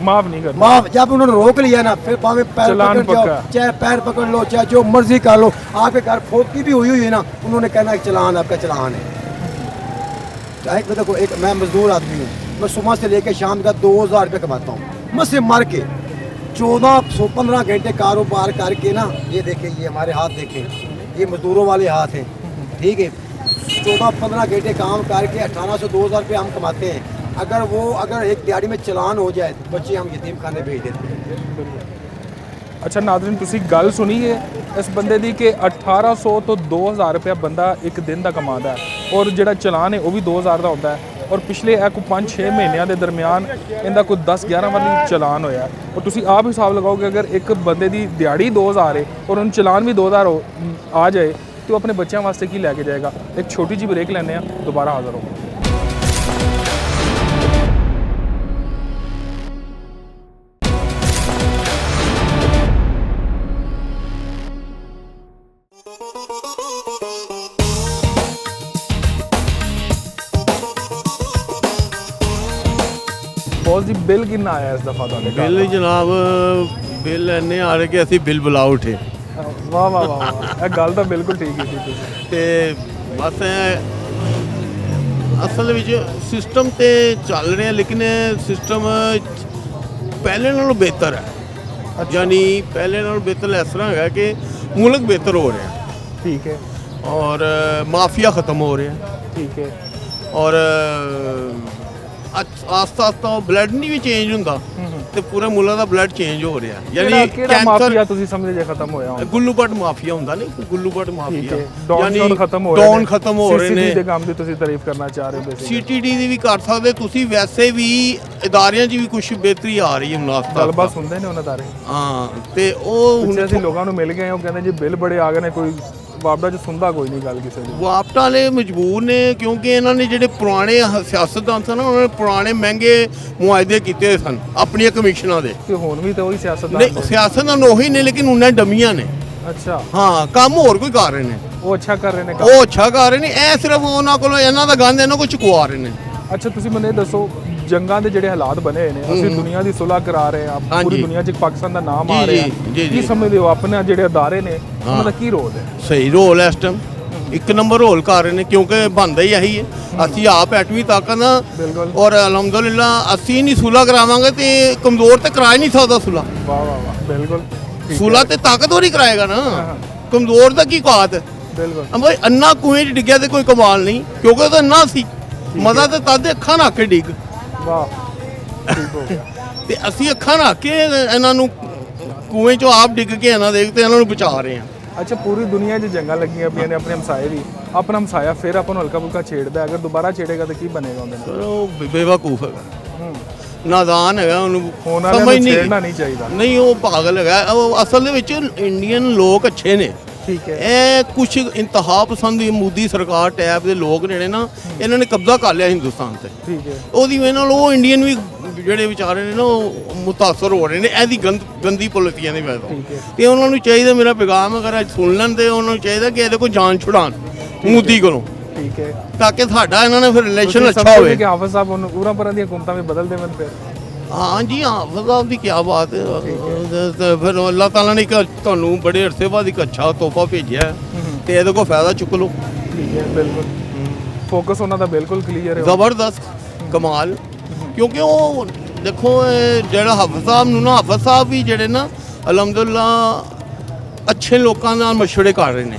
माफ नहीं करना। माफ जब उन्होंने रोक लिया ना, फिर पावे पैर चलान पकड़ जाओ, पक्का। चाहे पैर पकड़ लो, चाहे जो मर्जी कर लो, आपके घर फोकी भी हुई है ना, उन्होंने कहना है चलान आपका चलान है। चाहे मैं देखो, एक मैं मजदूर आदमी हूँ, मैं सुबह से लेकर शाम का 2000 रुपये कमाता हूँ, मैं से मर के 14-15 घंटे कारोबार करके ना, ये देखें, ये हमारे हाथ देखें, ये मजदूरों वाले हाथ हैं, ठीक है। 14-15 घंटे काम करके 1800-2000 रुपये हम कमाते हैं। अगर एक दिहाड़ी में चलान हो जाए तो बच्चे हम यतीम खाने भेज देते हैं। ਅੱਛਾ ਨਾਜ਼ਰੀਨ, ਤੁਸੀਂ ਗੱਲ ਸੁਣੀ ਹੈ ਇਸ ਬੰਦੇ ਦੀ ਕਿ 1800 ਤੋਂ 2000 ਰੁਪਇਆ ਬੰਦਾ ਇੱਕ ਦਿਨ ਦਾ ਕਮਾਉਂਦਾ ਹੈ ਔਰ ਜਿਹੜਾ ਚਲਾਨ ਹੈ ਉਹ ਵੀ 2000 ਦਾ ਹੁੰਦਾ ਹੈ ਔਰ ਪਿਛਲੇ ਇਹ ਕੋਈ 5-6 ਮਹੀਨਿਆਂ ਦੇ ਦਰਮਿਆਨ ਇਹਦਾ ਕੋਈ 10-11 ਵਾਲੀ ਚਲਾਨ ਹੋਇਆ ਔਰ ਤੁਸੀਂ ਆਪ ਹਿਸਾਬ ਲਗਾਓਗੇ ਅਗਰ ਇੱਕ ਬੰਦੇ ਦੀ ਦਿਹਾੜੀ 2000 ਹੈ ਔਰ ਉਹਨੂੰ ਚਲਾਨ ਵੀ 2000 ਆ ਜਾਏ तो अपने बच्चों वास्ते की लैके जाएगा। एक छोटी जी ब्रेक लेने हैं, दोबारा हाजिर हो। बॉस जी बिल कितना आया इस दफा? बिल जनाब बिल इन्ने आ रहे कि असी बिल बुला उठे। वाह वाह वाह, ਇਹ ਗੱਲ ਤਾਂ ਬਿਲਕੁਲ ਠੀਕ ਕੀਤੀ ਤੁਸੀਂ। ਤੇ ਬਸ ਅਸਲ ਵਿੱਚ ਸਿਸਟਮ ਤੇ ਚੱਲ ਰਿਹਾ, ਲੇਕਿਨ ਸਿਸਟਮ ਪਹਿਲੇ ਨਾਲੋਂ ਬਿਹਤਰ ਹੈ। ਯਾਨੀ ਪਹਿਲੇ ਨਾਲੋਂ ਬਿਹਤਰ ਇਸ ਤਰ੍ਹਾਂ ਹੈਗਾ ਕਿ ਮੁਲਕ ਬਿਹਤਰ ਹੋ ਰਿਹਾ, ਠੀਕ ਹੈ, ਔਰ ਮਾਫੀਆ ਖਤਮ ਹੋ ਰਿਹਾ, ਠੀਕ ਹੈ, ਔਰ ਆਸਤਾ ਆਸਤਾ ਬਲੱਡ ਨਹੀਂ ਵੀ ਚੇਂਜ ਹੁੰਦਾ ਤੇ ਪੂਰੇ ਮੁਲਕ ਦਾ ਬਲੱਡ ਚੇਂਜ ਹੋ ਰਿਹਾ। ਯਾਨੀ ਕਿਹੜਾ ਮਾਫੀਆ ਤੁਸੀਂ ਸਮਝਦੇ ਜੇ ਖਤਮ ਹੋਇਆ ਹੁਣ? ਗੁੱਲੂਪਟ ਮਾਫੀਆ ਹੁੰਦਾ ਨਹੀਂ, ਗੁੱਲੂਪਟ ਮਾਫੀਆ ਯਾਨੀ ਖਤਮ ਹੋ ਰਹੇ ਨੇ, ਡੌਨ ਖਤਮ ਹੋ ਰਹੇ ਨੇ। ਸੀਸੀਟੀ ਦੇ ਕੰਮ ਦੀ ਤੁਸੀਂ ਤਾਰੀਫ ਕਰਨਾ ਚਾਹ ਰਹੇ ਹੋ? ਸੀਟੀਡੀ ਦੀ ਵੀ ਕਰ ਸਕਦੇ ਤੁਸੀਂ, ਵੈਸੇ ਵੀ ਇਦਾਰਿਆਂ 'ਚ ਵੀ ਕੁਝ ਬਿਹਤਰੀ ਆ ਰਹੀ ਹੈ ਮੁਨਾਸਬਤ। ਗੱਲਬਾਤ ਸੁਣਦੇ ਨੇ ਉਹਨਾਂ ਬਾਰੇ? ਹਾਂ, ਤੇ ਉਹ ਹੁਣ ਅਸੀਂ ਲੋਕਾਂ ਨੂੰ ਮਿਲ ਗਏ ਉਹ ਕਹਿੰਦੇ ਜੀ ਬਿੱਲ ਬੜੇ ਆ ਗਏ ਨੇ, ਕੋਈ ਵਾਪਡਾ 'ਚ ਸੁਣਦਾ ਕੋਈ ਨਹੀਂ ਗੱਲ ਕਿਸੇ ਦੀ। ਵਾਪਟਾ ਵਾਲੇ ਮਜਬੂਰ ਨੇ ਕਿਉਂਕਿ ਇਹਨਾਂ ਨੇ ਜਿਹੜੇ ਪੁਰਾਣੇ ਸਿਆਸਤਦਾਨ ਸਨ ਉਹਨਾਂ ਨੇ ਪੁਰਾਣੇ ਮਹਿੰਗੇ ਮੁਆਇਦੇ ਕੀਤੇ ਹੋਏ ਸਨ ਆਪਣੀਆਂ ਕਮਿਸ਼ਨਾਂ ਦੇ। ਤੇ ਹੁਣ ਵੀ ਤਾਂ ਉਹੀ ਸਿਆਸਤਦਾਨ ਨਹੀਂ, ਸਿਆਸਤਦਾਨ ਉਹੀ ਨੇ ਲੇਕਿਨ ਉਹਨਾਂ ਡਮੀਆਂ ਨੇ। ਅੱਛਾ, ਹਾਂ, ਕੰਮ ਹੋਰ ਕੋਈ ਕਰ ਰਹੇ ਨੇ, ਉਹ ਅੱਛਾ ਕਰ ਰਹੇ ਨੇ, ਉਹ ਅੱਛਾ ਕਰ ਰਹੇ ਨੇ। ਇਹ ਸਿਰਫ ਉਹਨਾਂ ਕੋਲੋਂ ਇਹਨਾਂ ਦਾ ਗੰਦ ਇਹਨਾਂ ਕੋਲ ਚੁਕਵਾ ਰਹੇ ਨੇ। ਅੱਛਾ, ਤੁਸੀਂ ਮੈਨੂੰ ਇਹ ਦੱਸੋ, ਜੰਗਾਂ ਦੇ ਜਿਹੜੇ ਹਾਲਾਤ ਬਣੇ ਹੋਏ ਨੇ, ਅਸੀਂ ਦੁਨੀਆ ਦੀ ਸੁਲ੍ਹਾ ਕਰਾ ਰਹੇ ਹਾਂ, ਪੂਰੀ ਦੁਨੀਆ 'ਚ ਪਾਕਿਸਤਾਨ ਦਾ ਨਾਮ ਆ ਰਿਹਾ, ਕੀ ਸਮਝਦੇ ਹੋ ਆਪਣੇ ਜਿਹੜੇ ਅਦਾਰੇ ਨੇ ਉਹਨਾਂ ਦਾ ਕੀ ਰੋਲ ਹੈ? ਸਹੀ ਰੋਲ ਹੈ ਇਸ ਟਾਈਮ, ਇੱਕ ਨੰਬਰ ਰੋਲ ਕਰ ਰਹੇ ਨੇ ਕਿਉਂਕਿ ਬਣਦਾ ਹੀ ਇਹੀ ਹੈ। ਅਸੀਂ ਆਪ 8ਵੀਂ ਤੱਕ ਨਾ, ਔਰ ਅਲਹਮਦੁਲਿਲਾ ਅਸੀਂ ਨਹੀਂ ਸੁਲ੍ਹਾ ਕਰਾਵਾਂਗੇ ਤੇ ਕਮਜ਼ੋਰ ਤੇ ਕਰਾ ਹੀ ਨਹੀਂ ਸਕਦਾ ਸੁਲ੍ਹਾ। ਵਾਹ ਵਾਹ ਵਾਹ, ਬਿਲਕੁਲ। ਸੁਲ੍ਹਾ ਤੇ ਤਾਕਤਵਰ ਹੀ ਕਰਾਏਗਾ ਨਾ, ਕਮਜ਼ੋਰ ਦਾ ਕੀ ਔਕਾਤ ਹੈ? ਬਿਲਕੁਲ। ਬਈ ਅੰਨਾ ਕੂਏ 'ਚ ਡਿੱਗਿਆ ਤੇ ਕੋਈ ਕਮਾਲ ਨਹੀਂ, ਕਿਉਂਕਿ ਉਹ ਤਾਂ ਅੰਨਾ ਸੀ, ਮਜ਼ਾ ਤੇ ਤਦ ਅੱਖਾਂ ਨਾ ਕੇ ਡਿੱਗ। ਵਾਹ, ਠੀਕ ਹੋ ਗਿਆ। ਤੇ ਅਸੀਂ ਅੱਖਾਂ ਰੱਖ ਕੇ ਇਹਨਾਂ ਨੂੰ ਕੂਏ 'ਚੋਂ ਆਪ ਡਿੱਗ ਕੇ ਇਹਨਾਂ ਦੇ ਤੇ ਇਹਨਾਂ ਨੂੰ ਬਚਾ ਰਹੇ ਹਾਂ। ਅੱਛਾ, ਪੂਰੀ ਦੁਨੀਆ 'ਚ ਜੰਗਾਂ ਲੱਗੀਆਂ ਪਈਆਂ ਨੇ, ਆਪਣੇ ਹਮਸਾਏ ਵੀ, ਆਪਣਾ ਹਮਸਾਇਆ ਫਿਰ ਆਪਾਂ ਨੂੰ ਹਲਕਾ ਫੁਲਕਾ ਛੇੜਦਾ, ਅਗਰ ਦੁਬਾਰਾ ਛੇੜੇਗਾ ਤਾਂ ਕੀ ਬਣੇਗਾ ਉਹਦੇ ਨਾਲ? ਉਹ ਬੇਵਕੂਫ ਹੈਗਾ, ਨਾਦਾਨ ਹੈਗਾ, ਉਹਨੂੰ ਸਮਝ ਨਹੀਂ, ਛੇੜਨਾ ਨਹੀਂ ਚਾਹੀਦਾ। ਨਹੀਂ, ਉਹ ਪਾਗਲ ਹੈਗਾ। ਉਹ ਅਸਲ ਦੇ ਵਿੱਚ ਇੰਡੀਅਨ ਲੋਕ ਅੱਛੇ ਨੇ, ਠੀਕ ਹੈ। ਇਹ ਕੁਝ ਇੰਤਹਾ ਪਸੰਦ ਮੋਦੀ ਸਰਕਾਰ ਟੈਪ ਦੇ ਲੋਕ ਜਿਹੜੇ ਨਾ, ਇਹਨਾਂ ਨੇ ਕਬਜ਼ਾ ਕਰ ਲਿਆ ਹਿੰਦੁਸਤਾਨ ਤੇ, ਠੀਕ ਹੈ। ਉਹਦੀ ਵਜ੍ਹਾ ਨਾਲ ਉਹ ਇੰਡੀਅਨ ਵੀ ਜਿਹੜੇ ਵਿਚਾਰੇ ਨੇ ਨਾ ਉਹ ਮੁਤਾਸਰ ਹੋ ਰਹੇ ਨੇ ਇਹਦੀ ਗੰਦੀ ਪੋਲਿਸੀਆਂ ਦੀ ਵਜ੍ਹਾ ਤੋਂ। ਤੇ ਉਹਨਾਂ ਨੂੰ ਚਾਹੀਦਾ, ਮੇਰਾ ਪੈਗਾਮ ਅਗਰ ਸੁਣ ਲੈਣ ਤੇ ਉਹਨਾਂ ਨੂੰ ਚਾਹੀਦਾ ਕਿ ਇਹਦੇ ਕੋਲ ਜਾਨ ਛੁਡਾਉਣ ਮੋਦੀ ਕੋਲੋਂ, ਠੀਕ ਹੈ, ਤਾਂ ਕਿ ਸਾਡਾ ਇਹਨਾਂ ਨਾਲ ਫਿਰ ਰਿਲੇਸ਼ਨ ਅੱਛਾ ਹੋਵੇ। ਕਿ ਹਾਫਿਜ਼ ਸਾਹਿਬ ਉਹਨੂੰ ਪੂਰਾ ਪਰਾਂ ਦੀਆਂ ਹਕੂਮਤਾਂ ਵੀ ਬਦਲ ਦੇਵਨ ਫਿਰ? हाँ जी, हाफिज़ साहब की क्या बात है। फिर अल्लाह ताला ने ਤੁਹਾਨੂੰ बड़े अरसे बाद एक अच्छा तोहफा भेजा ਤੇ ਇਹਦੇ ਕੋ ਫਾਇਦਾ ਚੁੱਕ ਲਓ। ਠੀਕ ਹੈ, ਬਿਲਕੁਲ। ਫੋਕਸ ਉਹਨਾਂ ਦਾ ਬਿਲਕੁਲ ਕਲੀਅਰ ਹੈ, ਜ਼ਬਰਦਸਤ। ਕਮਾਲ। ਕਿਉਂਕਿ ਉਹ ਦੇਖੋ ਜਿਹੜਾ ਹਾਫਿਜ਼ ਸਾਹਿਬ ਨੂੰ ਨਾ, ਹਾਫਿਜ਼ ਸਾਹਿਬ ਵੀ ਜਿਹੜੇ ਨਾ ਅਲਹਮਦੁਲਿਲਾ ਅੱਛੇ ਲੋਕਾਂ ਨਾਲ ਮਸ਼ਵਰੇ ਕਰ ਰਹੇ ਨੇ।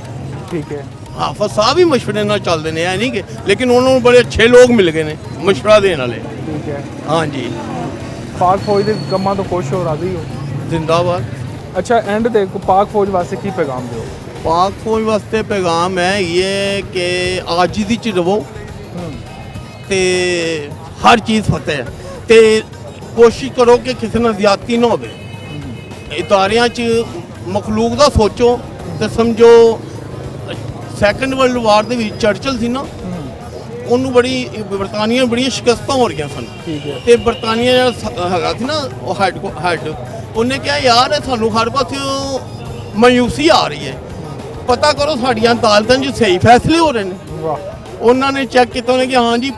ਠੀਕ ਹੈ। ਹਾਫਿਜ਼ ਸਾਹਿਬ ਵੀ ਮਸ਼ਵਰੇ ਨਾਲ ਚੱਲਦੇ ਨੇ, ਐ ਨਹੀਂ ਕਿ, ਲੇਕਿਨ ਉਹਨਾਂ ਨੂੰ ਬੜੇ ਅੱਛੇ ਲੋਕ ਮਿਲ ਗਏ ਨੇ ਮਸ਼ਵਰਾ ਦੇਣ ਵਾਲੇ। ਠੀਕ ਹੈ। ਹਾਂਜੀ, ਪਾਕ ਫੌਜ ਦੇ ਕੰਮਾਂ ਤੋਂ ਖੁਸ਼ ਹੋ, ਰਾਜ਼ੀ ਹੋ? ਜ਼ਿੰਦਾਬਾਦ। ਅੱਛਾ, ਐਂਡ ਤੇ ਪਾਕ ਫੌਜ ਵਾਸਤੇ ਕੀ ਪੈਗਾਮ ਦਿਓ? ਪਾਕ ਫੌਜ ਵਾਸਤੇ ਪੈਗਾਮ ਹੈ ਇਹ ਕਿ ਆजिज़ी ਚ ਰਵੋ ਤੇ ਹਰ ਚੀਜ਼ ਫਤਿਹ ਹੈ, ਤੇ ਕੋਸ਼ਿਸ਼ ਕਰੋ ਕਿ ਕਿਸੇ ਨਾਲ ਜ਼ਿਆਦਤੀ ਨਾ ਹੋਵੇ। ਇਦਾਰਿਆਂ 'ਚ ਮਖਲੂਕ ਦਾ ਸੋਚੋ ਤੇ ਸਮਝੋ। ਸੈਕੰਡ ਵਰਲਡ ਵਾਰ ਦੇ ਵਿੱਚ ਚਰਚਲ ਸੀ ਨਾ, ਉਹਨੂੰ ਬਰਤਾਨੀਆ ਬੜੀਆਂ ਸ਼ਿਕਸਤਾਂ ਹੋ ਰਹੀਆਂ ਸਨ। ਤੇ ਬਰਤਾਨੀਆ ਜਿਹੜਾ ਹੈਗਾ ਸੀ ਨਾ, ਉਹ ਹੈਡ ਉਹਨੇ ਕਿਹਾ ਯਾਰ ਇਹ ਸਾਨੂੰ ਹਰ ਪਾਸੇ ਮਾਯੂਸੀ ਆ ਰਹੀ ਹੈ, ਪਤਾ ਕਰੋ ਸਾਡੀਆਂ ਅਦਾਲਤਾਂ 'ਚ ਸਹੀ ਫੈਸਲੇ ਹੋ ਰਹੇ ਨੇ। ਉਹਨਾਂ ਨੇ ਚੈੱਕ ਕੀਤਾ, ਉਹਨੇ ਕਿਹਾ ਹਾਂਜੀ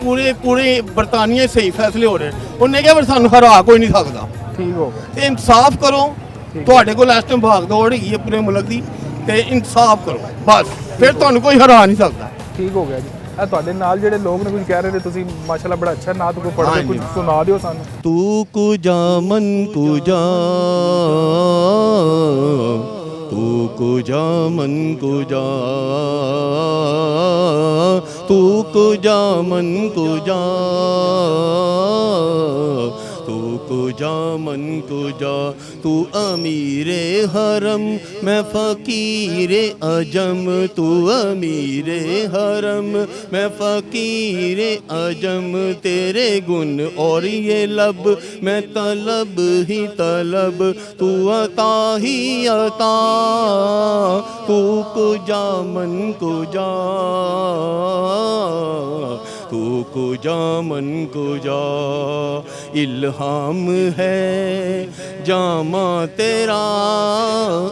ਪੂਰੇ ਬਰਤਾਨੀਆ 'ਚ ਸਹੀ ਫੈਸਲੇ ਹੋ ਰਹੇ। ਉਹਨੇ ਕਿਹਾ ਪਰ ਸਾਨੂੰ ਹਰਾ ਕੋਈ ਨਹੀਂ ਸਕਦਾ। ਠੀਕ ਹੋ ਗਿਆ। ਤੇ ਇਨਸਾਫ ਕਰੋ, ਤੁਹਾਡੇ ਕੋਲ ਇਸ ਟਾਈਮ ਭਾਗ ਦੌੜ ਹੈਗੀ ਹੈ ਪੂਰੇ ਮੁਲਕ ਦੀ, ਤੇ ਇਨਸਾਫ ਕਰੋ ਬਸ, ਫਿਰ ਤੁਹਾਨੂੰ ਕੋਈ ਹਰਾ ਨਹੀਂ ਸਕਦਾ। ਠੀਕ ਹੋ ਗਿਆ ਜੀ। ਇਹ ਤੁਹਾਡੇ ਨਾਲ ਜਿਹੜੇ ਲੋਕ ਨੇ ਕੁਝ ਕਹਿ ਰਹੇ ਨੇ, ਤੁਸੀਂ ਮਾਸ਼ਾਅੱਲਾ ਬੜਾ ਅੱਛਾ ਨਾਤ ਕੋ ਪੜ੍ਹਦੇ, ਕੁਝ ਸੁਣਾ ਦਿਓ ਸਾਨੂੰ। ਤੂੰ ਕੁਜਾ ਮਨ ਕੁਜਾ, ਤੂੰ ਕੁਜਾ ਮਨ ਕੁਜਾ, ਤੂੰ ਕੁਜਾ ਮਨ ਕੁਜਾ, तू कुजा मन कुजा, तू अमीरे हरम मैं फ़कीरे अजम, तू अमीरे हरम मैं फ़कीरे अजम, तेरे गुन और ये लब मैं तलब ही तलब, तू अता ही अता, तू कुजा मन कुजा, तू कुजा मन कुजा, इल्हाम है जामा तेरा,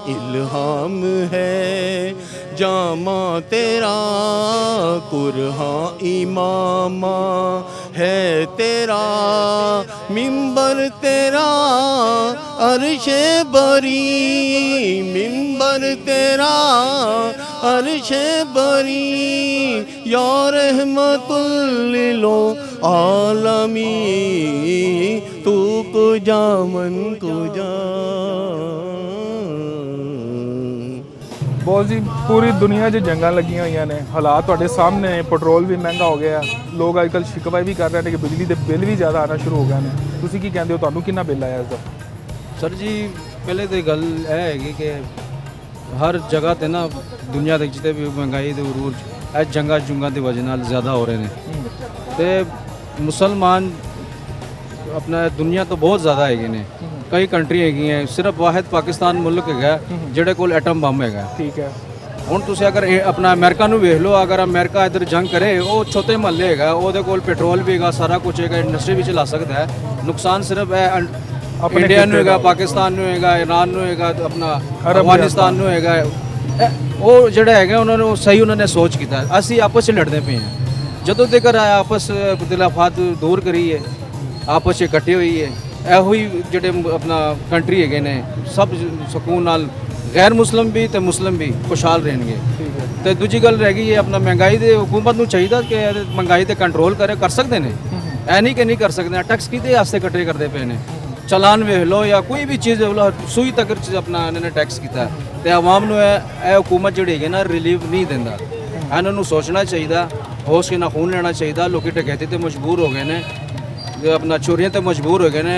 इल्हाम है जामा तेरा, कुरहा इमामा है तेरा, मिंबर तेरा अर्शे बरी, मिंबर तेरा अर्शे बरी, या रहमतुल लिल आलमी, तू कुजा मन कुजा। ਬਹੁਤ ਜੀ, ਪੂਰੀ ਦੁਨੀਆ 'ਚ ਜੰਗਾਂ ਲੱਗੀਆਂ ਹੋਈਆਂ ਨੇ, ਹਾਲਾਤ ਤੁਹਾਡੇ ਸਾਹਮਣੇ ਨੇ, ਪੈਟਰੋਲ ਵੀ ਮਹਿੰਗਾ ਹੋ ਗਿਆ, ਲੋਕ ਅੱਜ ਕੱਲ੍ਹ ਸ਼ਿਕਵਾ ਵੀ ਕਰ ਰਹੇ ਨੇ ਕਿ ਬਿਜਲੀ ਦੇ ਬਿੱਲ ਵੀ ਜ਼ਿਆਦਾ ਆਉਣਾ ਸ਼ੁਰੂ ਹੋ ਗਏ ਨੇ। ਤੁਸੀਂ ਕੀ ਕਹਿੰਦੇ ਹੋ, ਤੁਹਾਨੂੰ ਕਿੰਨਾ ਬਿੱਲ ਆਇਆ ਇਸ ਦਾ? ਸਰ ਜੀ ਪਹਿਲੇ ਤਾਂ ਗੱਲ ਇਹ ਹੈਗੀ ਕਿ ਹਰ ਜਗ੍ਹਾ 'ਤੇ ਨਾ ਦੁਨੀਆ ਦੇ ਜਿੱਤੇ ਵੀ ਮਹਿੰਗਾਈ ਦੇ ਉਰੂਜ ਇਹ ਜੰਗਾਂ ਦੀ ਵਜ੍ਹਾ ਨਾਲ ਜ਼ਿਆਦਾ ਹੋ ਰਹੇ ਨੇ, ਤੇ ਮੁਸਲਮਾਨ ਆਪਣਾ ਦੁਨੀਆ ਤੋਂ ਬਹੁਤ ਜ਼ਿਆਦਾ ਹੈਗੇ ਨੇ। ਕਈ ਕੰਟਰੀ ਹੈਗੀਆਂ, ਸਿਰਫ ਵਾਹਿਦ ਪਾਕਿਸਤਾਨ ਮੁਲਕ ਹੈਗਾ ਜਿਹੜੇ ਕੋਲ ਐਟਮ ਬੰਬ ਹੈਗਾ। ਠੀਕ ਹੈ। ਹੁਣ ਤੁਸੀਂ ਅਗਰ ਆਪਣਾ ਅਮਰੀਕਾ ਨੂੰ ਵੇਖ ਲਓ, ਅਗਰ ਅਮਰੀਕਾ ਇੱਧਰ ਜੰਗ ਕਰੇ, ਉਹ ਛੋਟੇ ਮਹੱਲੇ ਹੈਗਾ, ਉਹਦੇ ਕੋਲ ਪੈਟਰੋਲ ਵੀ ਹੈਗਾ, ਸਾਰਾ ਕੁਝ ਹੈਗਾ, ਇੰਡਸਟਰੀ ਵੀ ਚਲਾ ਸਕਦਾ ਹੈ। ਨੁਕਸਾਨ ਸਿਰਫ ਇੰਡੀਆ ਨੂੰ ਹੈਗਾ, ਪਾਕਿਸਤਾਨ ਨੂੰ ਹੈਗਾ, ਈਰਾਨ ਨੂੰ ਹੈਗਾ, ਆਪਣਾ ਅਫਗਾਨਿਸਤਾਨ ਨੂੰ ਹੈਗਾ। ਉਹ ਜਿਹੜਾ ਹੈਗਾ ਉਹਨਾਂ ਨੇ ਸੋਚ ਕੀਤਾ। ਅਸੀਂ ਆਪਸ 'ਚ ਲੜਦੇ ਪਏ ਹਾਂ, ਜਦੋਂ ਤੱਕ ਆਪਸ ਇਖਤਲਾਫਾਤ ਦੂਰ ਕਰੀਏ, ਆਪਸ 'ਚ ਇਕੱਠੇ ਹੋਈਏ, ਇਹੋ ਹੀ ਜਿਹੜੇ ਆਪਣਾ ਕੰਟਰੀ ਹੈਗੇ ਨੇ ਸਭ ਸਕੂਨ ਨਾਲ, ਗੈਰ ਮੁਸਲਿਮ ਵੀ ਤੇ ਮੁਸਲਿਮ ਵੀ ਖੁਸ਼ਹਾਲ ਰਹਿਣਗੇ। ਤੇ ਦੂਜੀ ਗੱਲ ਰਹਿ ਗਈ ਹੈ ਆਪਣਾ ਮਹਿੰਗਾਈ ਦੇ, ਹੁਕੂਮਤ ਨੂੰ ਚਾਹੀਦਾ ਕਿ ਮਹਿੰਗਾਈ ਤੇ ਕੰਟਰੋਲ ਕਰ ਸਕਦੇ ਨੇ, ਐ ਨਹੀਂ ਕਿ ਨਹੀਂ ਕਰ ਸਕਦੇ। ਟੈਕਸ ਕਿਤੇ ਵਾਸਤੇ ਇਕੱਠੇ ਕਰਦੇ ਪਏ ਨੇ, ਚਲਾਨ ਵੇਖ ਲਓ ਜਾਂ ਕੋਈ ਵੀ ਚੀਜ਼ ਵੇਖ ਲਓ, ਸੂਈ ਤੱਕ ਆਪਣਾ ਇਹਨਾਂ ਨੇ ਟੈਕਸ ਕੀਤਾ, ਤੇ ਆਵਾਮ ਨੂੰ ਇਹ ਹੁਕੂਮਤ ਜਿਹੜੀ ਹੈਗੀ ਨਾ ਰਿਲੀਫ ਨਹੀਂ ਦਿੰਦਾ। ਇਹਨਾਂ ਨੂੰ ਸੋਚਣਾ ਚਾਹੀਦਾ, ਹੋਸ਼ ਕੇ ਨਾ ਖੂਨ ਲੈਣਾ ਚਾਹੀਦਾ। ਲੋਕੀ ਡਕੈਤੀ ਤੇ ਮਜਬੂਰ ਹੋ ਗਏ ਨੇ, ਆਪਣਾ ਚੋਰੀਆਂ ਤੇ ਮਜਬੂਰ ਹੋ ਗਏ ਨੇ।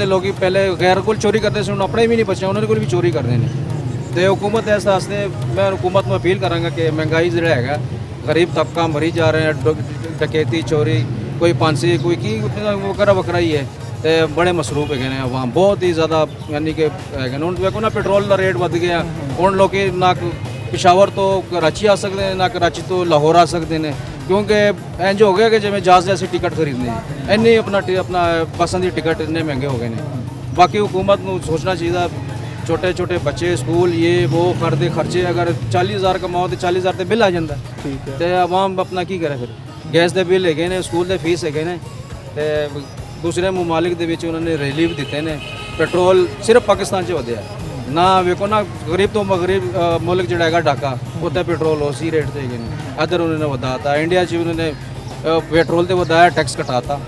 ਲੋਕੀ ਪਹਿਲੇ ਗੈਰ ਕੋਲ ਚੋਰੀ ਕਰਦੇ ਸੀ, ਹੁਣ ਆਪਣੇ ਵੀ ਨਹੀਂ ਬਚਿਆ, ਉਹਨਾਂ ਦੇ ਕੋਲ ਵੀ ਚੋਰੀ ਕਰਦੇ ਨੇ। ਤੇ ਹੁਕੂਮਤ ਇਸ ਵਾਸਤੇ ਮੈਂ ਹੁਕੂਮਤ ਨੂੰ ਅਪੀਲ ਕਰਾਂਗਾ ਕਿ ਮਹਿੰਗਾਈ ਜਿਹੜਾ ਹੈਗਾ, ਗਰੀਬ ਤਬਕਾ ਮਰੀ ਜਾ ਰਹੇ ਹੈ, ਡਕੈਤੀ ਚੋਰੀ, ਕੋਈ ਫਾਂਸੀ, ਕੋਈ ਕੀ ਵੱਖਰਾ ਹੀ ਹੈ, ਤੇ ਬੜੇ ਮਸਰੂਫ ਹੈਗੇ ਨੇ ਆਵਾਮ, ਬਹੁਤ ਹੀ ਜ਼ਿਆਦਾ, ਯਾਨੀ ਕਿ ਹੈਗੇ ਨੇ। ਹੁਣ ਵੇਖੋ ਨਾ ਪੈਟਰੋਲ ਦਾ ਰੇਟ ਵੱਧ ਗਿਆ, ਹੁਣ ਲੋਕੀ ਨਾ ਪਿਸ਼ਾਵਰ ਤੋਂ ਕਰਾਚੀ ਆ ਸਕਦੇ ਨੇ, ਨਾ ਕਰਾਚੀ ਤੋਂ ਲਾਹੌਰ ਆ ਸਕਦੇ ਨੇ, ਕਿਉਂਕਿ ਇੰਜ ਹੋ ਗਿਆ ਕਿ ਜਿਵੇਂ ਜਹਾਜ਼ ਜੈਸੀ ਟਿਕਟ ਖਰੀਦਣੀ ਹੈ, ਇੰਨੀ ਆਪਣਾ ਬੱਸਾਂ ਦੀ ਟਿਕਟ ਇੰਨੇ ਮਹਿੰਗੇ ਹੋ ਗਏ ਨੇ। ਬਾਕੀ ਹੁਕੂਮਤ ਨੂੰ ਸੋਚਣਾ ਚਾਹੀਦਾ, ਛੋਟੇ ਛੋਟੇ ਬੱਚੇ ਸਕੂਲ ਇਹ ਉਹ ਕਰਦੇ ਖਰਚੇ, ਅਗਰ 40,000 ਕਮਾਓ ਤੇ 40,000 ਤੇ ਬਿੱਲ ਆ ਜਾਂਦਾ। ਠੀਕ ਹੈ। ਤੇ ਆਵਾਮ ਆਪਣਾ ਕੀ ਕਰੇ ਫਿਰ? ਗੈਸ ਦੇ ਬਿੱਲ ਹੈਗੇ ਨੇ, ਸਕੂਲ ਦੇ ਫੀਸ ਹੈਗੇ ਨੇ, ਤੇ ਦੂਸਰੇ ਮਮਾਲਿਕ ਦੇ ਵਿੱਚ ਉਹਨਾਂ ਨੇ ਰਿਲੀਫ ਦਿੱਤੇ ਨੇ। ਪੈਟਰੋਲ ਸਿਰਫ ਪਾਕਿਸਤਾਨ 'ਚ ਵਧਿਆ ਨਾ, ਵੇਖੋ ਨਾ ਗਰੀਬ ਤੋਂ ਗਰੀਬ ਮੁਲਕ ਜਿਹੜਾ ਹੈਗਾ ਢਾਕਾ, ਉੱਥੇ ਪੈਟਰੋਲ ਉਸੇ ਰੇਟ ਤੇ ਹੈਗੇ ਨੇ। ਇੱਧਰ ਉਹਨਾਂ ਨੇ ਵਧਾਤਾ, ਇੰਡੀਆ 'ਚ ਉਹਨਾਂ ਨੇ ਪੈਟਰੋਲ ਤੇ ਵਧਾਇਆ, ਟੈਕਸ ਘਟਾਤਾ।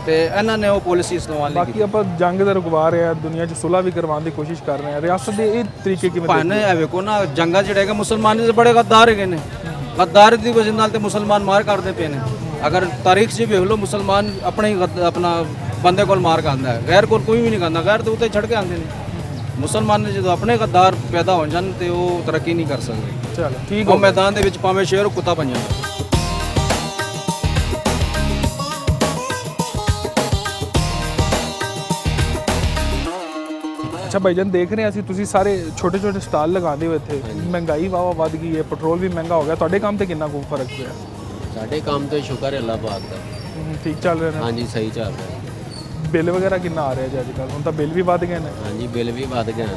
ਤੇ ਇਹਨਾਂ ਨੇ ਉਹ ਪਾਲਿਸੀ ਇਸਤੇਮਾਲ ਨਹੀਂ ਕੀਤੀ। ਬਾਕੀ ਆਪਾਂ ਜੰਗ ਦਾ ਰੁਕਵਾ ਰਹੇ ਆ, ਦੁਨੀਆ 'ਚ ਸੁਲ੍ਹਾ ਵੀ ਕਰਵਾਉਣ ਦੀ ਕੋਸ਼ਿਸ਼ ਕਰ ਰਹੇ ਆ, ਰਿਆਸਤ ਦੇ ਇਹ ਤਰੀਕੇ ਕਿਵੇਂ ਭਾਨੇ ਇਹ ਵੇਖੋ ਨਾ ਜੰਗਾਂ ਜਿਹੜੇ ਹੈਗੇ ਮੁਸਲਮਾਨ ਦੇ ਬੜੇ ਗੱਦਾਰ ਹੈਗੇ ਨੇ, ਗੱਦਾਰ ਦੀ ਵਜ੍ਹਾ ਨਾਲ ਤੇ ਮੁਸਲਮਾਨ ਮਾਰ ਕਰਦੇ ਪਏ ਨੇ। ਅਗਰ ਤਾਰੀਖ 'ਚ ਵੇਖ ਲਓ ਮੁਸਲਮਾਨ ਆਪਣੇ ਹੀ ਆਪਣਾ ਬੰਦੇ ਕੋਲ ਮਾਰ ਕਰਦਾ ਹੈ, ਗੈਰ ਕੋਲ ਕੋਈ ਵੀ ਨਹੀਂ ਕਰਦਾ, ਗੈਰ ਦੇ ਉੱਤੇ ਛੱਡ ਕੇ ਆਉਂਦੇ ਨੇ। ਮੁਸਲਮਾਨ ਨੇ ਜਦੋਂ ਆਪਣੇ ਗੱਦਾਰ ਪੈਦਾ ਹੋ ਜਾਣ ਤੇ ਉਹ ਤਰੱਕੀ ਨਹੀਂ ਕਰ ਸਕਦੇ। ਚਲੋ ਠੀਕ ਉਹ ਮੈਦਾਨ ਦੇ ਵਿੱਚ ਭਾਵੇਂ ਸ਼ੇਰ ਕੁੱਤਾ ਬਣ ਜਾਣ। ਅੱਛਾ ਭਾਈਜਾਨ, ਦੇਖ ਰਹੇ ਹਾਂ ਅਸੀਂ ਤੁਸੀਂ ਸਾਰੇ ਛੋਟੇ ਛੋਟੇ ਸਟਾਲ ਲਗਾਉਂਦੇ ਹੋ ਇੱਥੇ, ਮਹਿੰਗਾਈ ਵਾਵਾ ਵੱਧ ਗਈ ਹੈ, ਪੈਟਰੋਲ ਵੀ ਮਹਿੰਗਾ ਹੋ ਗਿਆ, ਤੁਹਾਡੇ ਕੰਮ ਤੇ ਕਿੰਨਾ ਕੁ ਫਰਕ ਪਿਆ? ਸਾਡੇ ਕੰਮ ਤੇ ਸ਼ੁਕਰ ਹੈ ਅੱਲਾਹ ਪਾਕ ਦਾ, ਠੀਕ ਚੱਲ ਰਹੇ ਨੇ? ਹਾਂਜੀ ਸਹੀ ਚੱਲ ਰਿਹਾ। ਬਿੱਲ ਵਗੈਰਾ ਕਿੰਨਾ ਆ ਰਿਹਾ ਜੀ ਅੱਜ ਕੱਲ੍ਹ? ਹੁਣ ਤਾਂ ਬਿੱਲ ਵੀ ਵੱਧ ਗਏ ਨੇ। ਹਾਂਜੀ ਬਿੱਲ ਵੀ ਵੱਧ ਗਏ ਨੇ,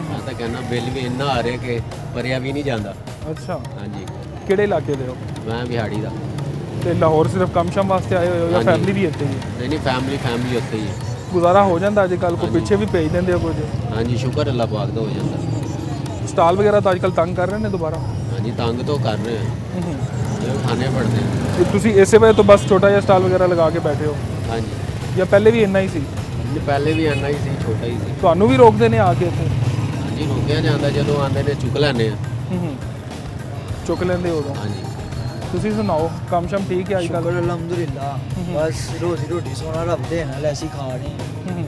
ਮੈਂ ਤਾਂ ਕਹਿੰਦਾ ਬਿੱਲ ਵੀ ਇੰਨਾ ਆ ਰਿਹਾ ਕਿ ਭਰਿਆ ਵੀ ਨਹੀਂ ਜਾਂਦਾ। ਅੱਛਾ, ਹਾਂਜੀ। ਕਿਹੜੇ ਇਲਾਕੇ ਦੇ ਹੋ? ਮੈਂ ਬਿਹਾੜੀ ਦਾ। ਤੇ ਲਾਹੌਰ ਸਿਰਫ ਕੰਮ ਸ਼ਮ ਵਾਸਤੇ ਆਏ ਹੋ ਜਾਂ ਫੈਮਿਲੀ ਵੀ ਇੱਥੇ ਹੀ ਹੈ? ਨਹੀਂ ਫੈਮਿਲੀ ਉੱਥੇ ਹੀ ਹੈ। ਗੁਜ਼ਾਰਾ ਹੋ ਜਾਂਦਾ ਅੱਜ ਕੱਲ੍ਹ? ਕੋਈ ਪਿੱਛੇ ਵੀ ਭੇਜ ਦਿੰਦੇ ਹੋ ਕੁਝ? ਹਾਂਜੀ ਸ਼ੁਕਰ ਅੱਲਾਹ ਪਾਕ ਦਾ ਹੋ ਜਾਂਦਾ। ਸਟਾਲ ਵਗੈਰਾ ਤਾਂ ਅੱਜ ਕੱਲ੍ਹ ਤੰਗ ਕਰ ਰਹੇ ਨੇ ਦੁਬਾਰਾ? ਹਾਂਜੀ ਤੰਗ ਤੋਂ ਕਰ ਰਹੇ ਹਾਂ, ਇਹ ਖਾਣੇ ਪੜਦੇ ਨੇ। ਤੇ ਤੁਸੀਂ ਇਸੇ ਵਜ੍ਹਾ ਤੋਂ ਬਸ ਛੋਟਾ ਜਿਹਾ ਸਟਾਲ ਵਗੈਰਾ ਲਗਾ ਕੇ ਬੈਠੇ ਹੋ? ਹਾਂਜੀ। ਜਾਂ ਪਹਿਲੇ ਵੀ ਇੰਨਾ ਹੀ ਸੀ? ਪਹਿਲੇ ਵੀ ਇੰਨਾ ਹੀ ਸੀ, ਛੋਟਾ ਹੀ ਸੀ। ਤੁਹਾਨੂੰ ਵੀ ਰੋਕਦੇ ਨੇ ਆ ਕੇ ਇੱਥੇ? ਹਾਂਜੀ ਰੋਕਿਆ ਜਾਂਦਾ, ਜਦੋਂ ਆਉਂਦੇ ਨੇ ਚੁੱਕ ਲੈਂਦੇ ਆ। ਚੁੱਕ ਲੈਂਦੇ ਉਦੋਂ? ਹਾਂਜੀ। ਤੁਸੀਂ ਸੁਣਾਓ, ਕੰਮ ਸ਼ਮ ਠੀਕ ਹੈ ਅੱਜ ਕੱਲ੍ਹ? अल्हम्दुलिल्लाह, बस रोजी रोटी सोना रब दे ना, ऐसी खा रहे हैं।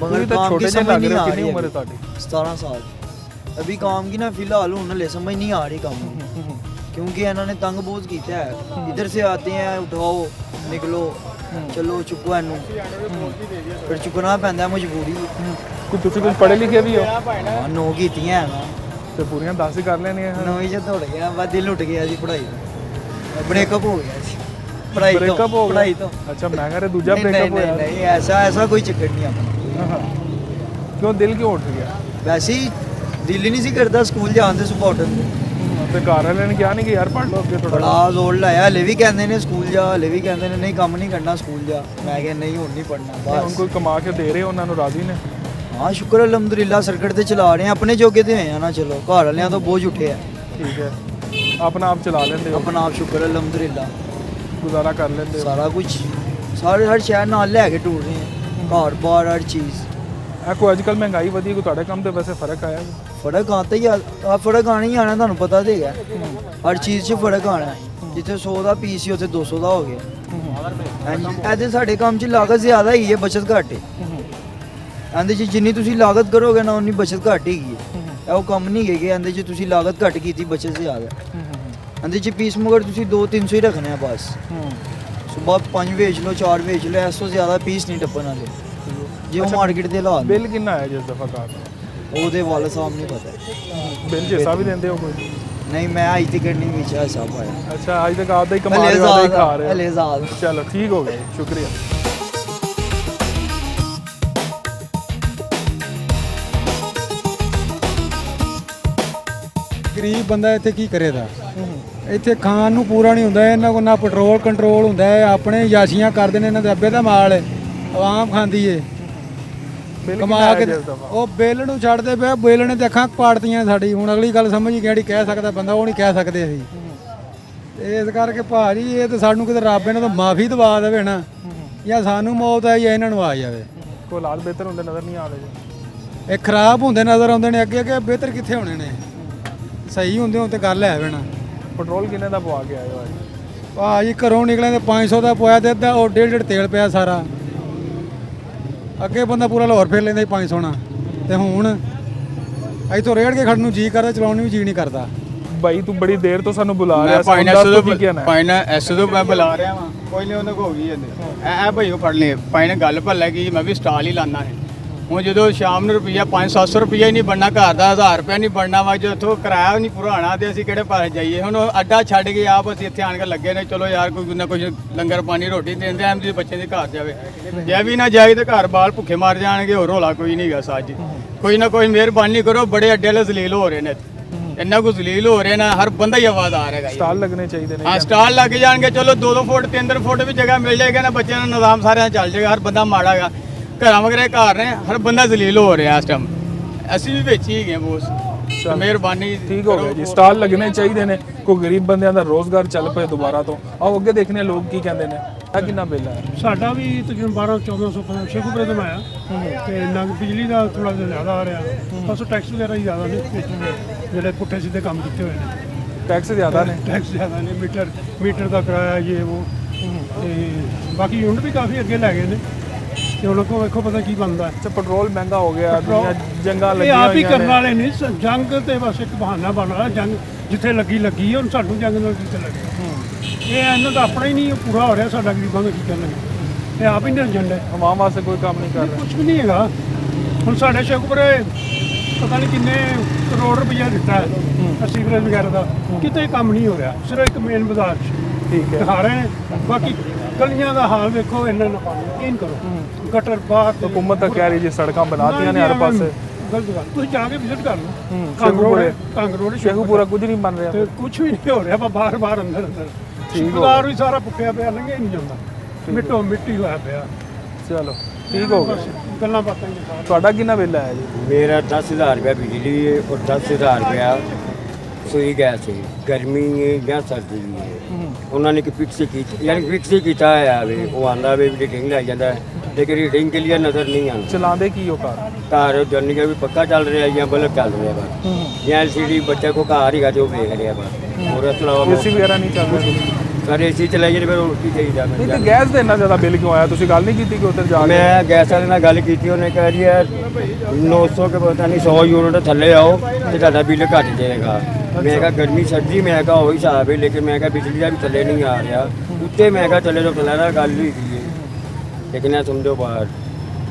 मगर काम की समझ नहीं आ रही। उम्र है ਤੁਹਾਡੀ? 17 साल। अभी काम की ना फिलहाल हूँ हले समझ नहीं आ रही काम, क्योंकि इन्होंने तंग बहुत किया है। इधर से आते हैं, उठाओ निकलो, चलो चुको इनू, फिर चुकना पैंदा है मजबूरी। ਕੋਈ ਤੁਸੀਂ ਕੁਝ ਪੜ੍ਹੇ ਲਿਖੇ ਵੀ ਹੋ? हाँ 9 कीतियां हैं ਤੇ ਪੂਰੀਆਂ 10 ਹੀ ਕਰ ਲੈਣੀਆਂ? 9 च दौड़ गया, बस दिल उठ गया जी पढ़ाई ब्रेकअप हो गया जी पढ़ाई तो। ब्रेकअप हो पढ़ाई तो अच्छा, मैं कह रहा दूजा नहीं, ब्रेकअप नहीं, होया। नहीं, ऐसा कोई चक्कर नहीं अपना। क्यों दिल क्यों उठ गया? वैसे ही दिल ही नहीं सी करता स्कूल जान दे सपोर्टन दे। ਤੇ ਘਰ ਵਾਲਿਆਂ ਨੇ ਕਿਹਾ ਨਹੀਂ ਕਿ ਯਾਰ ਪੜ੍ਹ ਲਓ ਅੱਗੇ ਥੋੜਾ? बड़ा जोर लाया, हले भी कहते ने स्कूल जा, हले भी कहते ने नहीं काम नहीं करना स्कूल जा। मैं कहा नहीं हुण नहीं पढ़ना ਹੁਣ बस। ਕੋਈ ਕਮਾ ਕੇ ਦੇ ਰਹੇ ਉਹਨਾਂ ਨੂੰ ਰਾਜ਼ੀ ਨੇ? हाँ शुक्र अल्हम्दुलिल्लाह, सर्किट ते चला रहे हैं, अपने जोगे ते हैं ना। चलो घर वालियां तो बोझ उठे है। ठीक है, अपना आप चला लेंदे हो? अपना आप शुक्र अल्हम्दुलिल्लाह, गुजारा कर लेंदे हो? सारा कुछ सारे हर शहर नाल लैके टूर रहे हैं, घर बार हर चीज़। ਕੋਈ ਅੱਜ ਕੱਲ੍ਹ ਮਹਿੰਗਾਈ ਵਧੀ, ਕੋਈ ਤੁਹਾਡੇ ਕੰਮ ਤੇ ਵੈਸੇ ਫਰਕ ਆਇਆ? फर्क आता ही आ, फर्क आना ही आना, ਤੁਹਾਨੂੰ ਪਤਾ ਤੇ ਹੈ। ਹਰ ਚੀਜ਼ 'ਚ ਫਰਕ ਆਣਾ। ਜਿੱਥੇ 100 ਦਾ ਪੀਸ ਸੀ ਉੱਥੇ 200 ਦਾ ਹੋ ਗਿਆ। ਹਾਂਜੀ, ਇਹਦੇ ਸਾਡੇ ਕੰਮ 'ਚ ਲਾਗਤ ਜ਼ਿਆਦਾ ਹੀ ਹੈ, ਬਚਤ ਘੱਟ ਹੈ। ਇਹਦੇ 'ਚ ਜਿੰਨੀ ਤੁਸੀਂ ਲਾਗਤ ਕਰੋਗੇ ਨਾ ਉਨੀ ਬਚਤ ਘੱਟ ਹੈਗੀ ਹੈ। ਇਹ ਉਹ ਕੰਮ ਨਹੀਂ ਹੈਗੇ ਇਹਦੇ 'ਚ ਤੁਸੀਂ ਲਾਗਤ ਘੱਟ ਕੀਤੀ, ਬਚਤ ਜ਼ਿਆਦਾ। ਇਹਦੇ 'ਚ ਪੀਸ ਮਗਰ ਤੁਸੀਂ 200-300 ਹੀ ਰੱਖਣੇ ਆ ਬਸ। ਸਵੇਰ 5 ਵੇਚ ਲਓ, 4 ਵੇਚ ਲਓ, ਇਸ ਤੋਂ ਜ਼ਿਆਦਾ ਪੀਸ ਨਹੀਂ ਟੱਪਣ ਵਾਲੇ ਜੇ ਉਹ ਮਾਰਕੀਟ ਦੇ ਹਾਲਾਤ। ਬਿੱਲ ਕਿੰਨਾ ਆਇਆ ਜਿਸ ਦਫਾ ਕਾਰ? ਉਹਦੇ ਵਾਲਾ ਸਾਹਿਬ ਨਹੀਂ ਪਤਾ। ਬਿੱਲ ਜਿਸਾ ਵੀ ਦਿੰਦੇ ਹੋ ਕੋਈ? ਨਹੀਂ, ਮੈਂ ਅੱਜ ਤੱਕ ਨਹੀਂ ਵਿਚਾਰ ਸਾਹਿਬ ਆਇਆ। ਅੱਛਾ, ਅੱਜ ਤੱਕ ਆਪਦਾ ਹੀ ਕਮਾ ਰਹੇ ਹੋ, ਆਪਦਾ ਹੀ ਖਾ ਰਹੇ ਹੋ? ਹਲੇ ਜ਼ਾਦ। ਚਲੋ ਠੀਕ ਹੋ ਗਿਆ, ਸ਼ੁਕਰੀਆ। ਗਰੀਬ ਬੰਦਾ ਇੱਥੇ ਕੀ ਕਰੇਗਾ? ਇੱਥੇ ਖਾਣ ਨੂੰ ਪੂਰਾ ਨਹੀਂ ਹੁੰਦਾ, ਇਹਨਾਂ ਕੋਲ ਨਾ ਪੈਟਰੋਲ ਕੰਟਰੋਲ ਹੁੰਦਾ ਹੈ, ਆਪਣੇ ਯਾਸ਼ੀਆਂ ਕਰਦੇ ਨੇ, ਇਹਨਾਂ ਦੇ ਅੱਬੇ ਦਾ ਮਾਲ ਹੈ, ਆਵਾਮ ਖਾਂਦੀ ਏ ਕਮਾ ਕੇ। ਉਹ ਬਿੱਲ ਨੂੰ ਛੱਡਦੇ ਪਏ, ਬਿੱਲ ਨੇ ਤੇ ਅੱਖਾਂ ਪਾੜਤੀਆਂ ਸਾਡੀ। ਹੁਣ ਅਗਲੀ ਗੱਲ ਸਮਝ ਹੀ ਕਿਹੜੀ ਕਹਿ ਸਕਦਾ ਬੰਦਾ, ਉਹ ਨਹੀਂ ਕਹਿ ਸਕਦੇ ਅਸੀਂ। ਇਸ ਕਰਕੇ ਭਾਜੀ ਇਹ ਤਾਂ ਸਾਨੂੰ ਕਿਤੇ ਰੱਬ ਇਹਨਾਂ ਤੋਂ ਮਾਫੀ ਦਵਾ ਦੇਵੇ ਨਾ, ਜਾਂ ਸਾਨੂੰ ਮੌਤ ਆਈ ਜਾਂ ਇਹਨਾਂ ਨੂੰ ਆ ਜਾਵੇ। ਕੋਈ ਹਾਲਾਤ ਬਿਹਤਰ ਹੁੰਦੇ ਨਜ਼ਰ ਨਹੀਂ ਆ ਰਹੇ? ਇਹ ਖਰਾਬ ਹੁੰਦੇ ਨਜ਼ਰ ਆਉਂਦੇ ਨੇ, ਅੱਗੇ ਬਿਹਤਰ ਕਿੱਥੇ ਹੋਣੇ ਨੇ? ਸਹੀ ਹੁੰਦੇ ਹੁਣ ਤੇ ਗੱਲ ਹੈ ਵੇ ਨਾ। ਪੈਟਰੋਲ ਕਿੰਨੇ ਦਾ ਪਵਾ ਕੇ ਆਏ ਹੋ ਅੱਜ? ਭਾਜੀ ਘਰੋਂ ਨਿਕਲੇ ਤੇ 500 ਦਾ ਪਵਾਇਆ ਤੇ ਅੱਧਾ ਉਹ 1.5 ਤੇਲ ਪਿਆ ਸਾਰਾ। ਅੱਗੇ ਬੰਦਾ ਪੂਰਾ ਲਾਹੌਰ ਫੇਰ ਲੈਂਦਾ 500 ਨਾਲ, ਤੇ ਹੁਣ ਇੱਥੋਂ ਰੇੜ ਕੇ ਖੜਨ ਨੂੰ ਜੀ ਕਰਦਾ, ਚਲਾਉਣ ਨੂੰ ਵੀ ਜੀ ਨਹੀਂ ਕਰਦਾ। ਭਾਈ ਤੂੰ ਬੜੀ ਦੇਰ ਤੋਂ ਸਾਨੂੰ ਬੁਲਾ ਰਿਹਾ, ਭਾਈ ਨੇ ਐਸ ਤੋਂ ਮੈਂ ਬੁਲਾ ਰਿਹਾ ਵਾਂ, ਕੋਈ ਨਹੀਂ ਉਹਨੇ ਹੋ ਗਈ ਇਹ ਭਾਈ ਉਹ ਫੜ ਲਈ। ਭਾਈ ਨੇ ਗੱਲ ਭੱਲਾ ਕਿ ਮੈਂ ਵੀ ਸਟਾਲ ਹੀ ਲਾਣਾ ਹੈ। ਹੁਣ ਜਦੋਂ ਸ਼ਾਮ ਨੂੰ ਰੁਪਈਆ 500-700 ਰੁਪਈਆ ਹੀ ਨਹੀਂ ਬਣਨਾ, ਘਰ ਦਾ 1000 ਰੁਪਇਆ ਨਹੀਂ ਬਣਨਾ ਵਾ, ਜੋ ਇੱਥੋਂ ਕਿਰਾਇਆ ਨਹੀਂ ਪੁਰਾਣਾ ਤੇ ਅਸੀਂ ਕਿਹੜੇ ਪਾਸੇ ਜਾਈਏ? ਹੁਣ ਅੱਡਾ ਛੱਡ ਕੇ ਆਪ ਅਸੀਂ ਇੱਥੇ ਆਣ ਕੇ ਲੱਗੇ ਨੇ, ਚਲੋ ਯਾਰ ਕੋਈ ਨਾ ਕੋਈ ਲੰਗਰ ਪਾਣੀ ਰੋਟੀ ਦਿੰਦੇ ਐਮ ਜੀ ਬੱਚੇ ਦੇ ਘਰ ਜਾਵੇ। ਜੇ ਵੀ ਨਾ ਜਾਏ ਤੇ ਘਰ ਬਾਲ ਭੁੱਖੇ ਮਾਰ ਜਾਣਗੇ, ਹੋਰ ਰੌਲਾ ਕੋਈ ਨਹੀਂ ਹੈਗਾ ਸਾਜ। ਕੋਈ ਨਾ ਕੋਈ ਮਿਹਰਬਾਨੀ ਕਰੋ, ਬੜੇ ਅੱਡੇ ਵਾਲੇ ਜ਼ਲੀਲ ਹੋ ਰਹੇ ਨੇ, ਇੰਨਾ ਕੁ ਜ਼ਲੀਲ ਹੋ ਰਹੇ ਨਾ, ਹਰ ਬੰਦਾ ਹੀ ਆਵਾਜ਼ ਆ ਰਿਹਾ। ਸਟਾਲ ਲੱਗਣੇ ਚਾਹੀਦੇ ਨੇ। ਹਾਂ ਸਟਾਲ ਲੱਗ ਜਾਣਗੇ, ਚਲੋ 2-2 ਫੁੱਟ 3-3 ਫੁੱਟ ਵੀ ਜਗ੍ਹਾ ਮਿਲ ਜਾਏਗਾ ਨਾ, ਬੱਚਿਆਂ ਨੂੰ ਨਿਜ਼ਾਮ ਸਾਰਿਆਂ ਚੱਲ ਜਾਏਗਾ। ਹਰ ਬੰਦਾ ਮਾੜਾ ਗਾ, ਘਰਾਂ ਵਗੈਰੇ ਘਰ ਨੇ, ਹਰ ਬੰਦਾ ਜ਼ਲੀਲ ਹੋ ਰਿਹਾ ਇਸ ਟਾਈਮ। ਅਸੀਂ ਵੀ ਵਿੱਚ ਹੀ ਗਏ ਬੋਸ, ਮਿਹਰਬਾਨੀ ਠੀਕ ਹੋ ਗਿਆ ਜੀ। ਸਟਾਲ ਲੱਗਣੇ ਚਾਹੀਦੇ ਨੇ, ਕੋਈ ਗਰੀਬ ਬੰਦਿਆਂ ਦਾ ਰੋਜ਼ਗਾਰ ਚੱਲ ਪਏ ਦੁਬਾਰਾ ਤੋਂ। ਆਓ ਅੱਗੇ ਦੇਖਨੇ ਲੋਕ ਕੀ ਕਹਿੰਦੇ ਨੇ। ਆ ਕਿੰਨਾ ਬਿੱਲ ਹੈ? ਸਾਡਾ ਵੀ ਤਕਰੀਬਨ 1200-1400 ਸ਼ੇਖੂਪੁਰੇ ਤੋਂ ਆਇਆ ਤੇ ਨਗ ਬਿਜਲੀ ਦਾ ਥੋੜਾ ਜਿਹਾ ਜ਼ਿਆਦਾ ਆ ਰਿਹਾ, ਬਸ ਟੈਕਸ ਵਗੈਰਾ ਹੀ ਜ਼ਿਆਦਾ ਨੇ ਵਿੱਚ, ਜਿਹੜੇ ਪੁੱਠੇ ਸਿੱਧੇ ਕੰਮ ਕੀਤੇ ਹੋਏ ਨੇ। ਟੈਕਸ ਜ਼ਿਆਦਾ ਨੇ? ਟੈਕਸ ਜ਼ਿਆਦਾ ਨੇ, ਮੀਟਰ ਦਾ ਕਿਰਾਇਆ ਇਹ ਉਹ, ਤੇ ਬਾਕੀ ਯੂਨਿਟ ਵੀ ਕਾਫੀ ਅੱਗੇ ਲੈ ਗਏ ਨੇ ਤੇ ਉਹਨਾਂ ਕੋਲ ਵੇਖੋ ਪਤਾ ਕੀ ਬਣਦਾ ਹੈ। ਅੱਛਾ, ਪੈਟਰੋਲ ਮਹਿੰਗਾ ਹੋ ਗਿਆ, ਦੁਨੀਆ ਜੰਗਾਂ ਇਹ ਲੱਗੀਆਂ ਆਪ ਹੀ ਹੋਈਆਂ ਕਰਨ ਨੇ। ਵਾਲੇ ਨਹੀਂ, ਜੰਗ ਤੇ ਬਸ ਇੱਕ ਬਹਾਨਾ ਬਣ ਵਾਲਾ, ਜੰਗ ਜਿੱਥੇ ਲੱਗੀ ਹੁਣ ਸਾਨੂੰ ਜੰਗ ਨਾਲ ਕਿੱਥੇ ਲੱਗੇ। ਇਹ ਇਹਨਾਂ ਦਾ ਆਪਣਾ ਹੀ ਨਹੀਂ ਪੂਰਾ ਹੋ ਰਿਹਾ, ਸਾਡਾ ਗਰੀਬਾਂ ਦਾ ਕੀ ਕਰਨਗੇ, ਇਹ ਆਪ ਹੀ ਨਹੀਂ ਏਜੰਡੇ। ਆਵਾਮ ਵਾਸਤੇ ਕੋਈ ਕੰਮ ਨਹੀਂ ਕਰ ਰਿਹਾ। ਕੁਝ ਵੀ ਨਹੀਂ ਹੈਗਾ। ਹੁਣ ਸਾਡੇ ਸ਼ੇਖੂਪੁਰੇ ਪਤਾ ਨਹੀਂ ਕਿੰਨੇ ਕਰੋੜ ਰੁਪਈਆ ਦਿੱਤਾ ਹੈ ਸੀਵਰੇਜ ਵਗੈਰਾ ਦਾ, ਕਿਤੇ ਕੰਮ ਨਹੀਂ ਹੋ ਰਿਹਾ, ਸਿਰਫ ਇੱਕ ਮੇਨ ਬਾਜ਼ਾਰ 'ਚ ਠੀਕ ਹੈ ਦਿਖਾ ਰਹੇ ਨੇ। ਬਾਕੀ ਗਲੀਆਂ ਦਾ ਹਾਲ ਵੇਖੋ, ਇੰਨਾ ਨਾ ਪਾਣੀ ਕੀ ਕਰੋ, ਗਟਰ ਬਾਹਰ। हुकूमत तो कह रही जी सड़कों बनाती ने हर पासे। ਗਲਤ ਗੱਲ, ਤੁਸੀਂ ਜਾ ਕੇ ਵਿਜ਼ਿਟ ਕਰ ਲਓ। शेखूपुरे ਕਾਂਗਰੋੜ शेखूपुरा कुछ नहीं बन रहा। ਕੁਝ ਵੀ ਨਹੀਂ ਹੋ ਰਿਹਾ, ਬਾਹਰ ਬਾਹਰ ਅੰਦਰ ਬਾਜ਼ਾਰ ਵੀ ਸਾਰਾ ਪੁੱਟਿਆ ਪਿਆ, ਲੰਘਿਆ ਹੀ ਨਹੀਂ ਜਾਂਦਾ, ਮਿੱਟੋ ਮਿੱਟੀ ਹੋਇਆ ਪਿਆ। ਚਲੋ ਠੀਕ ਹੋ ਗਿਆ। ਗੱਲਾਂ ਬਾਤਾਂ ਹੀ ਨੇ। ਤੁਹਾਡਾ ਕਿੰਨਾ ਬਿੱਲ ਆਇਆ ਜੀ? मेरा 10,000 रुपया बिजली है और 10,000 रुपया सुई गैस है। गर्मी है या सर्दी है, उन्होंने कि फिक्स की, यानी फिक्स ही किया है। अभी वो आंदा भी रीडिंग लै जाता है, लेकिन रीडिंग के लिए नज़र नहीं आता। चलाते की हो कार जर्नी का भी पक्का चल रहा है या बल्ब चल रहा है बस, या LCD बच्चे को कार ही जो देख रहे हैं बस, और AC वगैरह नहीं चल रही। सर AC चलाइए फिर और की चाहिए। नहीं तो गैस ਦਾ ਇੰਨਾ ਜ਼ਿਆਦਾ ਬਿੱਲ ਕਿਉਂ ਆਇਆ? ਤੁਸੀਂ ਗੱਲ ਨਹੀਂ ਕੀਤੀ ਕਿ ਉੱਧਰ ਜਾ ਕੇ? मैं गैस वाले ਨਾਲ ਗੱਲ ਕੀਤੀ, ਉਹਨੇ ਕਹਿ ਰਹੀ ਹੈ 900 के पता नहीं 100 यूनिट ਥੱਲੇ ਆਓ ਤੇ ਤੁਹਾਡਾ ਬਿੱਲ ਘਟ ਜਾਏਗਾ। ਮੈਂ ਕਿਹਾ ਗਰਮੀ ਸਰਦੀ ਮੈਂ ਕਿਹਾ ਉਹੀ ਹਿਸਾਬ ਹੈ, ਲੇਕਿਨ ਮੈਂ ਕਿਹਾ ਬਿਜਲੀ ਦਾ ਵੀ ਥੱਲੇ ਨਹੀਂ ਆ ਰਿਹਾ, ਉੱਤੇ ਮੈਂ ਕਿਹਾ ਚਲੇ ਜੋ ਫਲਾਣਾ ਗੱਲ ਹੋਈ ਸੀ, ਲੇਕਿਨ ਇਹ ਸਮਝੋ ਬਾਹਰ।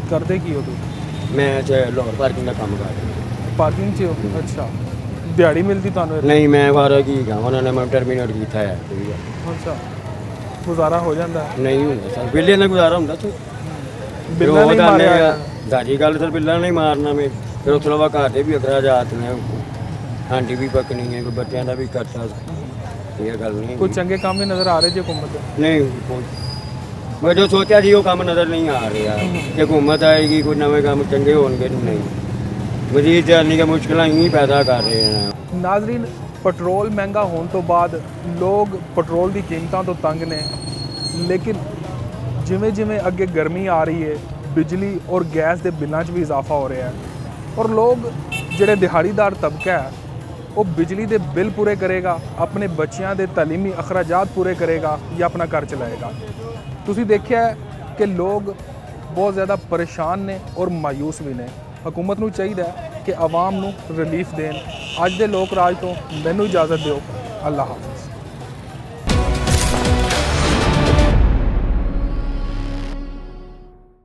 ਕਰਦੇ ਕੀ ਹੋ ਤੁਸੀਂ? ਮੈਂ ਲਾਹੌਰ ਪਾਰਕਿੰਗ ਦਾ ਕੰਮ ਕਰ ਰਿਹਾ। ਪਾਰਕਿੰਗ 'ਚ ਹੋ? ਅੱਛਾ, ਦਿਹਾੜੀ ਮਿਲਦੀ ਤੁਹਾਨੂੰ? ਨਹੀਂ, ਮੈਂ ਬਾਹਰ ਕੀ ਕਹਾਂ, ਉਹਨਾਂ ਨੇ ਮੈਂ ਟਰਮੀਨੇਟ ਕੀਤਾ ਹੈ। ਅੱਛਾ, ਗੁਜ਼ਾਰਾ ਹੋ ਜਾਂਦਾ? ਨਹੀਂ ਹੁੰਦਾ ਸਰ, ਬਿੱਲੇ ਨਾਲ ਗੁਜ਼ਾਰਾ ਹੁੰਦਾ ਸਰ, ਬਿੱਲਾਂ ਨਹੀਂ ਮਾਰਿਆ ਸਾਰੀ ਗੱਲ ਸਰ, ਬਿੱਲਾਂ ਨਹੀਂ ਮਾਰਨਾ। ਮੈਂ ਫਿਰ ਉਸ ਤੋਂ ਬਾਅਦ ਘਰ ਦੇ ਵੀ ਅਖਰਾਜਾਤ ਨੇ, ਹਾਂਡੀ ਵੀ ਪੱਕਣੀ ਹੈ, ਕੋਈ ਬੱਚਿਆਂ ਦਾ ਵੀ ਖਰਚਾ, ਇਹ ਗੱਲ ਨਹੀਂ। ਕੋਈ ਚੰਗੇ ਕੰਮ ਵੀ ਨਜ਼ਰ ਆ ਰਹੇ ਜੀ ਹੁਕੂਮਤ ਦੇ? ਨਹੀਂ, ਮੈਂ ਜੋ ਸੋਚਿਆ ਸੀ ਉਹ ਕੰਮ ਨਜ਼ਰ ਨਹੀਂ ਆ ਰਿਹਾ ਕਿ ਹੁਕੂਮਤ ਆਏਗੀ ਕੋਈ ਨਵੇਂ ਕੰਮ ਚੰਗੇ ਹੋਣਗੇ। ਨਹੀਂ, ਮਜ਼ੀਦ ਜਾਨੀ ਕਿ ਮੁਸ਼ਕਲਾਂ ਹੀ ਪੈਦਾ ਕਰ ਰਹੇ ਹਨ। ਨਾਜ਼ਰੀਨ, ਪੈਟਰੋਲ ਮਹਿੰਗਾ ਹੋਣ ਤੋਂ ਬਾਅਦ ਲੋਕ ਪੈਟਰੋਲ ਦੀ ਕੀਮਤਾਂ ਤੋਂ ਤੰਗ ਨੇ, ਲੇਕਿਨ ਜਿਵੇਂ ਜਿਵੇਂ ਅੱਗੇ ਗਰਮੀ ਆ ਰਹੀ ਹੈ, ਬਿਜਲੀ ਔਰ ਗੈਸ ਦੇ ਬਿੱਲਾਂ 'ਚ ਵੀ ਇਜ਼ਾਫਾ ਹੋ ਰਿਹਾ ਹੈ, ਔਰ ਲੋਕ ਜਿਹੜੇ ਦਿਹਾੜੀਦਾਰ ਤਬਕਾ ਹੈ ਉਹ ਬਿਜਲੀ ਦੇ ਬਿੱਲ ਪੂਰੇ ਕਰੇਗਾ, ਆਪਣੇ ਬੱਚਿਆਂ ਦੇ ਤਾਲੀਮੀ ਅਖਰਾਜਾਤ ਪੂਰੇ ਕਰੇਗਾ ਜਾਂ ਆਪਣਾ ਘਰ ਚਲਾਏਗਾ। ਤੁਸੀਂ ਦੇਖਿਆ ਕਿ ਲੋਕ ਬਹੁਤ ਜ਼ਿਆਦਾ ਪਰੇਸ਼ਾਨ ਨੇ ਔਰ ਮਾਯੂਸ ਵੀ ਨੇ। ਹਕੂਮਤ ਨੂੰ ਚਾਹੀਦਾ ਹੈ ਕਿ ਆਵਾਮ ਨੂੰ ਰਿਲੀਫ ਦੇਣ। ਅੱਜ ਦੇ ਲੋਕ ਰਾਜ ਤੋਂ ਮੈਨੂੰ ਇਜਾਜ਼ਤ ਦਿਓ। ਅੱਲਾਹ ਹਾਫ਼ਿਜ਼।